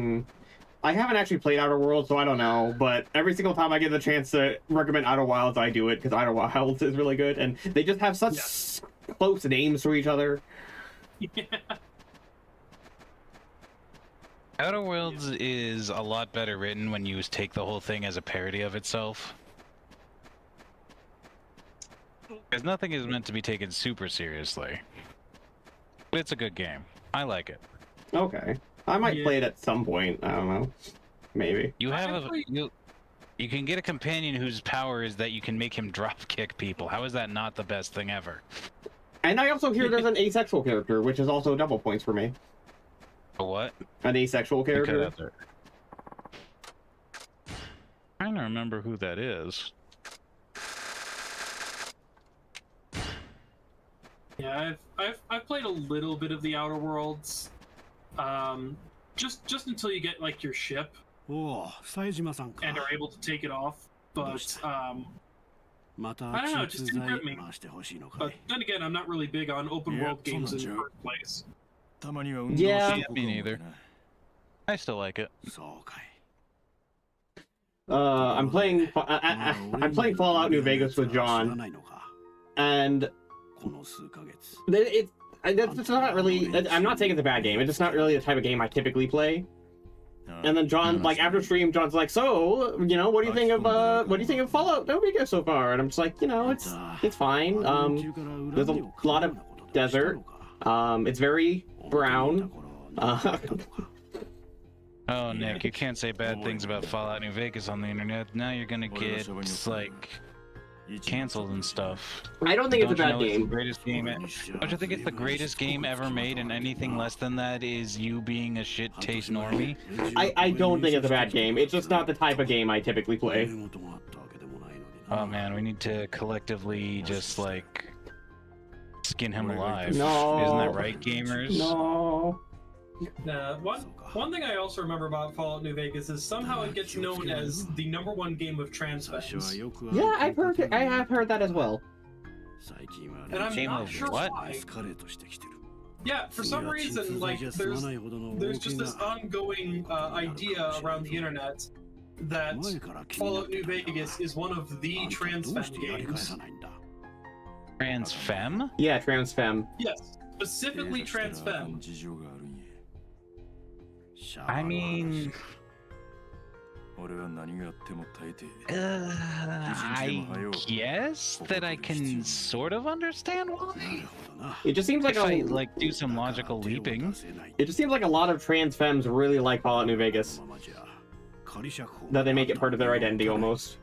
I haven't actually played Outer Worlds, so I don't know. But every single time I get the chance to recommend Outer Wilds, I do it because Outer Wilds is really good, and they just have such close names to each other. Yeah. Outer Worlds is a lot better written when you take the whole thing as a parody of itself. Because nothing is meant to be taken super seriously. But it's a good game. I like it. Okay. I might play it at some point. I don't know. Maybe. You can get a companion whose power is that you can make him drop kick people. How is that not the best thing ever? And I also hear there's an asexual character, which is also double points for me. A what? An asexual character. Trying to remember who that is. Yeah, I've played a little bit of the Outer Worlds, just until you get like your ship and are able to take it off. But I don't know, it just didn't grip me. But then again, I'm not really big on open world games in the first place. Yeah. Me neither. I still like it. I'm playing Fallout New Vegas with John, and it's not really. I'm not saying it's a bad game. It's just not really the type of game I typically play. And then John, like after stream, John's like, "So, you know, what do you think of Fallout New Vegas so far?" And I'm just like, you know, it's fine. There's a lot of desert. It's very brown. Oh, Nick, you can't say bad things about Fallout New Vegas on the internet. Now you're gonna get like canceled and stuff. I don't think it's a bad game. Don't you think it's the greatest game ever made, and anything less than that is you being a shit taste normie? I don't think it's a bad game. It's just not the type of game I typically play. Oh man, we need to collectively just like skin him alive. No. Isn't that right, gamers? No. One thing I also remember about Fallout New Vegas is somehow it gets known as the #1 game of trans femmes. Yeah, I have heard that as well. And I'm not sure why. Yeah, for some reason, like there's just this ongoing idea around the internet that Fallout New Vegas is one of the trans femme games. Trans femme? Yeah, trans femme. Yes, specifically trans femme. I mean, I guess that I can sort of understand why. It just seems like do some logical leaping. It just seems like a lot of trans femmes really like Fallout New Vegas. That they make it part of their identity almost.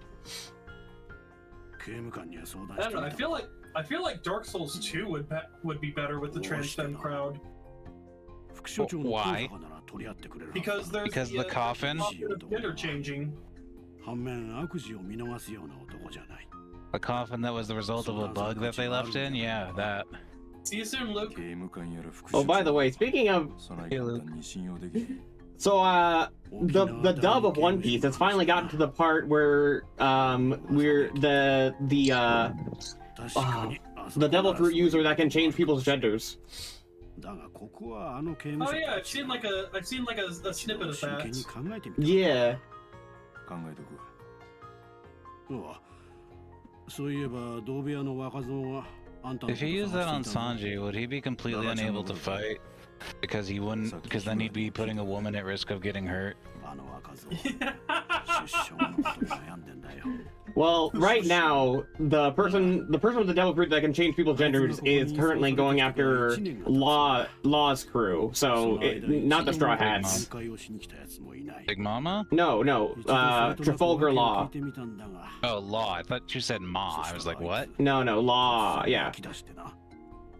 I don't know. I feel like Dark Souls 2 would be better with the trans femme crowd. Why? Because there's the coffin. Interchanging. A coffin that was the result of a bug that they left in? Yeah, that. See you soon, Luke. Oh, by the way, speaking of... So, the dub of One Piece has finally gotten to the part where, we're the devil fruit user that can change people's genders. Oh yeah, I've seen like a snippet of that. Yeah. If you use that on Sanji, would he be completely unable to fight? Because then he'd be putting a woman at risk of getting hurt. Well, right now, the person with the devil fruit that can change people's genders is currently going after Law's crew. So, not the Straw Hats. Big Mama? No, Trafalgar Law. Oh, Law. I thought you said Ma. I was like, what? No, Law. Yeah.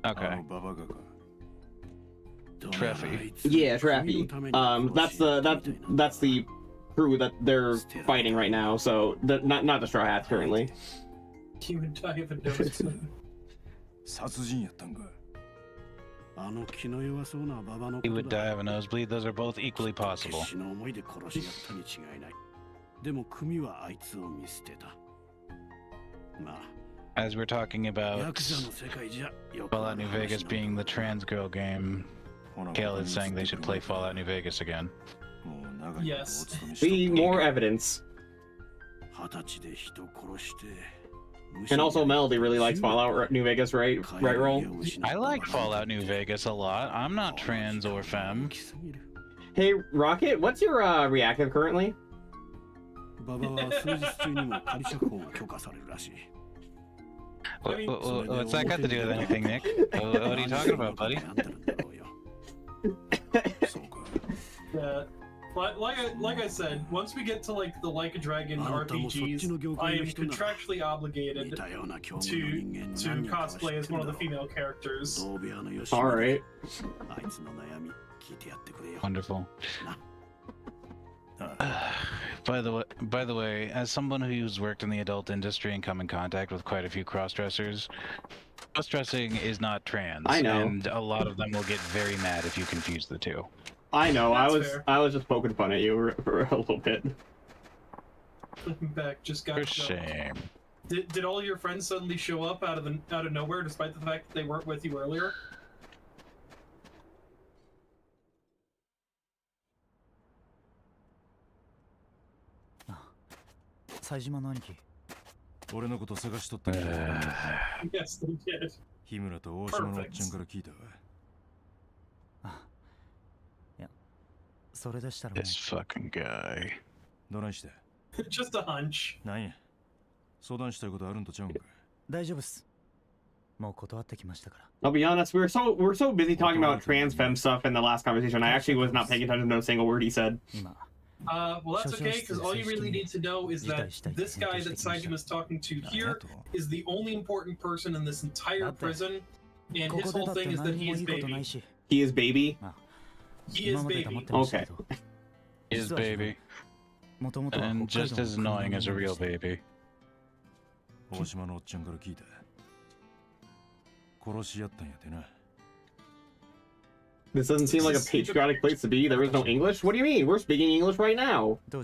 Okay. Treffy. Yeah, Treffy. That's the crew that they're fighting right now. So not the Straw Hats currently. You would die of a dose. He would die of a nosebleed. Those are both equally possible. As we're talking about Fallout New Vegas being the trans girl game, Kale is saying they should play Fallout New Vegas again. Yes. See more evidence. And also Melody really likes Fallout New Vegas, right? Right, Roll? I like Fallout New Vegas a lot. I'm not trans or femme. Hey, Rokkit, what's your reactive currently? What's that got to do with anything, Nick? What are you talking about, buddy? Like I said, once we get to like the Like a Dragon RPGs, I am contractually obligated to cosplay as one of the female characters. All right. Wonderful. By the way, as someone who's worked in the adult industry and come in contact with quite a few cross-dressers, cross-dressing is not trans. I know. And a lot of them will get very mad if you confuse the two. I know. That's I was just poking fun at you for a little bit. Back just got For shame. Did all your friends suddenly show up out of nowhere, despite the fact that they weren't with you earlier? 冴島の兄貴。俺のこと探しとったんだ。Yes, they did. 日村と大島のおっちゃんから聞いたわ。あ、いや、それでしたら。This fucking guy. どないして Just a hunch. なんや相談したいことあるんとちゃうんか。大丈夫っす。もう断ってきましたから。 I'll be honest, we're so busy talking about trans femme stuff in the last conversation. I actually was not paying attention to a single word he said. Well, that's okay, because all you really need to know is that this guy that Saigum is talking to here is the only important person in this entire prison, and his whole thing is that he is baby. He is baby? He is baby. Okay. He is baby. And just as annoying as a real baby. 大島のおっちゃんから聞いた。殺し合ったんやてな。 This doesn't seem like a patriotic place to be. There is no English? What do you mean? We're speaking English right now. Or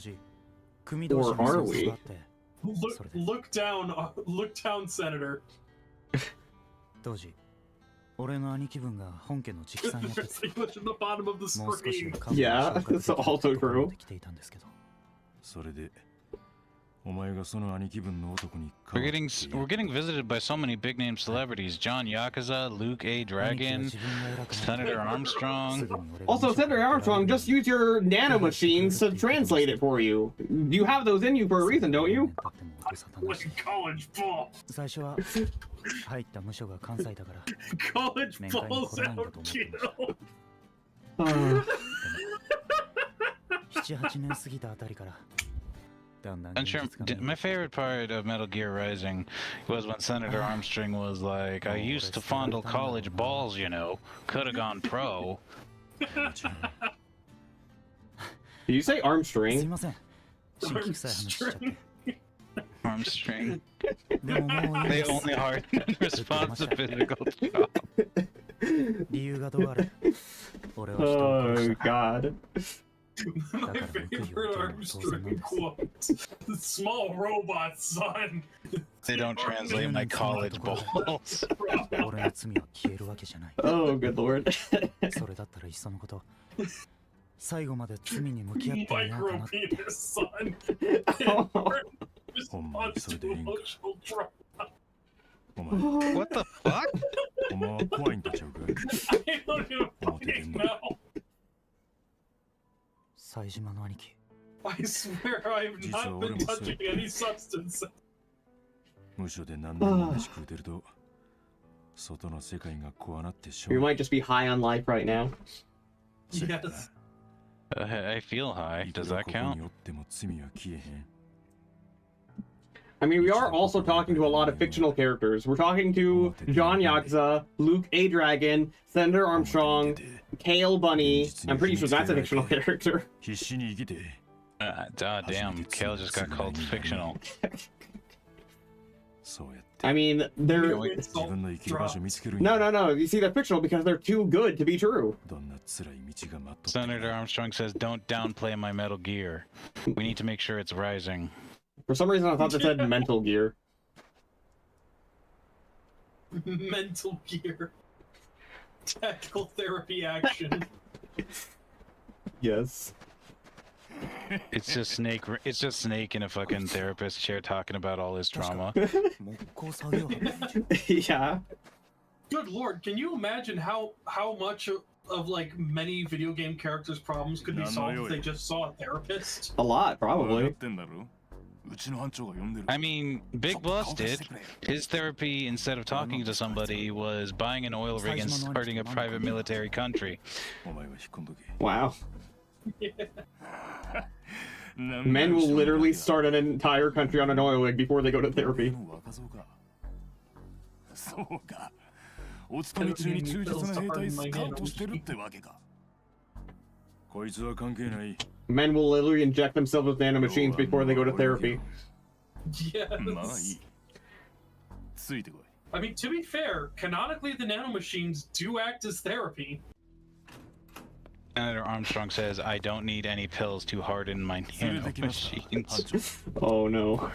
are we? Look down, Senator. 当時、俺の兄貴分が本家の直参やってて、 English at the bottom of the screen. Yeah, that's also true. それで、お前がその兄貴分の男に We're getting visited by so many big name celebrities. John Yakuza, Luke A. Dragon, Senator Armstrong. Also, Senator Armstrong, just use your nano machines to translate it for you. You have those in you for a reason, don't you? Like college ball. 最初は入った無所が関西だから。 College balls out, kiddo. 7-8年過ぎたあたりから。 I'm sure my favorite part of Metal Gear Rising was when Senator Armstrong was like, I used to fondle college balls, you know. Could have gone pro. Did you say Armstrong? Armstrong. They only harden in response to physical job. Oh, God. My favorite Armstrong quote. The small robot, son. They don't translate my college balls. Oh, good lord. Micro penis, son. Emotional trauma. What the fuck? I don't even fucking know. I swear I have not been touching any substance. 無所で何年も飯食うてると外の世界がこうなってしまう。 You might just be high on life right now. Yes. I feel high. Does that count? I mean, we are also talking to a lot of fictional characters. We're talking to John Yakuza, Luke A. Dragon, Senator Armstrong, Kale Bunny. I'm pretty sure that's a fictional character. Damn, Kale just got called fictional. I mean, they're... No. You see, they're fictional because they're too good to be true. Senator Armstrong says, don't downplay my Metal Gear. We need to make sure it's rising. For some reason, I thought they said mental gear. Mental gear. Tactical therapy action. Yes. It's just Snake. It's just Snake in a fucking therapist chair talking about all his trauma. Yeah. Good lord, can you imagine how much of like many video game characters' problems could be solved if they just saw a therapist? A lot, probably. I mean, Big Boss did. His therapy, instead of talking to somebody, was buying an oil rig and starting a private military country. Wow. Men will literally start an entire country on an oil rig before they go to therapy. Men will literally inject themselves with nanomachines before they go to therapy. Yes. I mean, to be fair, canonically the nanomachines do act as therapy. Senator Armstrong says, I don't need any pills to harden my nanomachines. Oh no.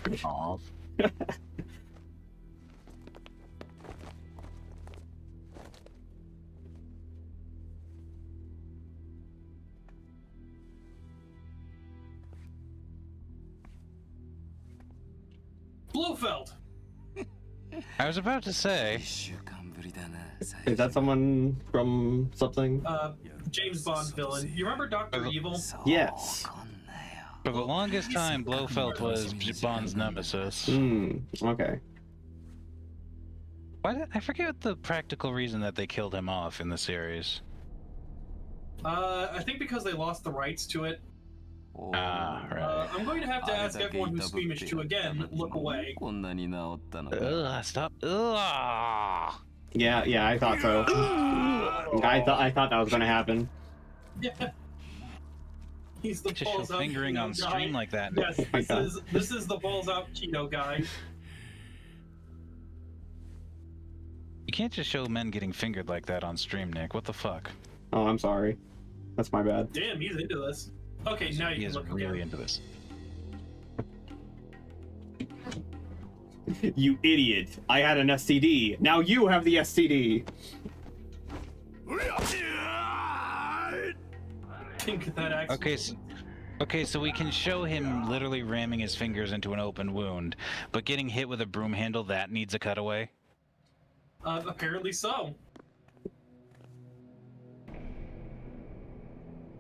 Blofeld. I was about to say. Is that someone from something? James Bond villain. You remember Dr. Evil? Yes. For the longest time, Blofeld was Bond's nemesis. Okay. I forget the practical reason that they killed him off in the series. I think because they lost the rights to it. Right. I'm going to have to ask everyone who's squeamish to again look away. Stop. Ugh. Yeah, I thought so. I thought that was gonna happen. Yeah. He's the Just balls show out fingering keto on guy. stream like that. Yes, this is the balls out keto guy. You can't just show men getting fingered like that on stream, Nick. What the fuck? Oh, I'm sorry. That's my bad. Damn, he's into this. Okay, now He you is can look really again. into this. You idiot. I had an STD. Now you have the STD. Think that accent. Okay, so we can show him literally ramming his fingers into an open wound, but getting hit with a broom handle, that needs a cutaway? Apparently so.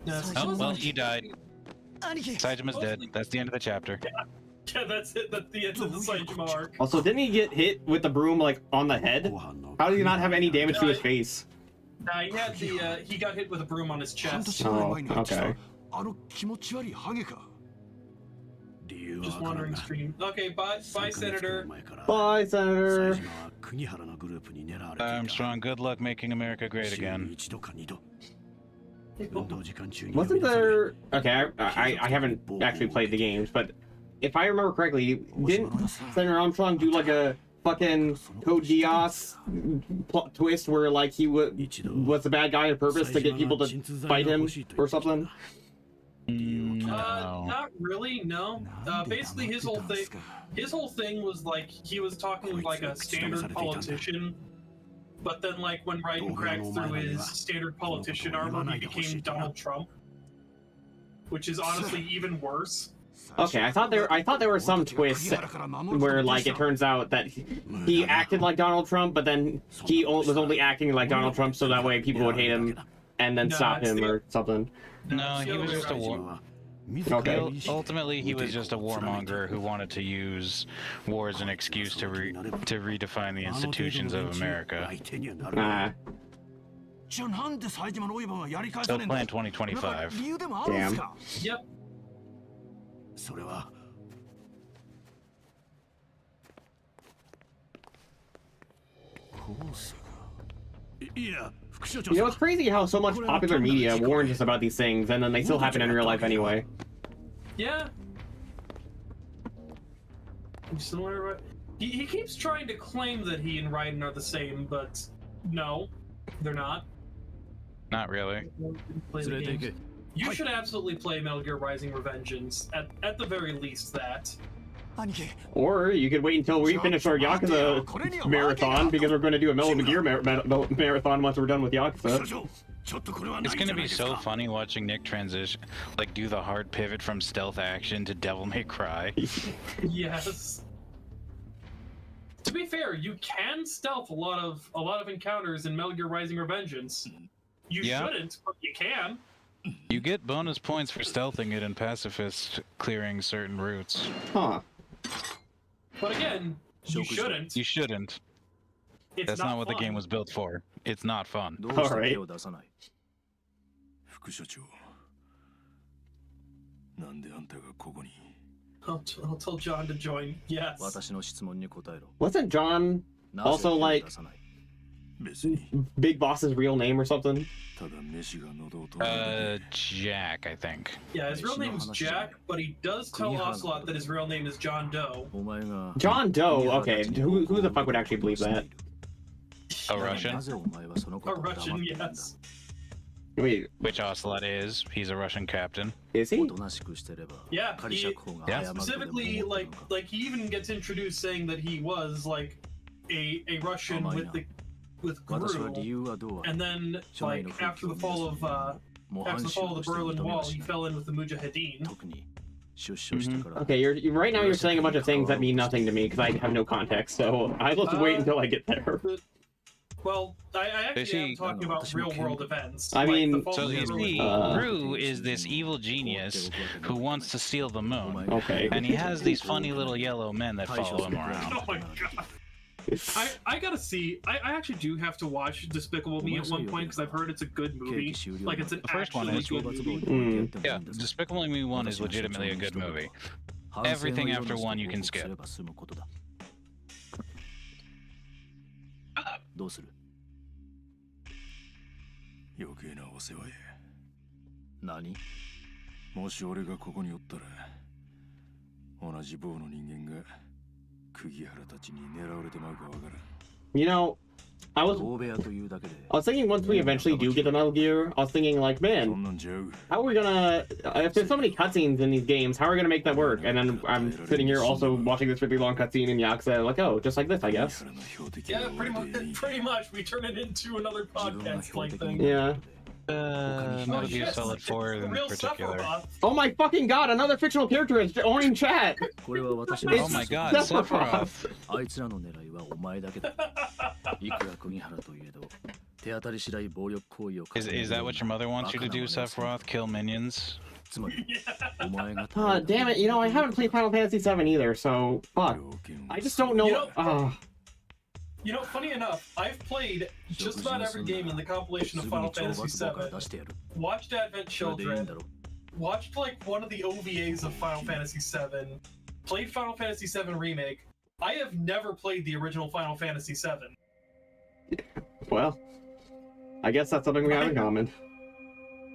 Oh, well, he died. Sajima's dead. That's the end of the chapter. Yeah, that's it. That's the end of the Saijima arc. Also, didn't he get hit with the broom, like, on the head? How did he not have any damage to his face? Nah, he had the, he got hit with a broom on his chest. Oh, okay. Just wandering stream. Okay, bye, Senator. Bye, Senator. Armstrong, good luck making America great again. Wasn't there... Okay, I haven't actually played the games, but if I remember correctly, didn't Senator Armstrong do like a fucking Code Geass plot twist where like he was the bad guy on purpose to get people to fight him or something? No. Not really, no. Basically his whole thing was like he was talking like a standard politician, but then like when Raiden cracked through his standard politician armor, he became Donald Trump, which is honestly even worse. Okay, I thought there were some twists where like it turns out that he acted like Donald Trump, but then he was only acting like Donald Trump so that way people would hate him and then stop him or something. No, he was just a war. Okay. Ultimately, he was just a warmonger who wanted to use war as an excuse to redefine the institutions of America. So plan 2025. Damn. Yep. You know, it's crazy how so much popular media warns us about these things, and then they still happen in real life anyway. Yeah. He keeps trying to claim that he and Raiden are the same, but no, they're not. Not really. You should absolutely play Metal Gear Rising: Revengeance, at the very least that. Or you could wait until we finish our Yakuza marathon, because we're going to do a Metal Gear marathon once we're done with Yakuza. It's going to be so funny watching Nick transition, like do the hard pivot from stealth action to Devil May Cry. Yes. To be fair, you can stealth a lot of encounters in Metal Gear Rising: Revengeance. You shouldn't, but you can. You get bonus points for stealthing it and pacifist clearing certain routes. Huh. But again, you shouldn't. You shouldn't. That's not what the game was built for. It's not fun. Alright. I'll tell John to join. Yes. Wasn't John also like Big Boss's real name or something? Jack, I think. Yeah, his real name's Jack, but he does tell Ocelot that his real name is John Doe. John Doe? Okay, who the fuck would actually believe that? A Russian? A Russian, yes. Wait. Which Ocelot is. He's a Russian captain. Is he? Yeah, specifically, like he even gets introduced saying that he was like a Russian with Gru, and then like after the fall of the Berlin Wall, he fell in with the Mujahideen. Okay, you're right now. You're saying a bunch of things that mean nothing to me because I have no context. So I will wait until I get there. Well, I actually am talking about real-world events. I mean, so you see, Rue is this evil genius who wants to steal the moon. Okay. And he has these funny little yellow men that follow him around. Oh my god. I gotta see. I actually do have to watch Despicable Me at one point because I've heard it's a good movie. Like it's an actually good movie. Yeah, Despicable Me 1 is legitimately a good movie. Everything after 1 you can skip. どうする余計なお世話や何もし俺がここにおったら同じ棒の人間が釘原たちに狙われてまうかわからん You know, I was thinking once we eventually do get to Metal Gear, I was thinking like, man, how are we gonna, if there's so many cutscenes in these games, how are we gonna make that work? And then I'm sitting here also watching this really long cutscene in Yakuza, like, oh, just like this, I guess. Yeah, pretty much. We turn it into another podcast-like thing. Yeah. Metal Gear Solid 4 in particular. Oh my fucking god, another fictional character is owning chat! Oh my god, Sephiroth! あいつらの狙いはお前だけだいくら釘原といえど手当たり次第暴力行為を Is that what your mother wants you to do, Sephiroth? Kill minions? Damn it, you know, I haven't played Final Fantasy VII either, so fuck. I just don't know. You know, funny enough, I've played just about every game in the compilation of Final Fantasy VII. Watched Advent Children. Watched like one of the OVAs of Final Fantasy VII. Played Final Fantasy VII Remake. I have never played the original Final Fantasy VII. Well, I guess that's something we have in common.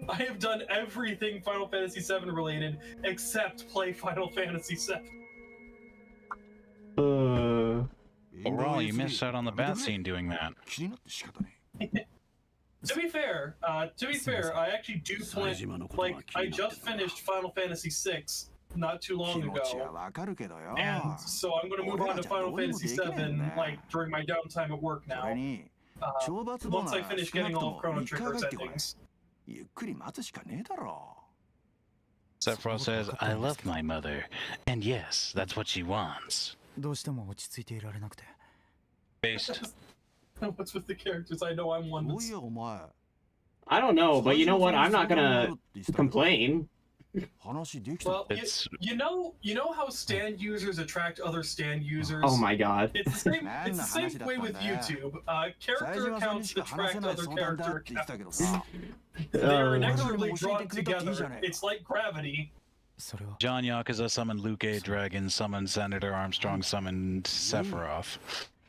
I have done everything Final Fantasy VII related except play Final Fantasy VII. Rall, you missed out on the bath scene doing that. To be fair, I actually do plan. Like, I just finished Final Fantasy VI not too long ago, and so I'm going to move on to Final Fantasy VII like during my downtime at work now. Once I finish getting all of Chrono Trigger's endings. Sephiroth says, I love my mother, and yes, that's what she wants. どうしても落ち着いていられなくて Based. What's with the characters? I know I'm one that's... I don't know, but you know what? I'm not gonna complain. Well, you know how stand users attract other stand users? Oh my god. It's the same way with YouTube. Character accounts attract other character accounts. They're inexorably drawn together. It's like gravity. John Yakuza summoned Luke A. Dragon, summoned Senator Armstrong, summoned Sephiroth.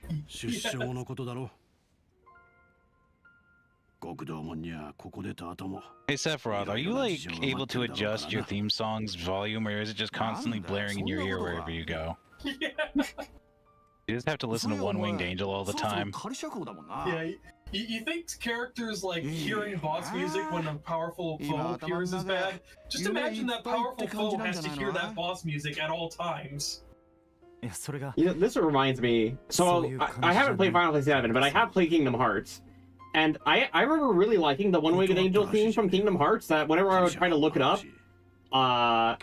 Hey Sephiroth, are you like able to adjust your theme song's volume, or is it just constantly blaring in your ear wherever you go? Yeah. You just have to listen to One Winged Angel all the time. Yeah, you think characters like hearing boss music when a powerful foe appears is bad? Just imagine that powerful foe has to hear that boss music at all times. You know, this reminds me. So I haven't played Final Fantasy VII, but I have played Kingdom Hearts. And I remember really liking the One Winged Angel theme from Kingdom Hearts, that whenever I would try to look it up, I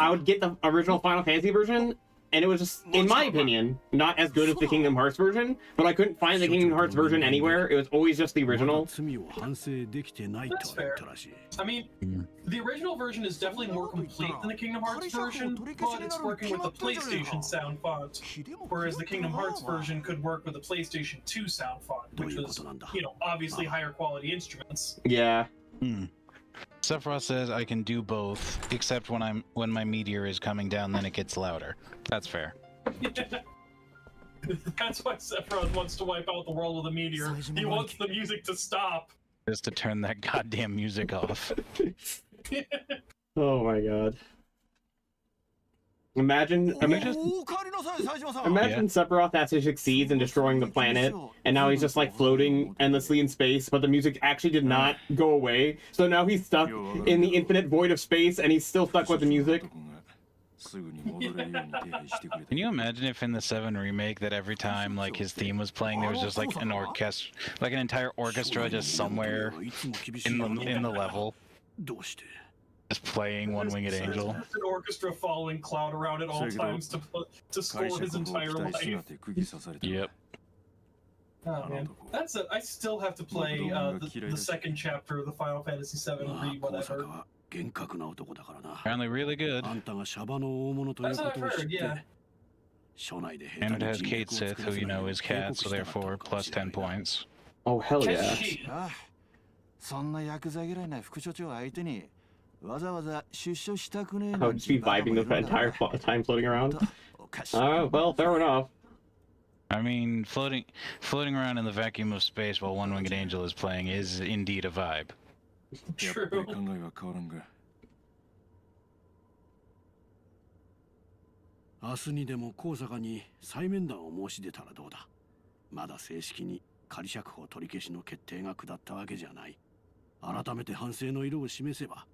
would get the original Final Fantasy version, and it was just, in my opinion, not as good as the Kingdom Hearts version, but I couldn't find the Kingdom Hearts version anywhere. It was always just the original. That's fair. I mean, the original version is definitely more complete than the Kingdom Hearts version, but it's working with the PlayStation sound font, whereas the Kingdom Hearts version could work with the PlayStation 2 sound font, which was, you know, obviously higher quality instruments. Yeah. Sephiroth says I can do both, except when my meteor is coming down, then it gets louder. That's fair. That's why Sephiroth wants to wipe out the world with a meteor. He wants the music to stop. Just to turn that goddamn music off. Oh my god. Imagine Sephiroth actually succeeds in destroying the planet, and now he's just like floating endlessly in space, but the music actually did not go away. So now he's stuck in the infinite void of space, and he's still stuck with the music. Can you imagine if in the 7 remake that every time like his theme was playing, there was just like an orchestra, like an entire orchestra just somewhere in the level? Just playing One-Winged Angel. An orchestra following Cloud around at all times to score his entire life. Yep. Oh man, that's it. I still have to play the second chapter of the Final Fantasy VII Re whatever. Apparently really good. That's what I've heard, yeah. And it has Kate Sith, who you know is Cat, so therefore plus 10 points. Oh hell yeah. Ah, そんなヤクザ嫌いな副所長相手にわざわざ出所したくねえ I would just be vibing the entire time floating around. Well, fair enough. I mean, floating around in the vacuum of space while One-Winged Angel is playing is indeed a vibe. True. 考えは変わらんが明日にでも高坂に再面談を申し出たらどうだ。まだ正式に仮釈放取り消しの決定が下ったわけじゃない。改めて反省の色を示せば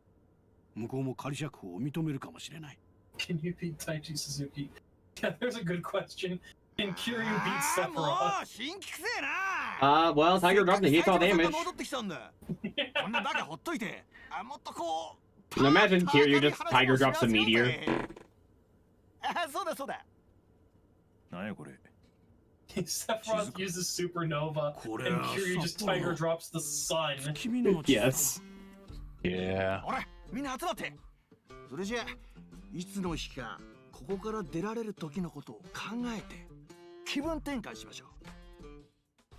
向こうも仮釈放を認めるかもしれない。 Can you beat Taichi Suzuki? Yeah, there's a good question. Can Kiryu beat Sephiroth? Well, Tiger dropped the hits all damage. Imagine Kiryu just Tiger drops a meteor. そうだそうだ。なんやこれ。 Sephiroth uses Supernova, and Kiryu just Tiger drops the sun. Yes. Yeah. ほら、みんな集まって。それじゃいつの日かここから出られる時のことを考えて気分転換しましょう。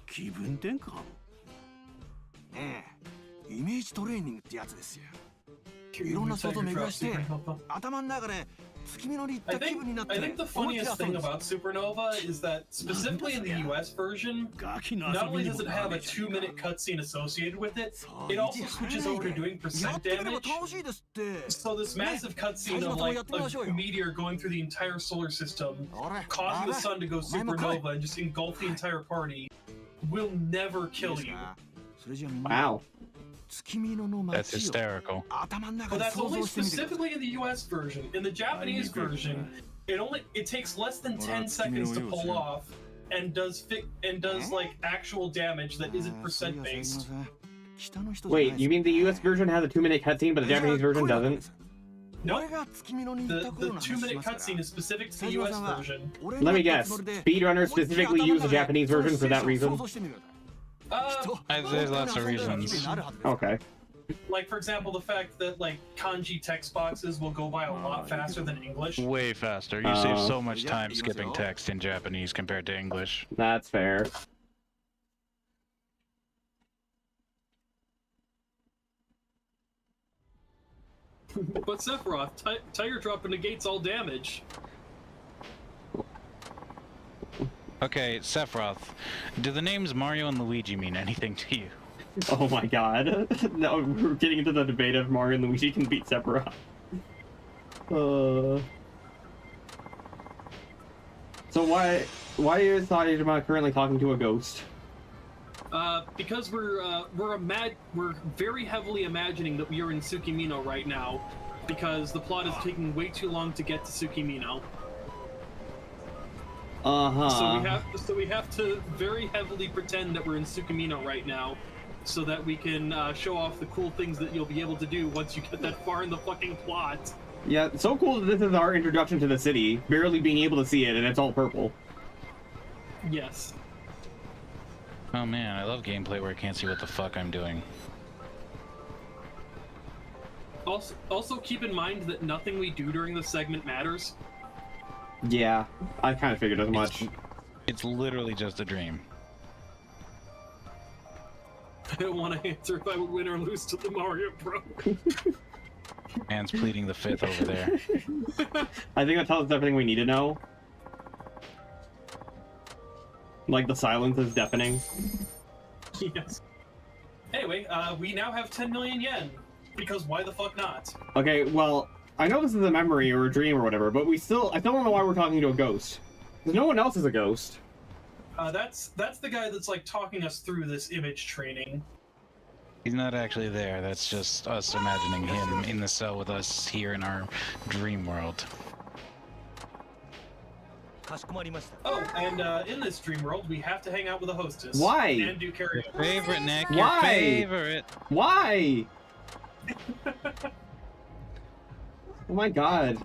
気分転換？ええ、イメージトレーニングってやつですよ。いろんな想像を巡らして頭の中で I think the funniest thing about Supernova is that specifically in the US version, not only does it have a 2-minute cutscene associated with it, it also switches over to doing percent damage. So this massive cutscene of like a meteor going through the entire solar system, causing the sun to go supernova and just engulf the entire party, will never kill you. Wow. That's hysterical. But that's only specifically in the US version. In the Japanese version, it takes less than 10 seconds to pull off and does like actual damage that isn't percent based. Wait, you mean the US version has a 2-minute cutscene, but the Japanese version doesn't? No, the 2-minute cutscene is specific to the US version. Let me guess. Speedrunners specifically use the Japanese version for that reason? There's lots of reasons. Okay. Like, for example, the fact that, like, kanji text boxes will go by a lot faster than English. Way faster. You save so much time skipping text in Japanese compared to English. That's fair. But Sephiroth, Tiger Drop negates all damage. Okay, Sephiroth, do the names Mario and Luigi mean anything to you? Oh my god. No, we're getting into the debate of Mario and Luigi can beat Sephiroth. So why is Saejima currently talking to a ghost? Because we're very heavily imagining that we are in Tsukimino right now, because the plot is taking way too long to get to Tsukimino. So we have to very heavily pretend that we're in Tsukimino right now, so that we can show off the cool things that you'll be able to do once you get that far in the fucking plot. Yeah, it's so cool that this is our introduction to the city, barely being able to see it, and it's all purple. Yes. Oh man, I love gameplay where I can't see what the fuck I'm doing. Also keep in mind that nothing we do during this segment matters. Yeah, I kind of figured as much. It's literally just a dream. I don't want to answer if I would win or lose to the Mario Bro. Man's pleading the fifth over there. I think that tells us everything we need to know. Like, the silence is deafening. Yes. Anyway, we now have 10 million yen. Because why the fuck not? Okay, well, I know this is a memory or a dream or whatever, but I still don't know why we're talking to a ghost. Because no one else is a ghost. That's the guy that's, like, talking us through this image training. He's not actually there, that's just us imagining him in the cell with us here in our dream world. Oh, and in this dream world, we have to hang out with a hostess. Why? And do karaoke. Favorite, Nick. Why? Your favorite. Why? Oh my god.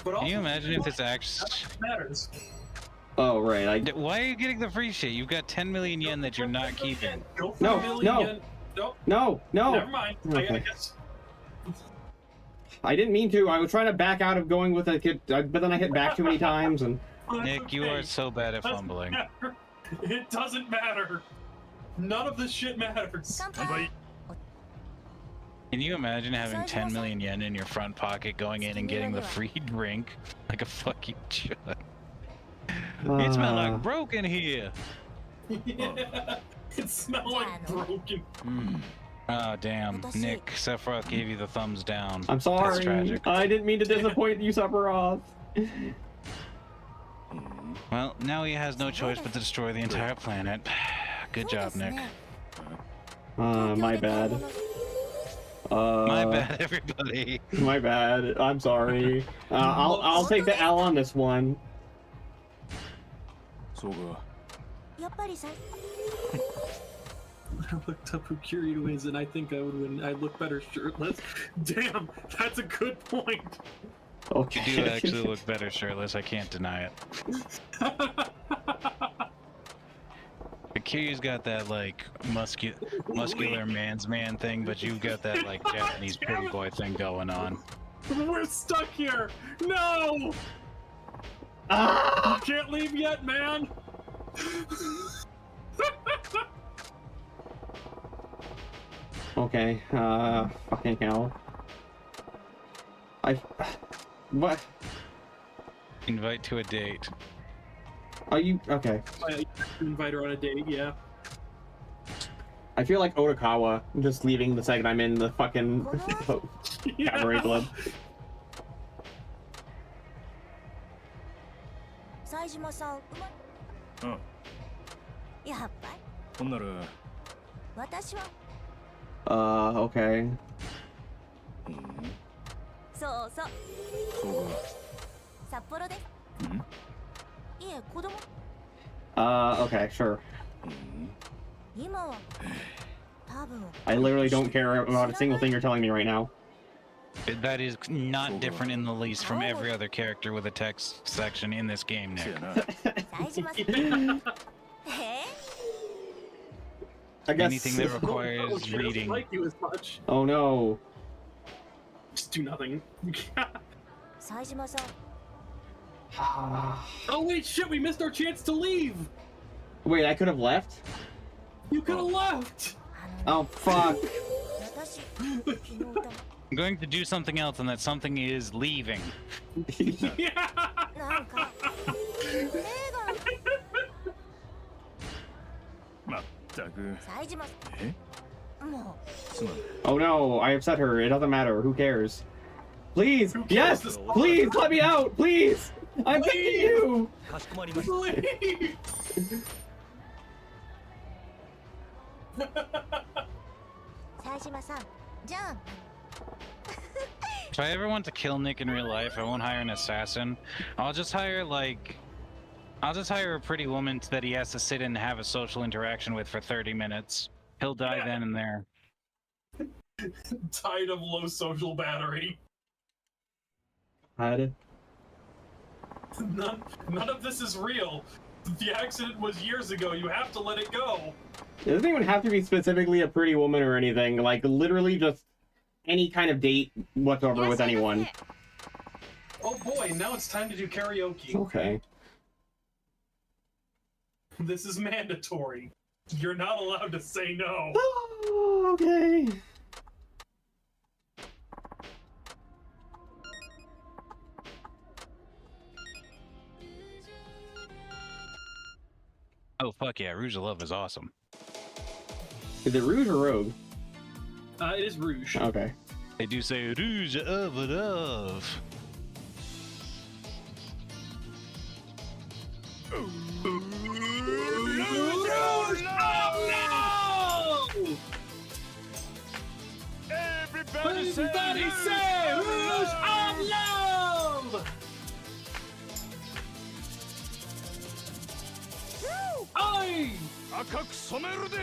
But Can you imagine if this actually matters? Oh right. Why are you getting the free shit? You've got 10 million yen that you're not keeping. No. Never mind. Okay. I guess. I didn't mean to. I was trying to back out of going with a kid, but then I hit back too many times and. Nick, you are so bad at fumbling. It doesn't matter. None of this shit matters. Can you imagine having 10 million yen in your front pocket, going in and getting the free drink like a fucking chud? It smells like broken here. Yeah, it smells like broken. Oh damn, Nick, Sephiroth gave you the thumbs down. I'm sorry. That's tragic. I didn't mean to disappoint you, Sephiroth. Well, now he has no choice but to destroy the entire planet. Good job, Nick. My bad. My bad, everybody. My bad. I'm sorry. I'll take the L on this one. I looked up who Kiryu is, and I think I would win. I'd look better shirtless. Damn, that's a good point. Okay. You do actually look better shirtless. I can't deny it. Kiryu's got that like muscular man's man thing, but you've got that like Japanese pretty boy thing going on. We're stuck here. No. You can't leave yet, man. Okay, fucking hell. What? Invite to a date. Are you okay? Invite her on a date, yeah. I feel like Otakawa just leaving the second I'm in the fucking cabaret club. Okay. Okay, sure. I literally don't care about a single thing you're telling me right now. That is not different in the least from every other character with a text section in this game, Nick. I guess anything that requires reading. Like you as much. Oh no. Just do nothing. Oh wait, shit! We missed our chance to leave. Wait, I could have left? You could have left. Oh fuck. I'm going to do something else, and that something is leaving. Oh no, I upset her. It doesn't matter. Who cares? Please! Yes! Please! Let me out! Please! I'm begging you! Please! If I ever want to kill Nick in real life, I won't hire an assassin. I'll just hire a pretty woman that he has to sit and have a social interaction with for 30 minutes. He'll die then and there. Tired of low social battery. None of this is real. The accident was years ago. You have to let it go. It doesn't even have to be specifically a pretty woman or anything. Like, literally just any kind of date whatsoever with anyone. Oh boy, now it's time to do karaoke. Okay. This is mandatory. You're not allowed to say no. Oh, okay. Oh fuck yeah, Rouge of Love is awesome. Is it Rouge or Rogue? It is Rouge. Okay. They do say Rouge of Love. Everybody say Rouge of Love! Aye! 赤く染めるで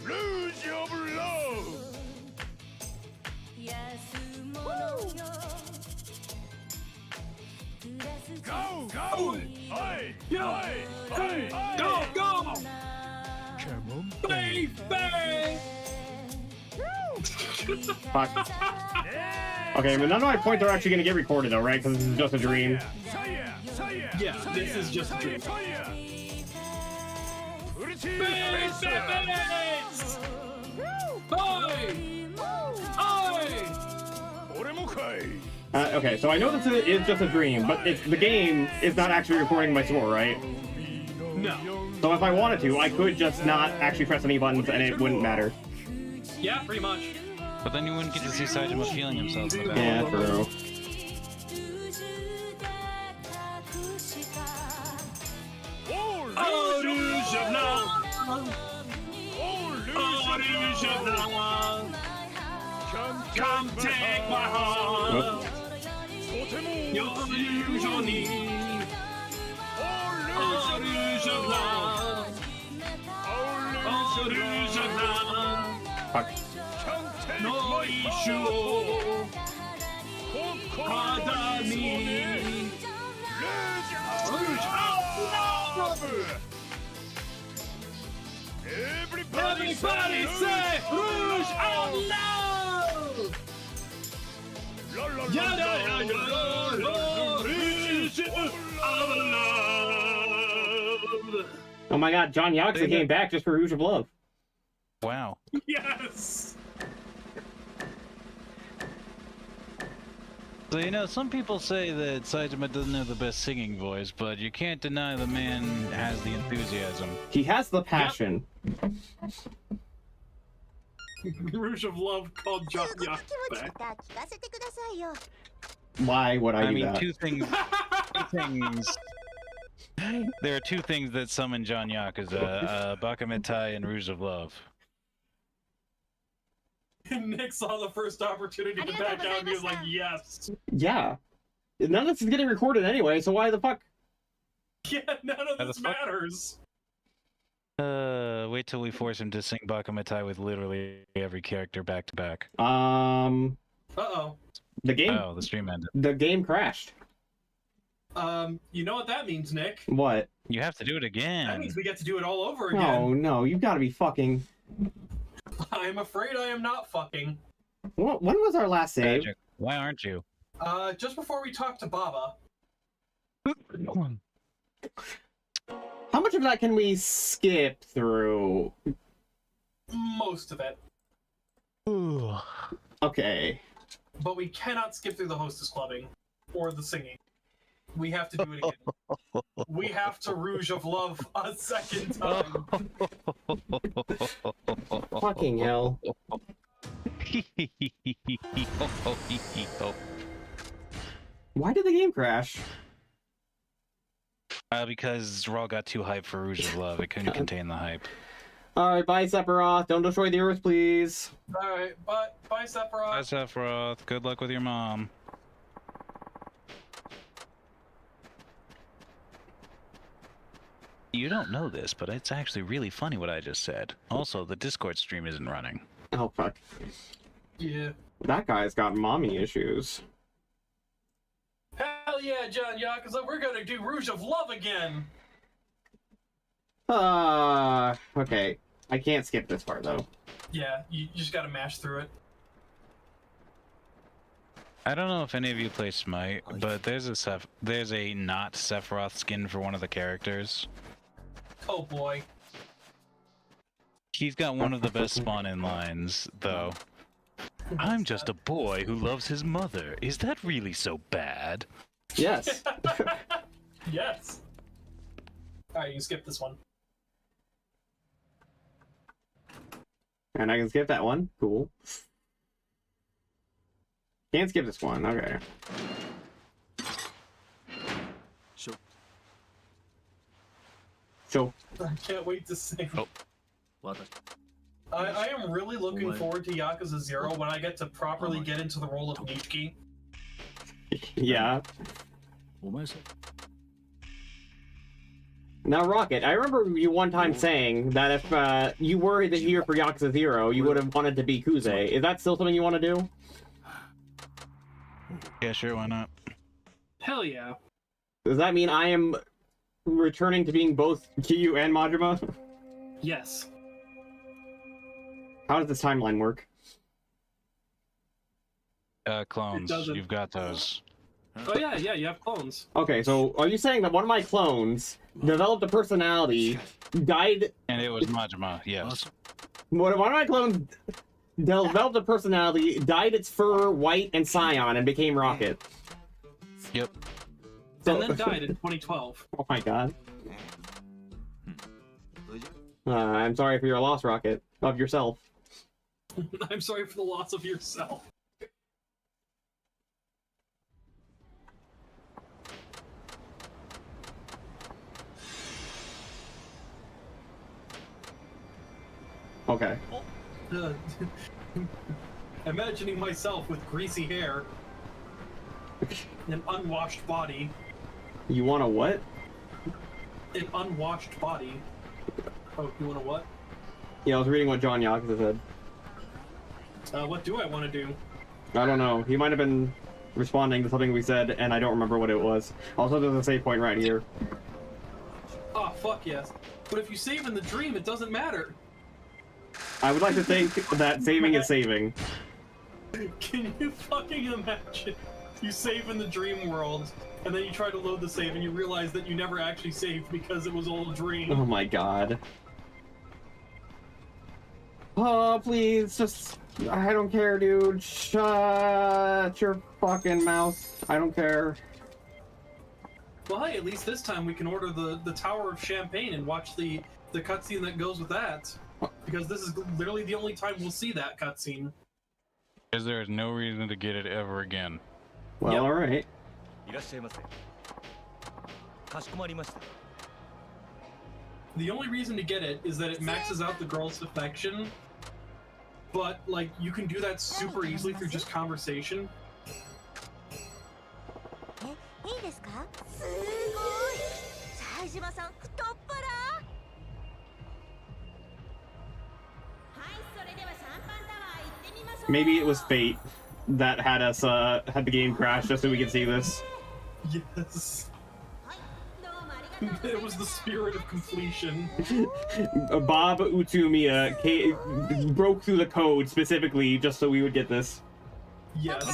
ルージュオブラブ 休むのよ Yo! Go! Go! Come on, Baby! Fuck. Okay, but none of my points are actually gonna get recorded though, right? Because this is just a dream. Yeah, this is just a dream. Okay, so I know this is just a dream, but the game is not actually recording my score, right? No. So if I wanted to, I could just not actually press any buttons and it wouldn't matter. Yeah, pretty much. But then you wouldn't get to see Saitama feeling himself so bad. Yeah, true. Come take my heart. Your usual need. All rouge of love. All rouge of love. Fuck. No issue. Pardon me. Rouge of love. Everybody say rouge of love. Yeah, yeah, yeah, yeah. Rouge of love. Oh my god, John Yakuza came back just for Rouge of Love. Wow. Yes. So, you know, some people say that Saitama doesn't have the best singing voice, but you can't deny the man has the enthusiasm. He has the passion. Rouge of Love called John Yakuza. Why would I do mean, that? two things. There are two things that summon John Yakuza, Bakumetai and Rouge of Love. Nick saw the first opportunity to back out and he was like, yes. Yeah. None of this is getting recorded anyway, so why the fuck? Yeah, none of this matters. Wait till we force him to sing Bakumetai with literally every character back to back. Uh-oh. The game? Oh, the stream ended. The game crashed. You know what that means, Nick? What? You have to do it again. That means we get to do it all over again. Oh no, you've got to be fucking... I'm afraid I am not fucking. When was our last save? Magic. Why aren't you? Just before we talk to Baba. How much of that can we skip through? Most of it. Okay. But we cannot skip through the hostess clubbing. Or the singing. We have to do it again. We have to Rouge of Love a second time. Fucking hell. Why did the game crash? Because Rall got too hyped for Rouge of Love. It couldn't contain the hype. Alright, bye Sephiroth. Don't destroy the Earth, please. Alright, bye Sephiroth. Bye Sephiroth. Good luck with your mom. You don't know this, but it's actually really funny what I just said. Also, the Discord stream isn't running. Oh, fuck. Yeah. That guy's got mommy issues. Hell yeah, John Yakuza, we're gonna do Rouge of Love again! Okay. I can't skip this part, though. Yeah, you just gotta mash through it. I don't know if any of you play Smite, but there's a not Sephiroth skin for one of the characters. Oh boy. He's got one of the best spawn-in lines, though. I'm just a boy who loves his mother. Is that really so bad? Yes. Yes. Alright, you can skip this one. And I can skip that one. Cool. Can't skip this one. Okay. So. I can't wait to sing. Oh. I am really looking forward to Yakuza 0 when I get to properly get into the role of Nichiki. Yeah. Now, Rokkit, I remember you one time saying that if you were here for Yakuza 0, you would have wanted to be Kuze. Is that still something you want to do? Yeah, sure, why not? Hell yeah. Does that mean I am returning to being both Kiryu and Majima? Yes. How does this timeline work? Clones. You've got those. Oh yeah, you have clones. Okay, so are you saying that one of my clones developed a personality, died... And it was Majima, yes. One of my clones developed a personality, dyed its fur white and cyan, and became Rokkit. Yep. And then died in 2012. Oh my god. I'm sorry for your loss, Rokkit. Of yourself. I'm sorry for the loss of yourself. Okay. Imagining myself with greasy hair, an unwashed body. You want a what? An unwashed body. Oh, you want a what? Yeah, I was reading what John Yakuza said. What do I want to do? I don't know. He might have been responding to something we said, and I don't remember what it was. Also, there's a save point right here. Oh, fuck yes. But if you save in the dream, it doesn't matter. I would like to think that saving is saving. Can you fucking imagine? You save in the dream world, and then you try to load the save, and you realize that you never actually saved because it was all a dream. Oh my god. Oh, please, just... I don't care, dude. Shut your fucking mouth. I don't care. Well, hey, at least this time we can order the Tower of Champagne and watch the cutscene that goes with that. Because this is literally the only time we'll see that cutscene. Because there is no reason to get it ever again. Well, Yep. alright. The only reason to get it is that it maxes out the girl's affection, but, like, you can do that super easily through just conversation. Maybe it was fate that had us, had the game crash just so we could see this. Yes. It was the spirit of completion. Bob Utsumiya broke through the code specifically just so we would get this. Yes.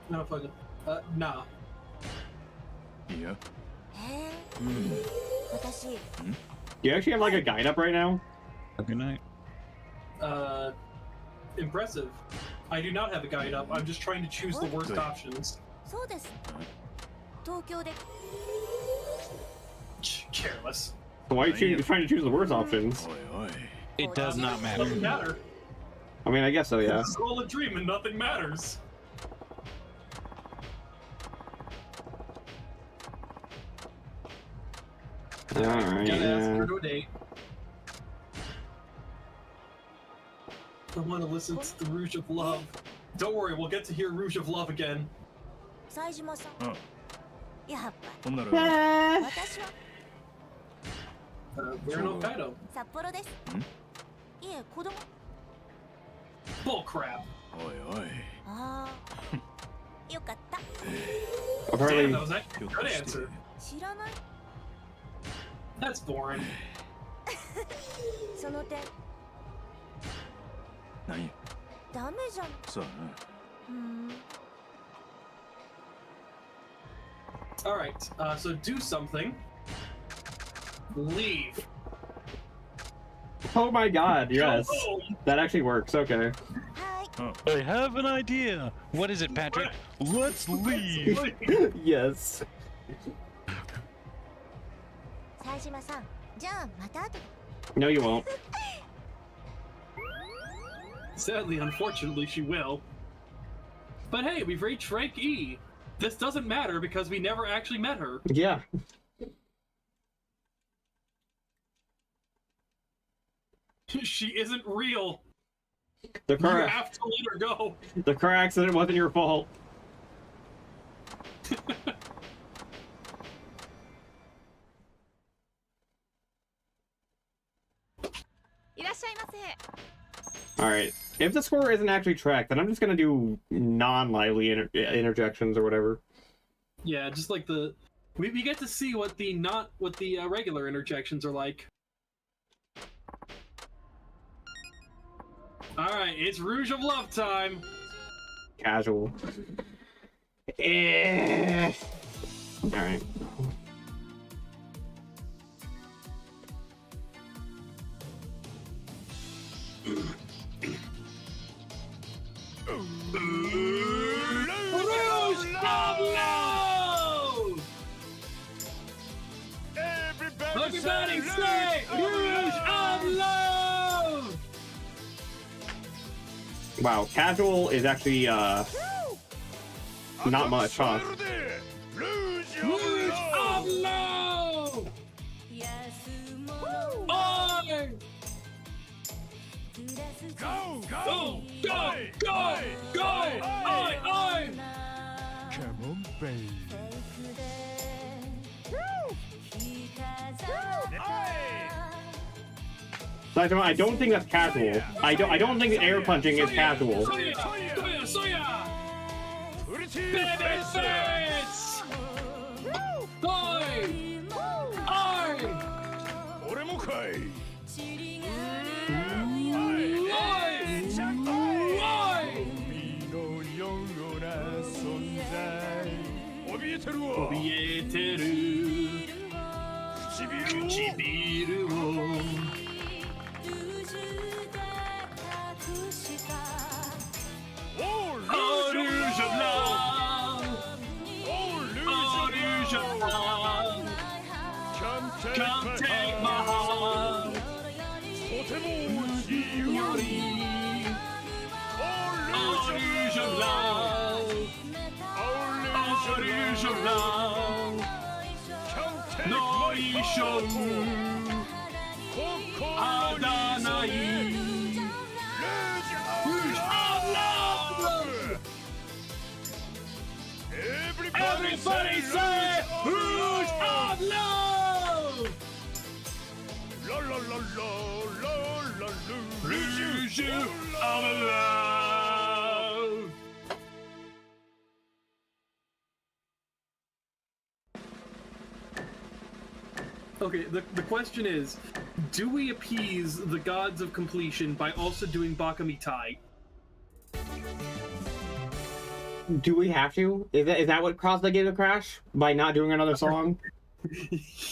No, fucking. Nah. Yeah. Do you actually have like a guide up right now? Good night. Impressive. I do not have a guide up. I'm just trying to choose the worst options. Careless. So why are you trying to choose the worst options? It does not matter. Doesn't matter. I mean, I guess so, yeah. It's all a dream and nothing matters. Alright, Gotta ask yeah. her to a date. I want to listen to the Rouge of Love. Don't worry, we'll get to hear Rouge of Love again. We're in Hokkaido. Bull crap. Apparently, Damn, that was actually a good answer. That's boring. Alright, so do something. Leave. oh my god, yes. Go home. That actually works, okay. I have an idea. What is it, Patrick? Let's leave. Yes. No, you won't. Sadly, unfortunately, she will. But hey, we've reached rank E. This doesn't matter because we never actually met her. Yeah. She isn't real. The You car, have to let her go. the car accident wasn't your fault. Alright. If the score isn't actually tracked, then I'm just gonna do non-lively interjections or whatever. Yeah, just like the... We get to see what the regular interjections are like. Alright, it's Rouge of Love time! Casual. Alright. Rouge of Love! Everybody say Rouge of Love! Wow, casual is actually, not much, huh? Rouge of Love! Oi! Go! Go! Go! Go! Go! Oi! Oi! Come on, baby. I don't think that's casual. I don't think air punching is casual. Soya! Baby face! Oi! Oi! Come take my heart. Oh, Rouge of Love. Oh, Rouge of Love. No Ishou. Adanai. Rouge of Love. Everybody say Rouge of Love. Rouge of Love. Okay, the question is, do we appease the gods of completion by also doing Bakamitai? Do we have to? Is that what caused the game to crash? By not doing another song?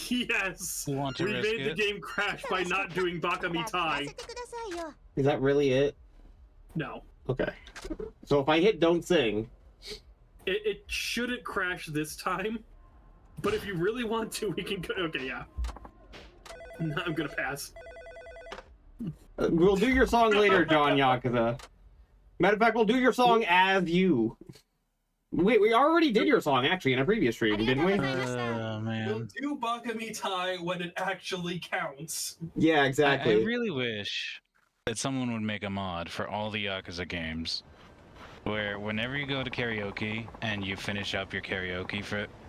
Yes! We Want to risk made the it? game crash by not doing Bakamitai. Is that really it? No. Okay. So if I hit don't sing... It shouldn't crash this time, but if you really want to, we can go... Okay, yeah. I'm gonna pass. We'll do your song later, John Yakuza. Matter of fact, we'll do your song as you. Wait, we already did your song, actually, in a previous stream, didn't we? We'll Man. do Bakamitai when it actually counts. Yeah, exactly. I really wish that someone would make a mod for all the Yakuza games where whenever you go to karaoke and you finish up your karaoke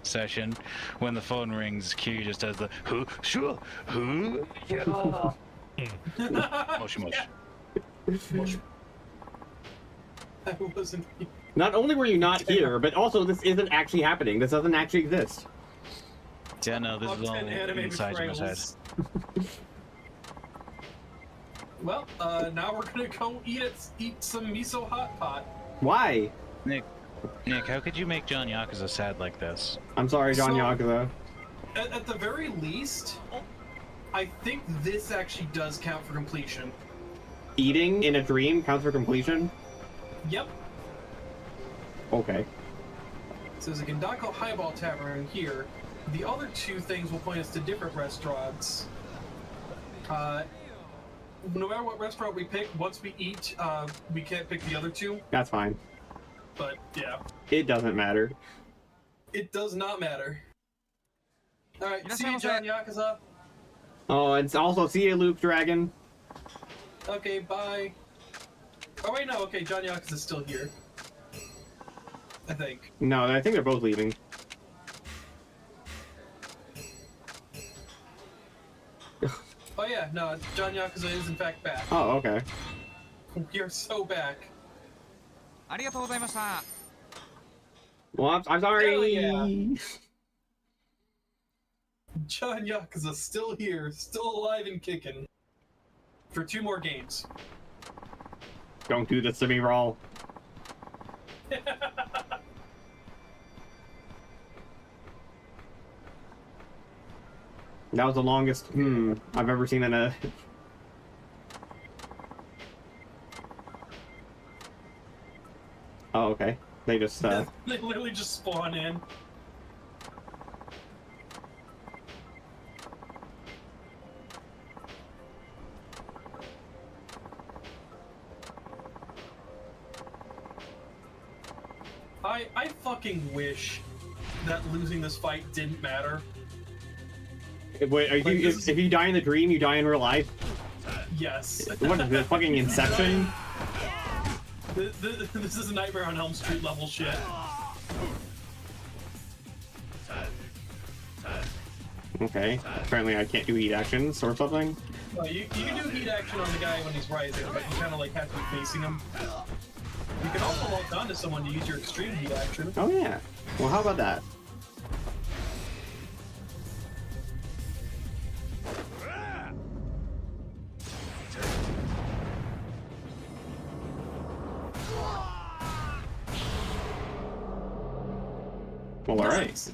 session, when the phone rings, Kiryu just does the who, sure, who, yeah. Moshi moshi. I wasn't... Not only were you not here, but also this isn't actually happening. This doesn't actually exist. Yeah, no, this is all inside your head. Well, now we're gonna go eat some miso hot pot. Why? Nick, how could you make John Yakuza sad like this? I'm sorry, John Yakuza. At the very least, I think this actually does count for completion. Eating in a dream counts for completion? Yep. Okay. So there's a Gendako Highball Tavern here. The other two things will point us to different restaurants. No matter what restaurant we pick, once we eat, we can't pick the other two. That's fine. But, yeah. It doesn't matter. It does not matter. Alright, see you, John Yakuza. Oh, and also see you, Luke Dragon. Okay, bye. Oh, wait, no, okay, John Yakuza's still here. I think. No, I think they're both leaving. Oh yeah, no, John Yakuza is in fact back. Oh, okay. We are so back. Well, I'm sorry. Hell yeah. John Yakuza still here, still alive and kicking. For 2 more games. Don't do this to me, Rall. That was the longest I've ever seen in a... Oh, okay. They just, They literally just spawn in. I fucking wish that losing this fight didn't matter. Wait, if you die in the dream, you die in real life? Yes. What is this, fucking Inception? This is a Nightmare on Elm Street level shit. Okay. Apparently I can't do heat actions or something. You can do heat action on the guy when he's rising, but you kind of like have to be facing him. You can also lock onto someone to use your extreme heat action. Oh yeah. Well, how about that? Well, alright.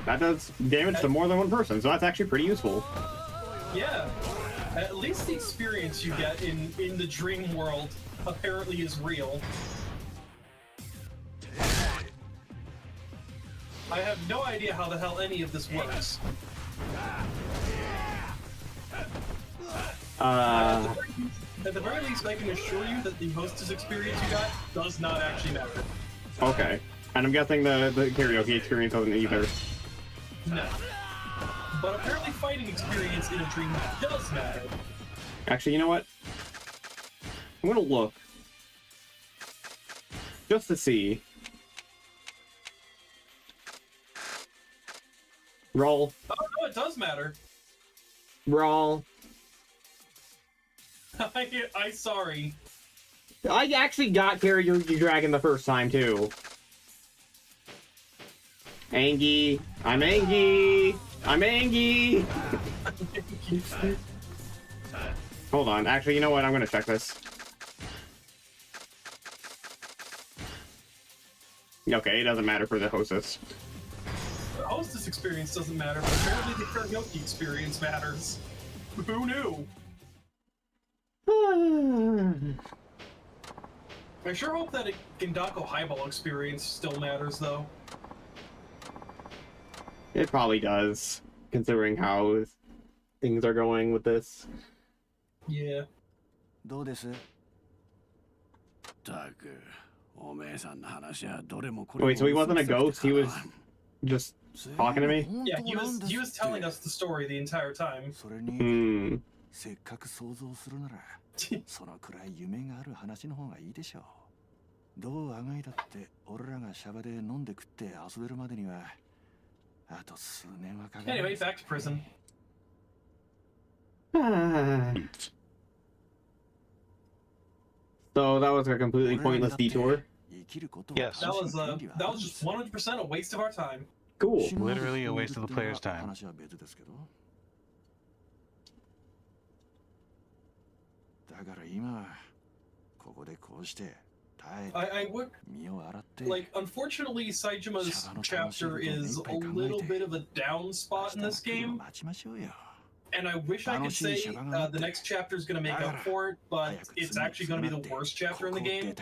That does damage to more than one person, so that's actually pretty useful. Yeah. At least the experience you get in the dream world apparently is real. I have no idea how the hell any of this works. At the very least, I can assure you that the hostess experience you got does not actually matter. Okay. And I'm guessing the karaoke experience doesn't either. No. But apparently fighting experience in a dream does matter. Actually, you know what? I'm gonna look. Just to see. Roll. Oh no, it does matter. Roll. I sorry. I actually got Karaoke Dragon the first time, too. Angie. I'm Angie. I'm Angie. Hold on. Actually, you know what? I'm gonna check this. Okay, it doesn't matter for the hostess. The hostess experience doesn't matter, but apparently the karaoke experience matters. Who knew? I sure hope that a Gindako Highball experience still matters, though. It probably does, considering how things are going with this. Yeah. Wait, so he wasn't a ghost, he was just talking to me? Yeah, he was telling us the story the entire time. せっかく想像するならそのくらい夢がある話の方がいいでしょう。どうあがいだって俺らがシャバで飲んで食って遊べるまでにはあと数年はかかる。Anyway, back to prison. So that was a completely pointless detour? Yes. That was just 100% a waste of our time. Cool. Literally a waste of the player's time. I would like. Unfortunately, Saijima's chapter is a little bit of a down spot in this game, and I wish I could say the next chapter is going to make up for it, but it's actually going to be the worst chapter in the game.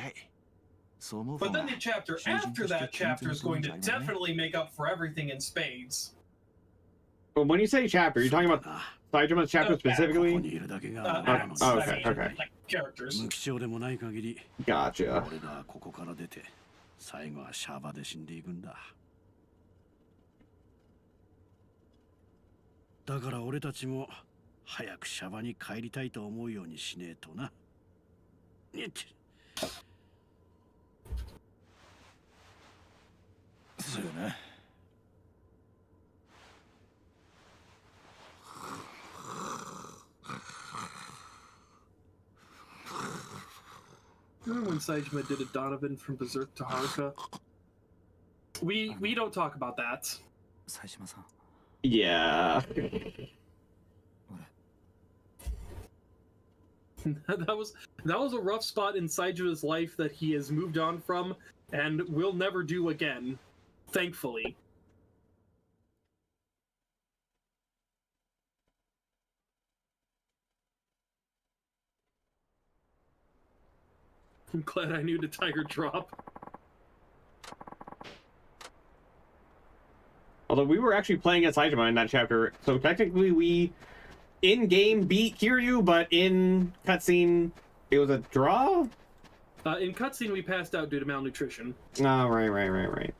But then the chapter after that chapter is going to definitely make up for everything in spades. But when you say chapter, you're talking about Saijima's chapter specifically? Okay, okay. Like characters. Gotcha. 最後はシャバで死んでいくんだ。だから俺たちも早くシャバに帰りたいと思うようにしねえとな。そうね。Remember when Saejima did a Donovan from Berserk to Haruka? We don't talk about that. Yeah. that was a rough spot in Saijima's life that he has moved on from and will never do again, thankfully. I'm glad I knew the tiger drop. Although we were actually playing as Saejima in that chapter, so technically we in-game beat Kiryu, but in cutscene it was a draw? In cutscene we passed out due to malnutrition. Oh, right.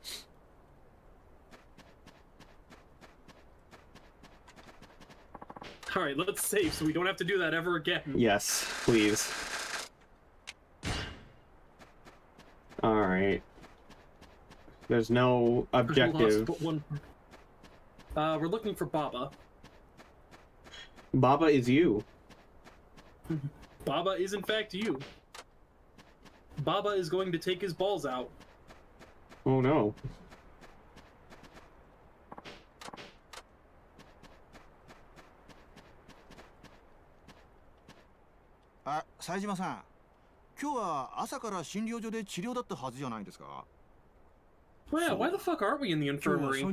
Alright, let's save so we don't have to do that ever again. Yes, please. Alright. There's no objective. We're looking for Baba. Baba is you. Baba is in fact you. Baba is going to take his balls out. Oh no. Saejima-san, 今日は朝から診療所で治療だったはずじゃないですか? Well, why the fuck aren't we in the infirmary?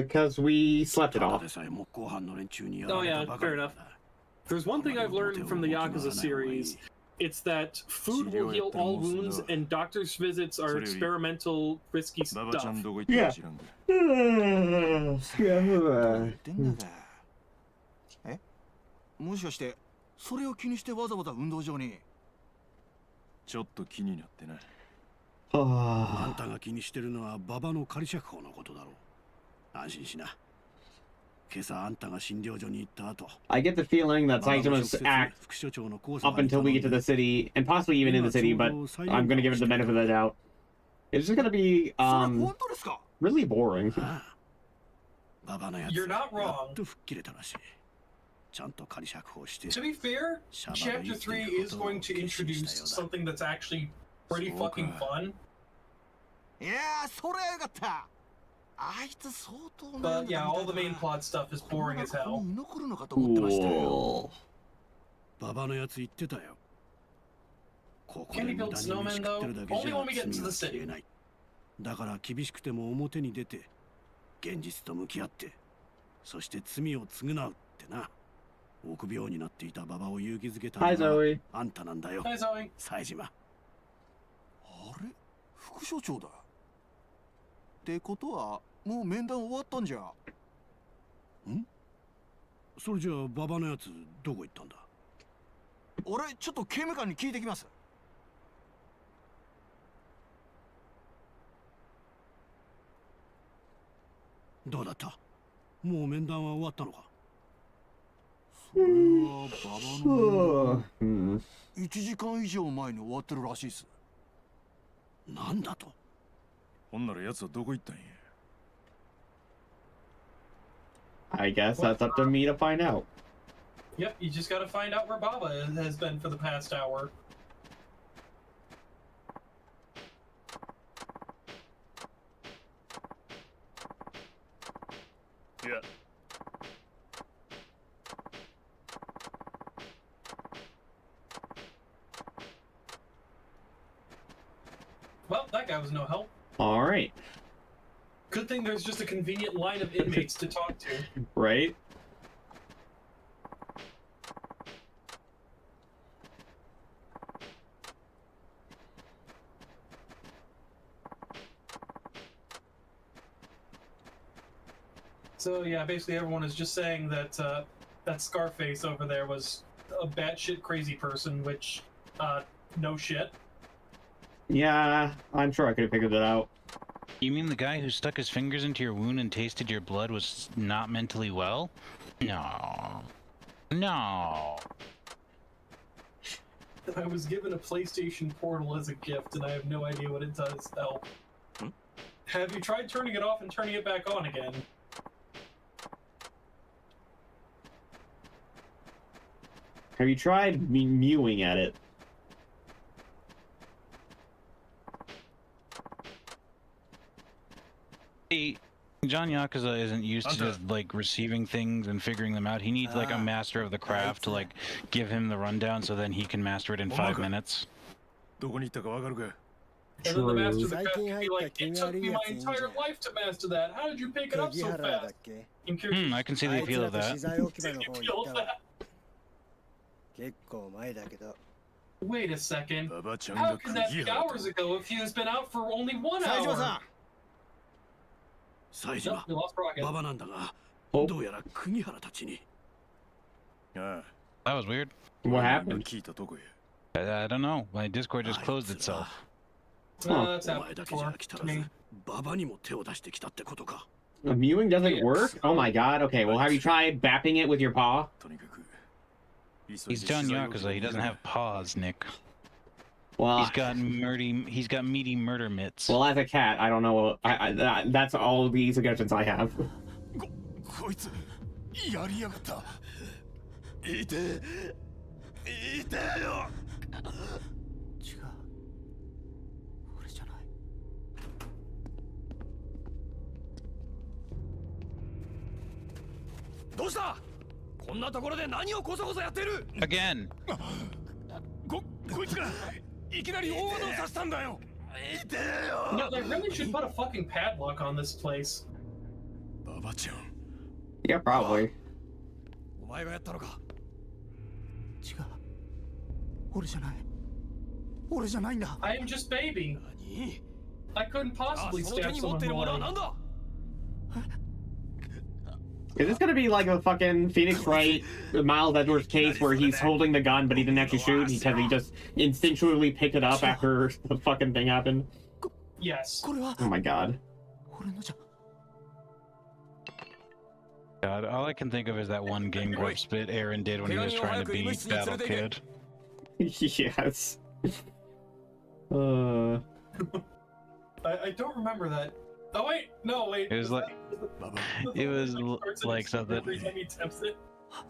Because we slept it off. Oh yeah, fair enough. There's one thing I've learned from the Yakuza series. It's that food will heal all wounds and doctor's visits are experimental, risky stuff. Yeah. Eh? もしかしてそれを気にしてわざわざ運動場に? ちょっと気になってな。あんたが気にしてるのは馬場の仮釈放のことだろう。安心しな。今朝あんたが診療所に行った後。I get the feeling that Saijima's act up until we get to the city, and possibly even in the city, but I'm gonna give it the benefit of the doubt. It's just gonna be really boring. You're not wrong. To be fair, Chapter 3 is going to introduce something that's actually pretty fucking fun. But yeah, all the main plot stuff is boring as hell. Cool. Can he build snowmen though? Only when we get into the city. だから厳しくても表に出て現実と向き合ってそして罪を償うってな。臆病になっていた馬場を勇気づけたのはあんたなんだよ。冴島。あれ、副所長だ。ってことはもう面談終わったんじゃ。ん？それじゃあ馬場のやつどこ行ったんだ？俺ちょっと刑務官に聞いてきます。どうだった？もう面談は終わったのか？それは馬場の1時間以上前に終わってるらしいっす。なんだと？ほんなら奴はどこ行ったんや？ I guess that's up to me to find out. Yep, you just gotta find out where Baba has been for the past hour. Yeah. Well, that guy was no help. All right. Good thing there's just a convenient line of inmates to talk to. Right? So yeah, basically everyone is just saying that that Scarface over there was a batshit crazy person, which, no shit. Yeah, I'm sure I could have figured that out. You mean the guy who stuck his fingers into your wound and tasted your blood was not mentally well? No. No. I was given a PlayStation Portal as a gift, and I have no idea what it does. Help. Have you tried turning it off and turning it back on again? Have you tried mewing at it? See, John Yakuza isn't used to just like receiving things and figuring them out. He needs like a master of the craft to like give him the rundown so then he can master it in 5 minutes. And then the master of the craft can be like, it took me my entire life to master that. How did you pick it up so fast? I can see the appeal of that. Wait a second. How can that be hours ago if he has been out for only 1 hour? 冴島、馬場なんだが、どうやら釘原たちに。That was weird. What happened? I don't know. My Discord just closed itself. That's happened before to me. 馬場にも手を出してきたってことか。The mewing doesn't work? Oh my god. Okay, well, have you tried bapping it with your paw? He's John Yakuza. He doesn't have paws, Nick. Well, he's got meaty murder mitts. Well, as a cat, I don't know. That's all the suggestions I have. こいつやりやがった。痛え、痛えよ。違う。俺じゃない。どうした？こんなところで何をこそこそやってる？ Again. こいつが。いきなり大技を刺したんだよ。No, they really should put a fucking padlock on this place. ババちゃん。Yeah, probably. お前がやったのか。違う。俺じゃない。俺じゃないんだ。I am just baby. I couldn't possibly stab someone more. Is this gonna be like a fucking Phoenix Wright Miles Edwards case where he's holding the gun but he didn't actually shoot because he just instinctually picked it up after the fucking thing happened? Yes. Oh my god. God, all I can think of is that one Game Grumps bit Aaron did when he was trying to be Battle Kid. Yes. I don't remember that. Oh wait, no wait. It was like something.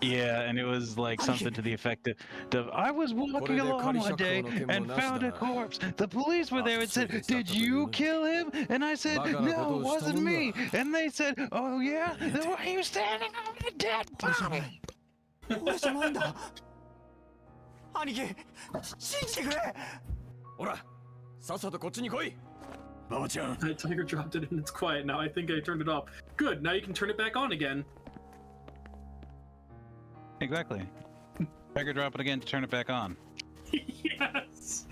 Yeah, and it was like something to the effect of I was walking along one day and found a corpse. The police were there and said, "Did you kill him?" And I said, "No, it wasn't me." And they said, "Oh yeah, then why are you standing over the dead body?" 俺じゃないんだ。兄貴、信じてくれ。ほら、さっさとこっちに来い。That tiger dropped it and it's quiet now. I think I turned it off. Good, now you can turn it back on again. Exactly. Tiger drop it again to turn it back on. Yes.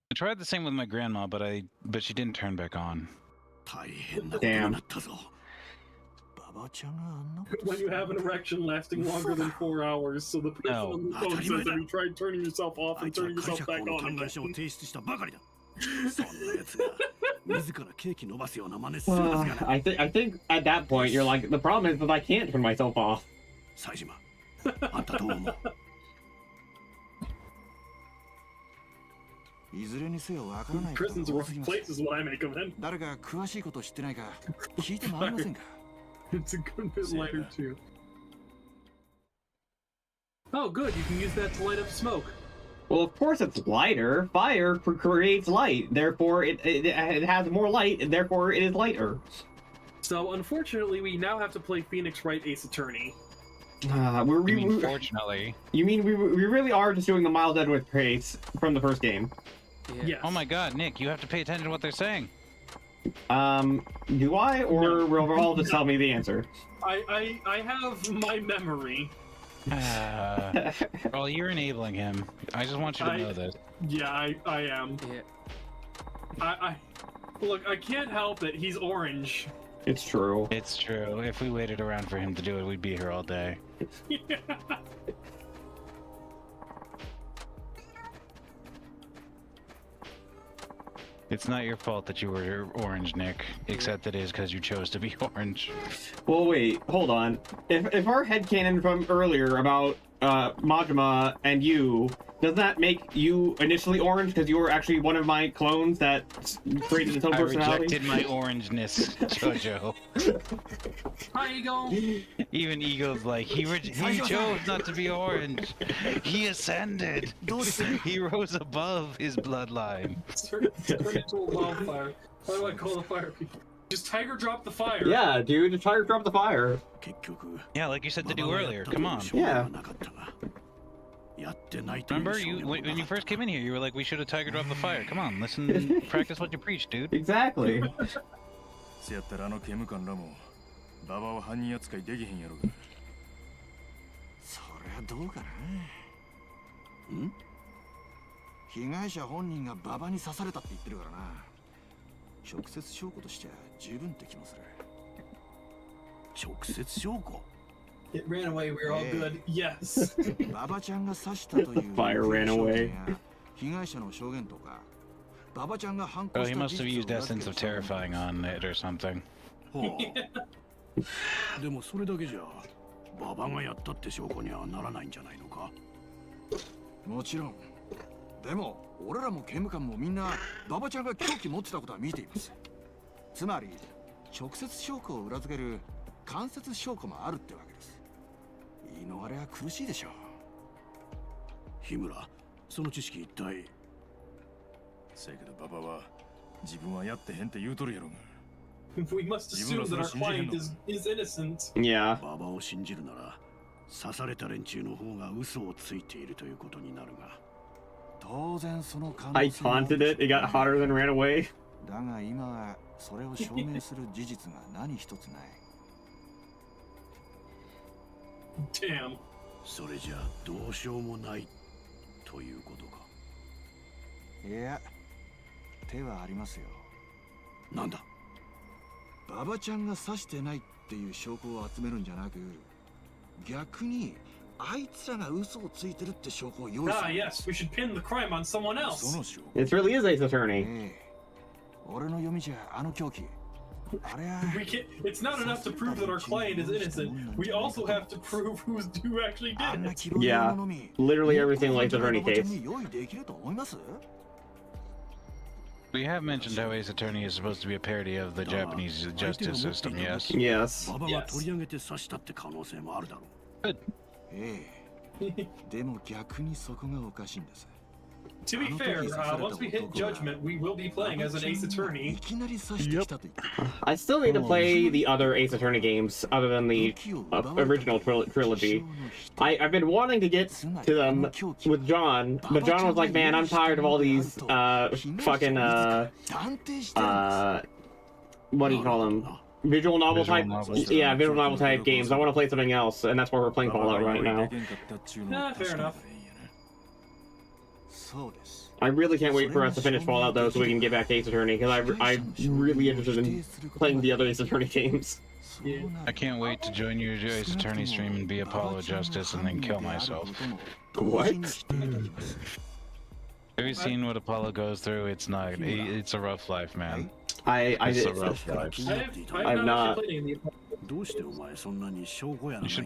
I tried the same with my grandma, but she didn't turn back on. Damn. When you have an erection lasting longer than 4 hours, so the person on the phone says that you tried turning yourself off and turning yourself back on again. I think at that point you're like, the problem is that I can't turn myself off. Prison's a rough place is what I make of it. It's a good bit lighter too. Oh good, you can use that to light up smoke. Well, of course it's lighter. Fire creates light, therefore it has more light, and therefore it is lighter. So unfortunately, we now have to play Phoenix Wright Ace Attorney. Unfortunately. You mean we really are just doing the Miles Edwards case from the first game? Yeah. Yes. Oh my god, Nick, you have to pay attention to what they're saying. Do I, or will Rall just tell me the answer? I have my memory. Well, you're enabling him. I just want you to know that. Yeah, I am. Yeah. Look, I can't help it. He's orange. It's true. It's true. If we waited around for him to do it, we'd be here all day. Yeah. It's not your fault that you were orange, Nick. Except it is because you chose to be orange. Well, wait, hold on. If our headcanon from earlier about Majima and you, does that make you initially orange because you were actually one of my clones that created its own personality? I rejected my orangeness, Jojo. Hi, Eagle. Even Eagle's like, he chose not to be orange. He ascended. He rose above his bloodline. Turn into a wildfire. Why do I call the fire people? Just Tiger drop the fire. Yeah, dude, just Tiger drop the fire. Yeah, like you said to do earlier. Come on. Yeah. Remember, when you first came in here, you were like, we should have Tiger dropped the fire. Come on, listen, practice what you preach, dude. Exactly. せやったら刑務官らも馬場は犯人扱いできへんやろが。そりゃどうかな。ん？被害者本人が馬場に刺されたって言ってるからな。直接証拠としては十分って気もする。直接証拠？ It ran away, we're all good. Yes. 馬場ちゃんが刺したという Fire ran away. 被害者の証言とか。 Oh, he must have used Essence of Terrifying on it or something. でもそれだけじゃ馬場がやったって証拠にはならないんじゃないのか。もちろん。でも俺らも刑務官もみんな馬場ちゃんが凶器持ってたことは見ています。つまり直接証拠を裏付ける間接証拠もあるってわけです。言い逃れは苦しいでしょう。日村、その知識一体。 せやけど馬場は自分はやってへんって言うとるやろが。 We must assume that our client is innocent. Yeah. 馬場を信じるなら刺された連中の方が嘘をついているということになるが。当然その可能性。 I taunted it. It got hotter than ran away. だが今はそれを証明する事実が何一つない。Damn. それじゃどうしようもないということか。いや。 手はありますよ。なんだ。馬場ちゃんが刺してないっていう証拠を集めるんじゃなく、逆にあいつらが嘘をついてるって証拠を用意する。Ah, yes, we should pin the crime on someone else. It really is Ace Attorney. 俺の読みじゃあの凶器。It's not enough to prove that our client is innocent. We also have to prove who actually did it. Yeah, literally everything like the Attorney case. We have mentioned how Ace Attorney is supposed to be a parody of the Japanese justice system, yes? Yes. Good. To be fair, once we hit Judgment, we will be playing as an Ace Attorney. Yep. I still need to play the other Ace Attorney games other than the original trilogy. I've been wanting to get to them with John, but John was like, man, I'm tired of all these fucking what do you call them? Visual novel type games. I want to play something else, and that's why we're playing Fallout right now. Fair enough. I really can't wait for us to finish Fallout though, so we can get back to Ace Attorney, because I'm really interested in playing the other Ace Attorney games. Yeah. I can't wait to join your Ace Attorney stream and be Apollo Justice and then kill myself. What? Have you seen what Apollo goes through? It's not. It's a rough life, man. It's a rough life. I've not. You should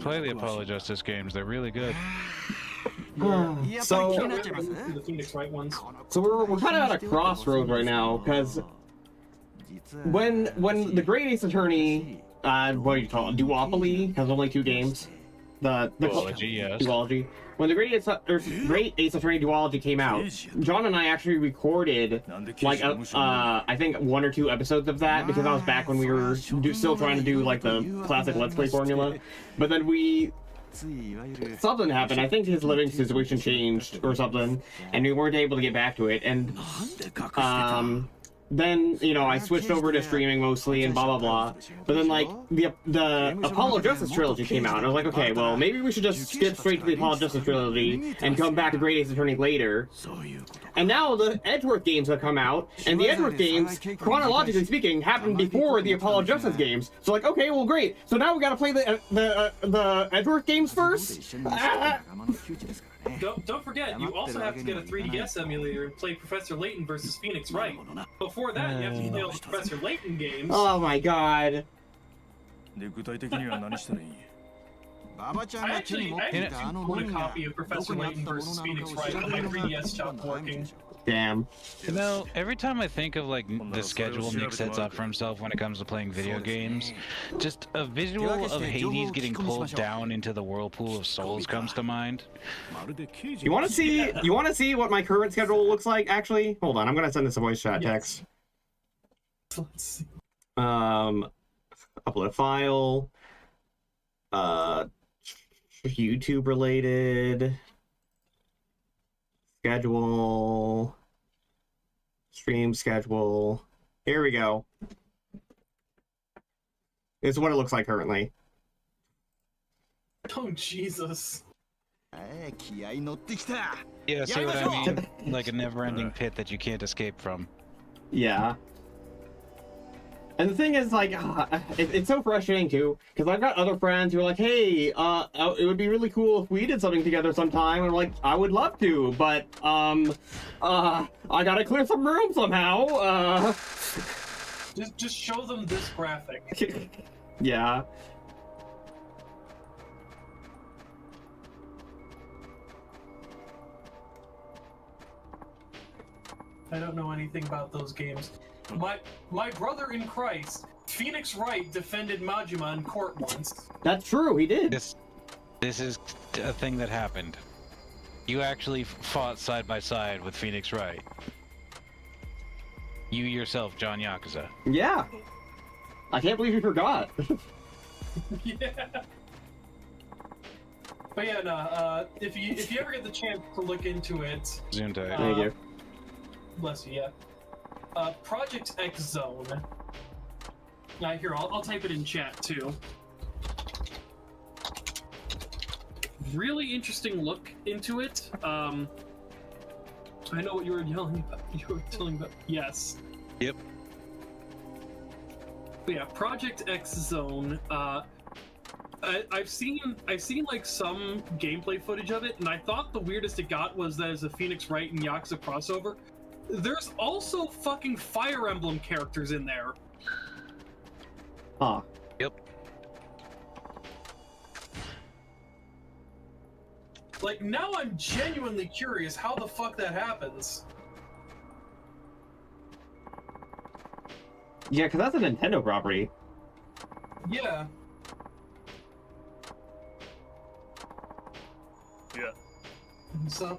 play the Apollo Justice games. They're really good. So we're kind of at a crossroads right now, because when the Great Ace Attorney, what do you call it, duopoly, has only 2 games. The duology, yes. Duology. When the Great Ace Attorney duology came out, John and I actually recorded like I think 1 or 2 episodes of that, because I was back when we were still trying to do like the classic Let's Play formula, but then something happened. I think his living situation changed or something, and we weren't able to get back to it. And then, you know, I switched over to streaming mostly and blah blah blah. But then, like, the Apollo Justice trilogy came out, and I was like, okay, well, maybe we should just skip straight to the Apollo Justice trilogy and come back to Great Ace Attorney later. And now the Edgeworth games have come out, and the Edgeworth games, chronologically speaking, happened before the Apollo Justice games. So like, okay, well, great. So now we gotta play the Edgeworth games first. Don't forget, you also have to get a 3DS emulator and play Professor Layton versus Phoenix Wright. Before that, you have to play all the Professor Layton games. Oh my god. I actually own a copy of Professor Layton vs. Phoenix Wright, but my 3DS stopped working. Damn. You know, every time I think of like the schedule Nick sets up for himself when it comes to playing video games, just a visual of Hades getting pulled down into the whirlpool of souls comes to mind. You want to see? You want to see what my current schedule looks like? Actually, hold on. I'm gonna send this a voice chat text. Let's see. Upload a file. YouTube related. Schedule. Stream schedule. Here we go. This is what it looks like currently. Oh, Jesus. Yeah, see what I mean? Like a never-ending pit that you can't escape from. Yeah. And the thing is, like, it's so frustrating, too, because I've got other friends who are like, hey, it would be really cool if we did something together sometime, and I'm like, I would love to, but, I gotta clear some room somehow, Just show them this graphic. Yeah. I don't know anything about those games. My brother in Christ, Phoenix Wright, defended Majima in court once. That's true, he did. This is a thing that happened. You actually fought side by side with Phoenix Wright. You yourself, John Yakuza. Yeah. I can't believe you forgot. Yeah. But yeah, no, if you ever get the chance to look into it... Zoom tight. Thank you. Bless you, yeah. Project X Zone. Here, I'll type it in chat, too. Really interesting look into it. I know what you were yelling about. You were telling about. Yes. Yep. But yeah, Project X Zone. I've seen like some gameplay footage of it, and I thought the weirdest it got was that as a Phoenix Wright and Yakuza crossover. There's also fucking Fire Emblem characters in there. Huh. Yep. Like, now I'm genuinely curious how the fuck that happens. Yeah, because that's a Nintendo property. Yeah. Yeah. So,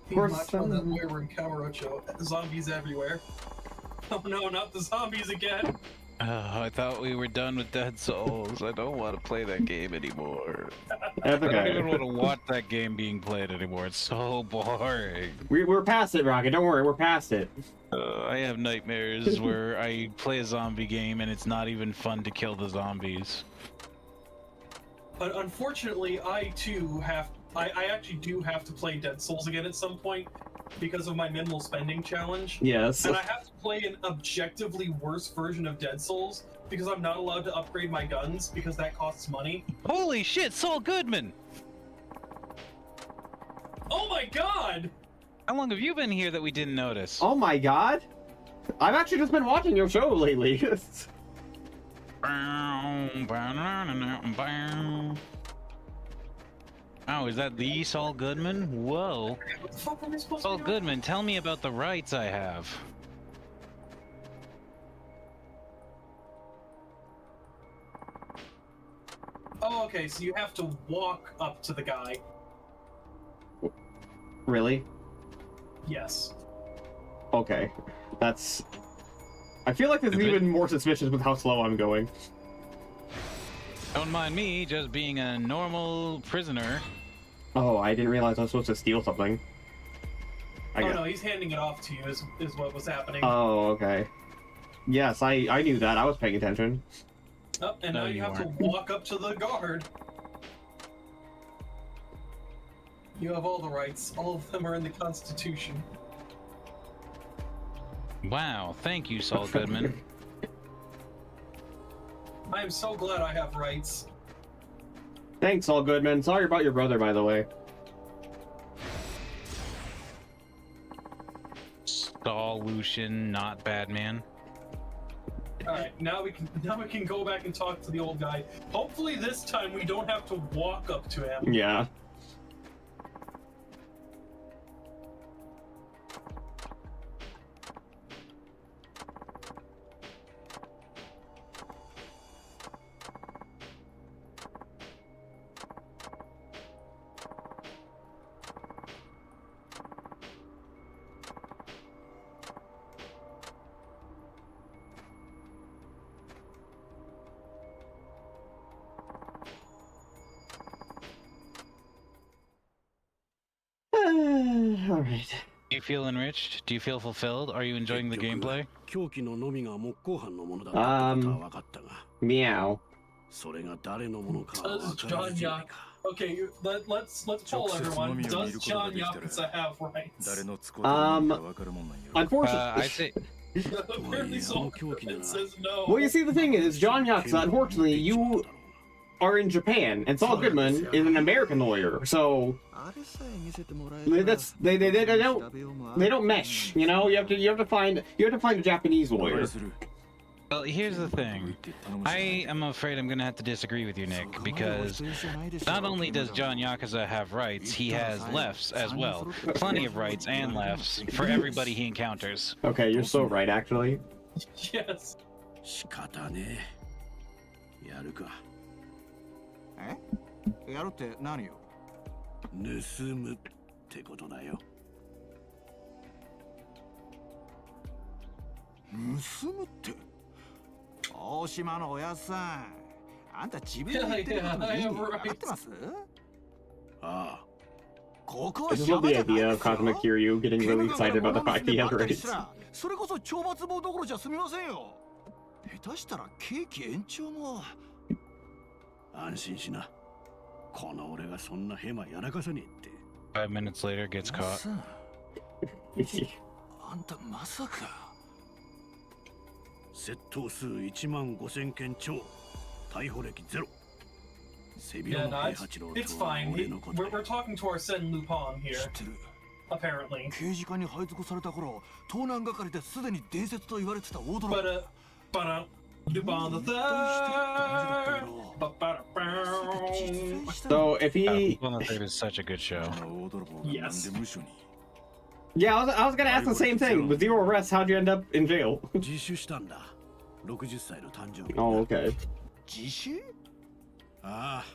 Of course, much on that where in Kamurocho. Zombies everywhere. Oh no, not the zombies again. I thought we were done with Dead Souls. I don't want to play that game anymore. That's okay. I don't even want to watch that game being played anymore. It's so boring. We're past it, Rocket. Don't worry, we're past it. I have nightmares where I play a zombie game and it's not even fun to kill the zombies. But unfortunately, I too have. I actually do have to play Dead Souls again at some point because of my minimal spending challenge. Yes. And I have to play an objectively worse version of Dead Souls because I'm not allowed to upgrade my guns because that costs money. Holy shit, Saul Goodman! Oh my god! How long have you been here that we didn't notice? Oh my god! I've actually just been watching your show lately. Oh, is that the Saul Goodman? Whoa. What the fuck am I supposed Saul to do? Goodman, tell me about the rights I have. Oh, okay, so you have to walk up to the guy. Really? Yes. Okay. That's... I feel like this is even more suspicious with how slow I'm going. Don't mind me, just being a normal prisoner. Oh, I didn't realize I was supposed to steal something. Oh no, he's handing it off to you is what was happening. Oh, okay. Yes, I knew that. I was paying attention. Oh, and now you have to walk up to the guard. You have all the rights. All of them are in the Constitution. Wow, thank you, Saul Goodman. I am so glad I have rights. Thanks, Saul Goodman. Sorry about your brother, by the way. Saul Lucian, not Batman. Alright, now we can go back and talk to the old guy. Hopefully this time we don't have to walk up to him. Yeah. All right. Do you feel enriched? Do you feel fulfilled? Are you enjoying the gameplay? Meow. Does John Yakuza... Okay, let's poll everyone. Does John Yakuza have rights? Unfortunately... I say... Apparently so. Says no. Well, you see, the thing is, John Yakuza, unfortunately, you are in Japan, and Saul Goodman is an American lawyer, so they don't mesh. You know, you have to find a Japanese lawyer. Well, here's the thing. I am afraid I'm gonna have to disagree with you, Nick, because not only does John Yakuza have rights, he has lefts as well. Plenty of rights and lefts for everybody he encounters. Okay, you're so right, actually. Yes. やるって何よ？盗むってことだよ。盗むって？大島のおやっさん、あんた自分で言ってることの意味分かってます？ああ。ここは I just love the idea of Cosmic Kiryu getting really excited about the fact he has rights. それこそ懲罰棒どころじゃ済みませんよ。下手したら刑期延長も。安心しな。この俺がそんなヘマやらかさねえって。5 minutes later gets caught. あんたまさか。窃盗数15000件超。逮捕歴ゼロ。Yeah, no, it's fine. We're talking to our Sen Lupin here. Apparently. 刑事課に配属された頃、盗難係ですでに伝説と言われてた大泥。Lupin the Third. So if he... Lupin the Third is such a good show. Yes. Yeah, I was gonna ask the same thing. With 0 arrests, how'd you end up in jail? Oh, okay. 自首？ああ。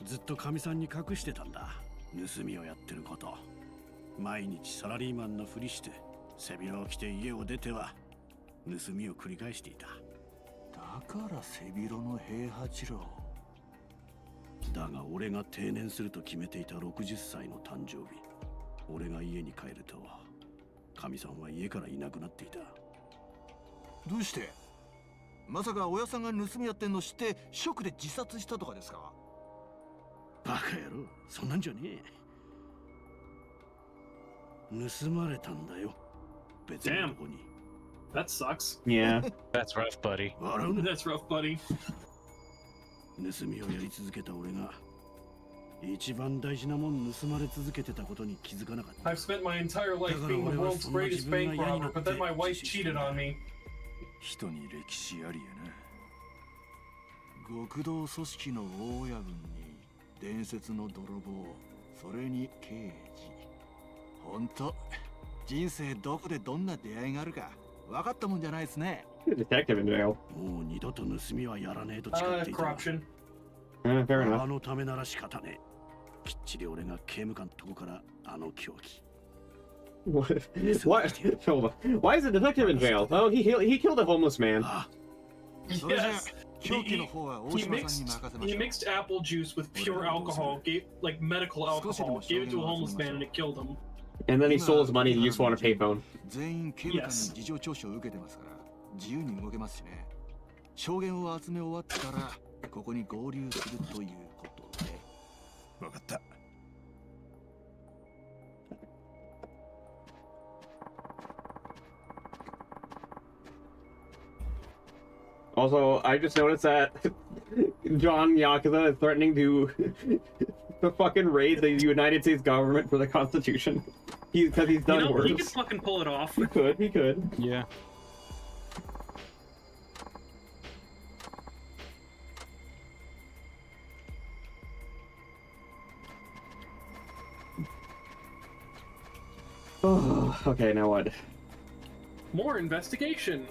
ずっと神さんに隠してたんだ。盗みをやってること。毎日サラリーマンのふりして背広を着て家を出ては盗みを繰り返していた。だから背広の平八郎。だが俺が定年すると決めていた60歳の誕生日、俺が家に帰ると神さんは家からいなくなっていた。どうして？まさか親さんが盗みやってんの知ってショックで自殺したとかですか？バカ野郎、そんなんじゃねえ。盗まれたんだよ。別のとこに。That sucks. Yeah. That's rough, buddy. That's rough, buddy. 盗みをやり続けた俺が一番大事なもん盗まれ続けてたことに気づかなかった。 I've spent my entire life being the world's greatest bank robber, but then my wife cheated on me. 人に歴史ありやな。極道組織の大親分に伝説の泥棒、それに刑事。ほんと人生どこでどんな出会いがあるか分かったもんじゃないですね。Detective in jail. もう二度と盗みはやらねえと誓っていた。Corruption. Fair enough. あのためなら仕方ねえ。きっちり俺が刑務官のとこからあの凶器。What? Hold on. Why is a detective in jail? Oh, he killed a homeless man. Yes. He mixed apple juice with pure alcohol, like medical alcohol, gave it to a homeless man and it killed him. And then he stole his money to use on a payphone. 全員刑務官に事情聴取を受けてますから自由に動けますしね。証言を集め終わったらここに合流するということで。分かった。Also, I just noticed that John Yakuza is threatening to fucking raid the United States government for the Constitution. Because he's done worse. He could fucking pull it off. He could. Yeah. Oh, okay, now what? More investigation.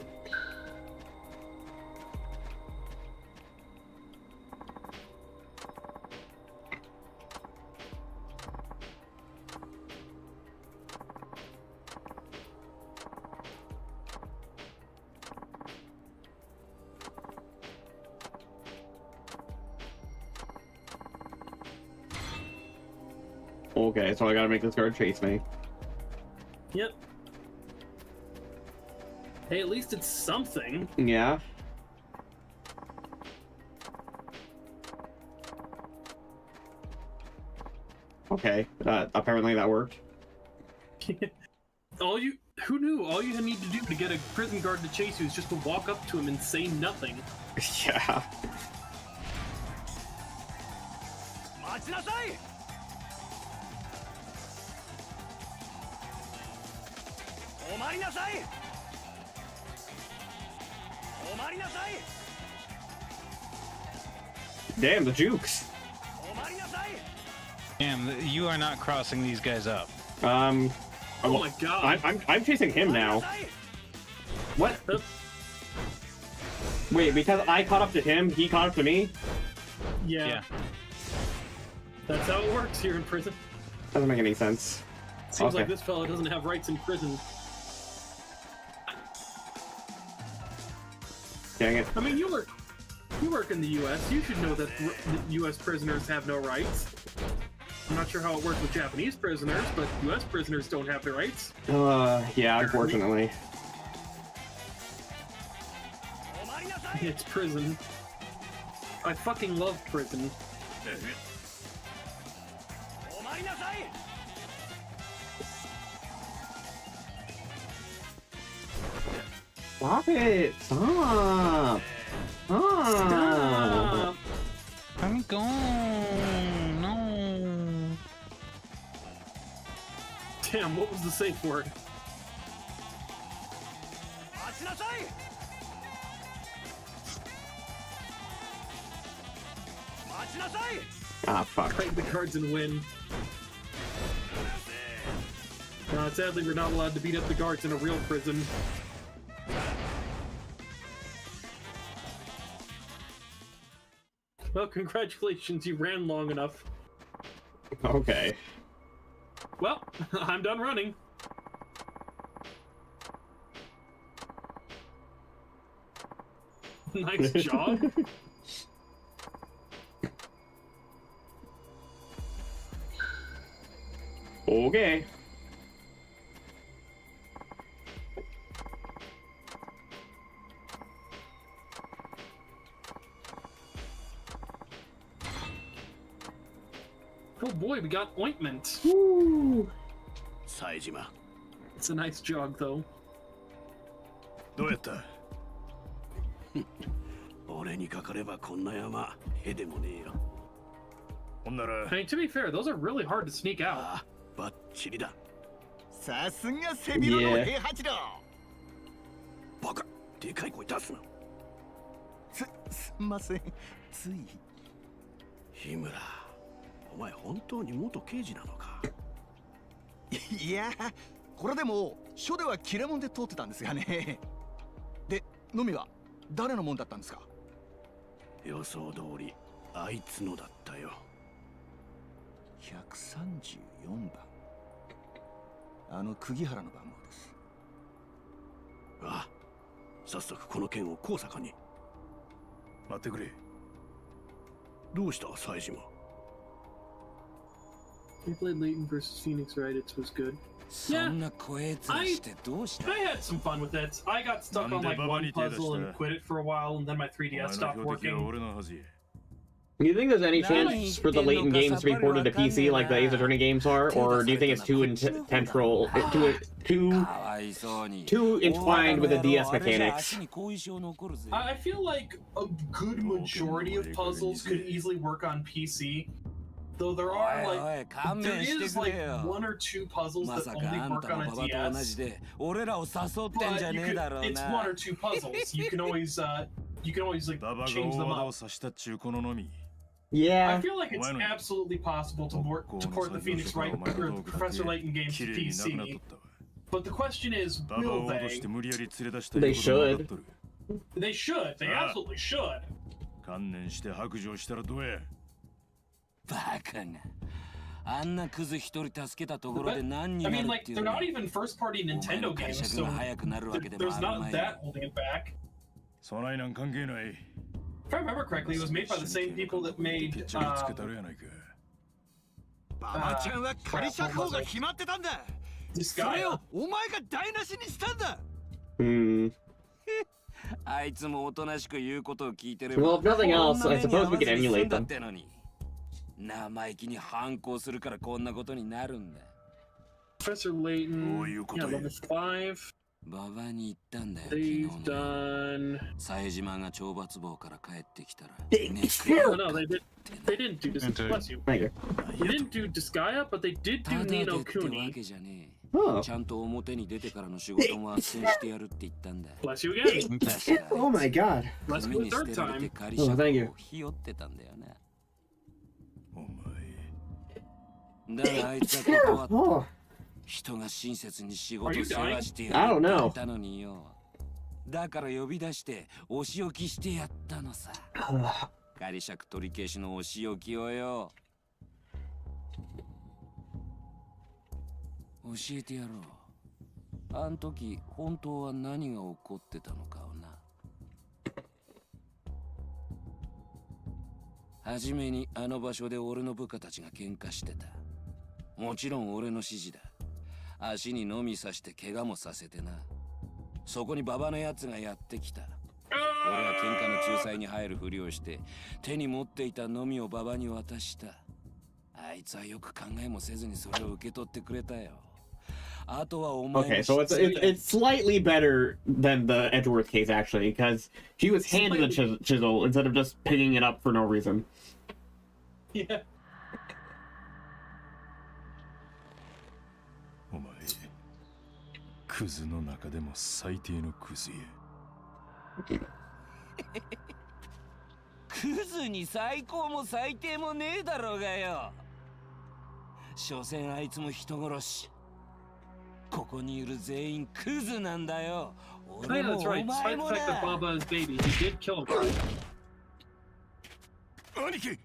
Okay, so I gotta make this guard chase me. Yep. Hey, at least it's something. Yeah. Okay, apparently that worked. Who knew? All you need to do to get a prison guard to chase you is just to walk up to him and say nothing. Yeah. Damn, the jukes. Damn, you are not crossing these guys up. Oh my god. I'm chasing him now. What? Wait, because I caught up to him, he caught up to me? Yeah. That's how it works here in prison. Doesn't make any sense. Seems like this fella doesn't have rights in prison. Dang it. I mean, you work in the U.S. You should know that U.S. prisoners have no rights. I'm not sure how it works with Japanese prisoners, but U.S. prisoners don't have the rights. Yeah, unfortunately. It's prison. I fucking love prison. Stop it! Stop! Stop! I'm gone. No. Damn, what was the safe word? Ah, fuck. Fight the guards and win. Sadly, we're not allowed to beat up the guards in a real prison. Well, congratulations, you ran long enough. Okay. Well, I'm done running. Nice job. Okay. Oh boy, we got ointment. Woo! Saejima. It's a nice jog, though. どうやった俺にかかればこんな山へでもねえよほんなら I mean, to be fair, those are really hard to sneak out. バッチリださすが背広の平八郎バカでかい声出すなすんませんつい日村お前本当に元刑事なのかいやこれでも署では切れ者で通ってたんですがねでのみは誰のもんだったんですか予想通りあいつのだったよ134番あの釘原の番号ですああ早速この件を高坂に待ってくれどうした冴島 We played Leighton versus Phoenix, right? It was good. Yeah, I had some fun with it. I got stuck on like one puzzle and quit it for a while, and then my 3DS stopped working. Do you think there's any chance for the Leighton games to be ported to PC like the Ace Attorney games are, or do you think it's too too entwined with the DS mechanics? I feel like a good majority of puzzles could easily work on PC. Though there are like, there is like one or two puzzles that only work on a DS. But it's one or two puzzles. You can always like change them up. Yeah. I feel like it's absolutely possible to port the Phoenix Wright or Professor Layton games to PC. But the question is, will they? They should. They should. They absolutely should. 観念して白状したらどうや。バカが。あんなクズ一人助けたところで何に I なる mean, っ like, てい they're うの。 not even first-party Nintendo games, so there's not that holding it back. そないなん関係ない。 If I remember correctly, it was made by the same people that made. ババちゃんは仮釈放が決まってたんだ。それをお前が台無しにしたんだ。あいつもおとなしく言うことを聞いてれば。 Well, if nothing else, I suppose we could emulate them. 生意気に反抗するからこんなことになるんだ。Professor Layton, yeah, level 5. ババに言ったんだよ。 They've done. 冴島が懲罰房から帰ってきたら。No, they didn't do this. Bless you. They didn't do Disgaea, but they did do Nino Kuni. ちゃんと表に出てからの仕事も斡旋してやるって言ったんだ。 Bless you again. Oh my god. Let's go third time. Oh, thank you. ひよってたんだよな。だがあいつは断った。人が親切に仕事世話してやるって言ったのによ。だから呼び出してお仕置きしてやったのさ。仮釈取り消しのお仕置きをよ。教えてやろう。あん時本当は何が起こってたのかをな。はじめにあの場所で俺の部下たちが喧嘩してた。もちろん俺の指示だ。足にのみ刺して怪我もさせてな。そこにババのやつがやってきた。俺は喧嘩の仲裁に入るふりをして手に持っていたのみをババに渡した。あいつはよく考えもせずにそれを受け取ってくれたよ。あとはお前。 Okay, so it's slightly better than the Edgeworth case actually, because she was handed the chisel instead of just picking it up for no reason. Yeah. お前、クズの中でも最低のクズや。クズに最高も最低もねえだろうがよ。所詮あいつも人殺し。ここにいる全員クズなんだよ。俺もお前もだ。兄貴。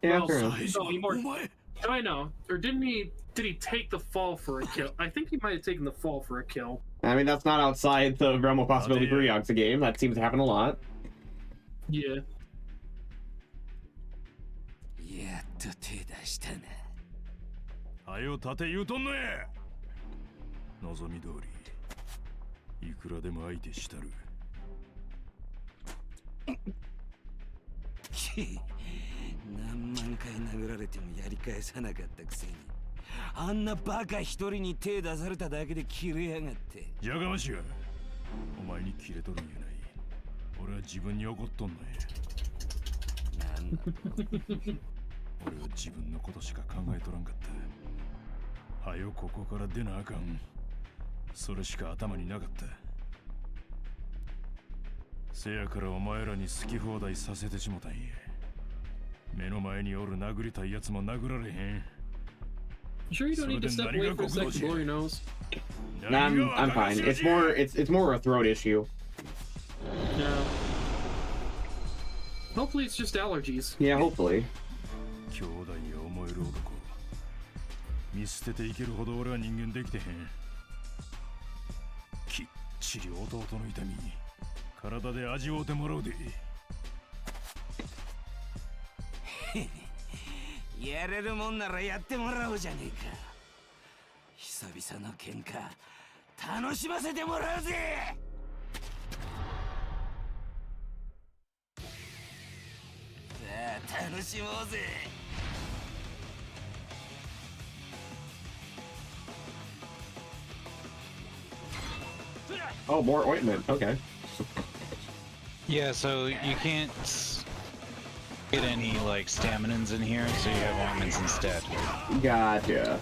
Yeah, well, no, he more. I know. Or didn't he? Did he take the fall for a kill? I think he might have taken the fall for a kill. I mean, that's not outside the realm of possibility for a Yakuza game. That seems to happen a lot. Yeah. やっと手出したな。はよ立て言うとんのや。望み通りいくらでも相手したる。何万回殴られてもやり返さなかったくせに、あんなバカ一人に手出されただけで切れやがって。やがましや。お前に切れとるんやない。俺は自分に怒っとんのや。なんだ俺は自分のことしか考えとらんかった。はよここから出なあかん。それしか頭になかった。せやからお前らに好き放題させてしもたんや。目の前におる殴りたいやつも殴られへん。Sure you don't need to step away for a second, blow your nose. I'm fine. It's more a throat issue. No. Hopefully it's just allergies. Yeah, hopefully. 兄弟や思える男。見捨てていけるほど俺は人間できてへん。きっちり弟の痛み体で味わうてもらうで。やれるもんならやってもらおうじゃねえか。久々の喧嘩楽しませてもらうぜ。さあ楽しもうぜ。Oh, more ointment. Okay. Yeah, so you can't get any like staminans in here, so you have ointments instead. Gotcha.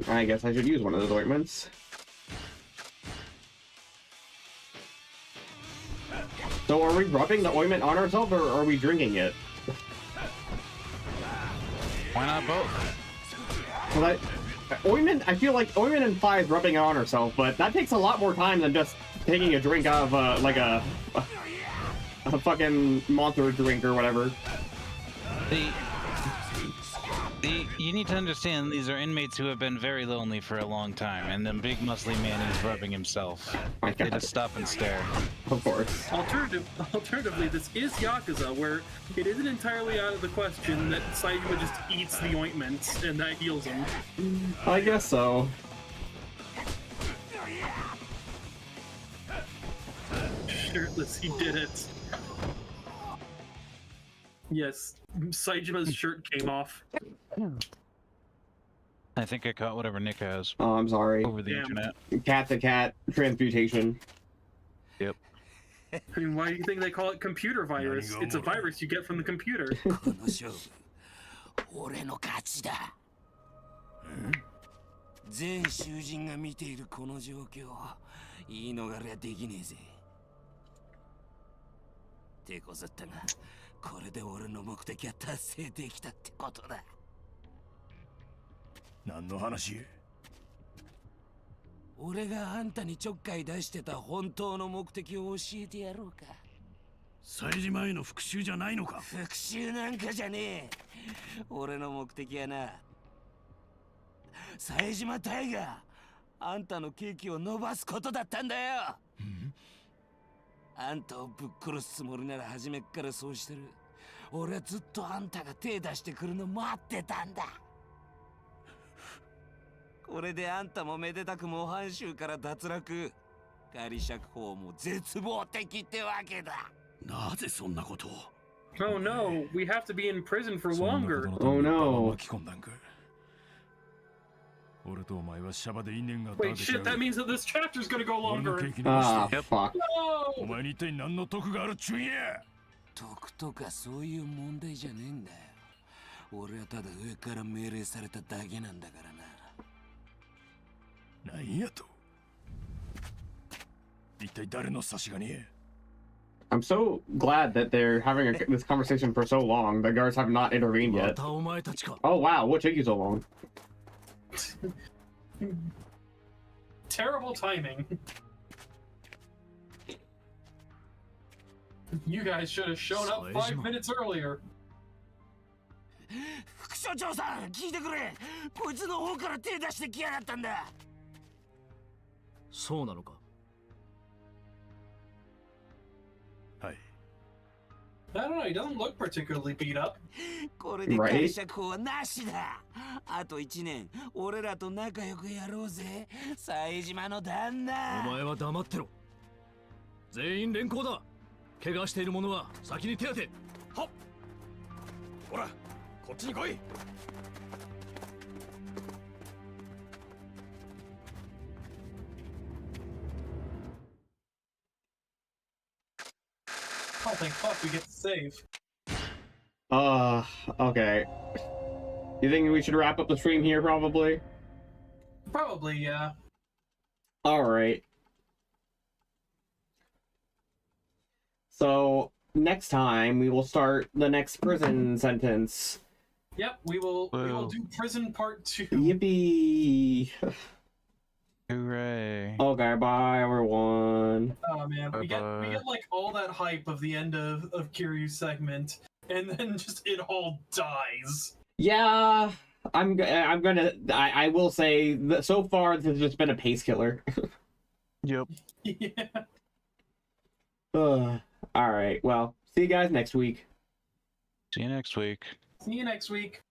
I guess I should use one of those ointments. So are we rubbing the ointment on ourselves, or are we drinking it? Why not both? Well, ointment, I feel like ointment implies rubbing it on herself, but that takes a lot more time than just taking a drink out of like a fucking monster drink or whatever. You need to understand these are inmates who have been very lonely for a long time, and the big muscly man is rubbing himself. They just stop and stare. Of course. Alternatively, this is Yakuza, where it isn't entirely out of the question that Saejima just eats the ointment and that heals him. I guess so. Shirtless, he did it. Yes, Saijima's shirt came off. I think I caught whatever Nick has. Oh, I'm sorry. Over the internet. Cat-to-cat transmutation. Yep. I mean, why do you think they call it computer virus? It's a virus you get from the computer. 俺の勝ちだ。全囚人が見ているこの状況、言い逃れはできねえぜ。てこずったが、これで俺の目的は達成できたってことだ。何の話？俺があんたにちょっかい出してた本当の目的を教えてやろうか。祭事前の復讐じゃないのか？復讐なんかじゃねえ。俺の目的はな、冴島隊があんたのケーキを伸ばすことだったんだよ。あんたをぶっ殺すつもりなら初めっからそうしてる。俺はずっとあんたが手出してくるの待ってたんだ。これであんたもめでたく模範囚から脱落。仮釈放も絶望的ってわけだ。なぜそんなことを？ Oh no, we have to be in prison for longer. Oh no. Wait, shit, that means that this chapter's gonna go longer. Ah, fuck. No! 得とかそういう問題じゃねえんだよ。俺はただ上から命令されただけなんだからな。なんやと？一体誰の差し金へ？ I'm so glad that they're having this conversation for so long. The guards have not intervened yet. Oh wow, what took you so long? Terrible timing. You guys should have shown up 5 minutes earlier. 副所長さん、聞いてくれ。こいつの方から手出してきやがったんだ。そうなのか。 I don't know, he doesn't look particularly beat up. これで仮釈放はなしだ。あと1年、俺らと仲良くやろうぜ。冴島の旦那。お前は黙ってろ。全員連行だ。怪我している者は先に手当て。はっ。ほら、こっちに来い。 Oh, thank fuck, we get to save. Okay. You think we should wrap up the stream here, probably? Probably, yeah. Alright. So, next time, we will start the next prison sentence. Yep, we will do prison part 2. Yippee! Hooray. Okay, bye everyone. Oh man, we get like all that hype of the end of Kiryu's segment, and then just it all dies. Yeah, I will say that so far this has just been a pace killer. Yep. Yeah. Alright, well, see you guys next week. See you next week. See you next week.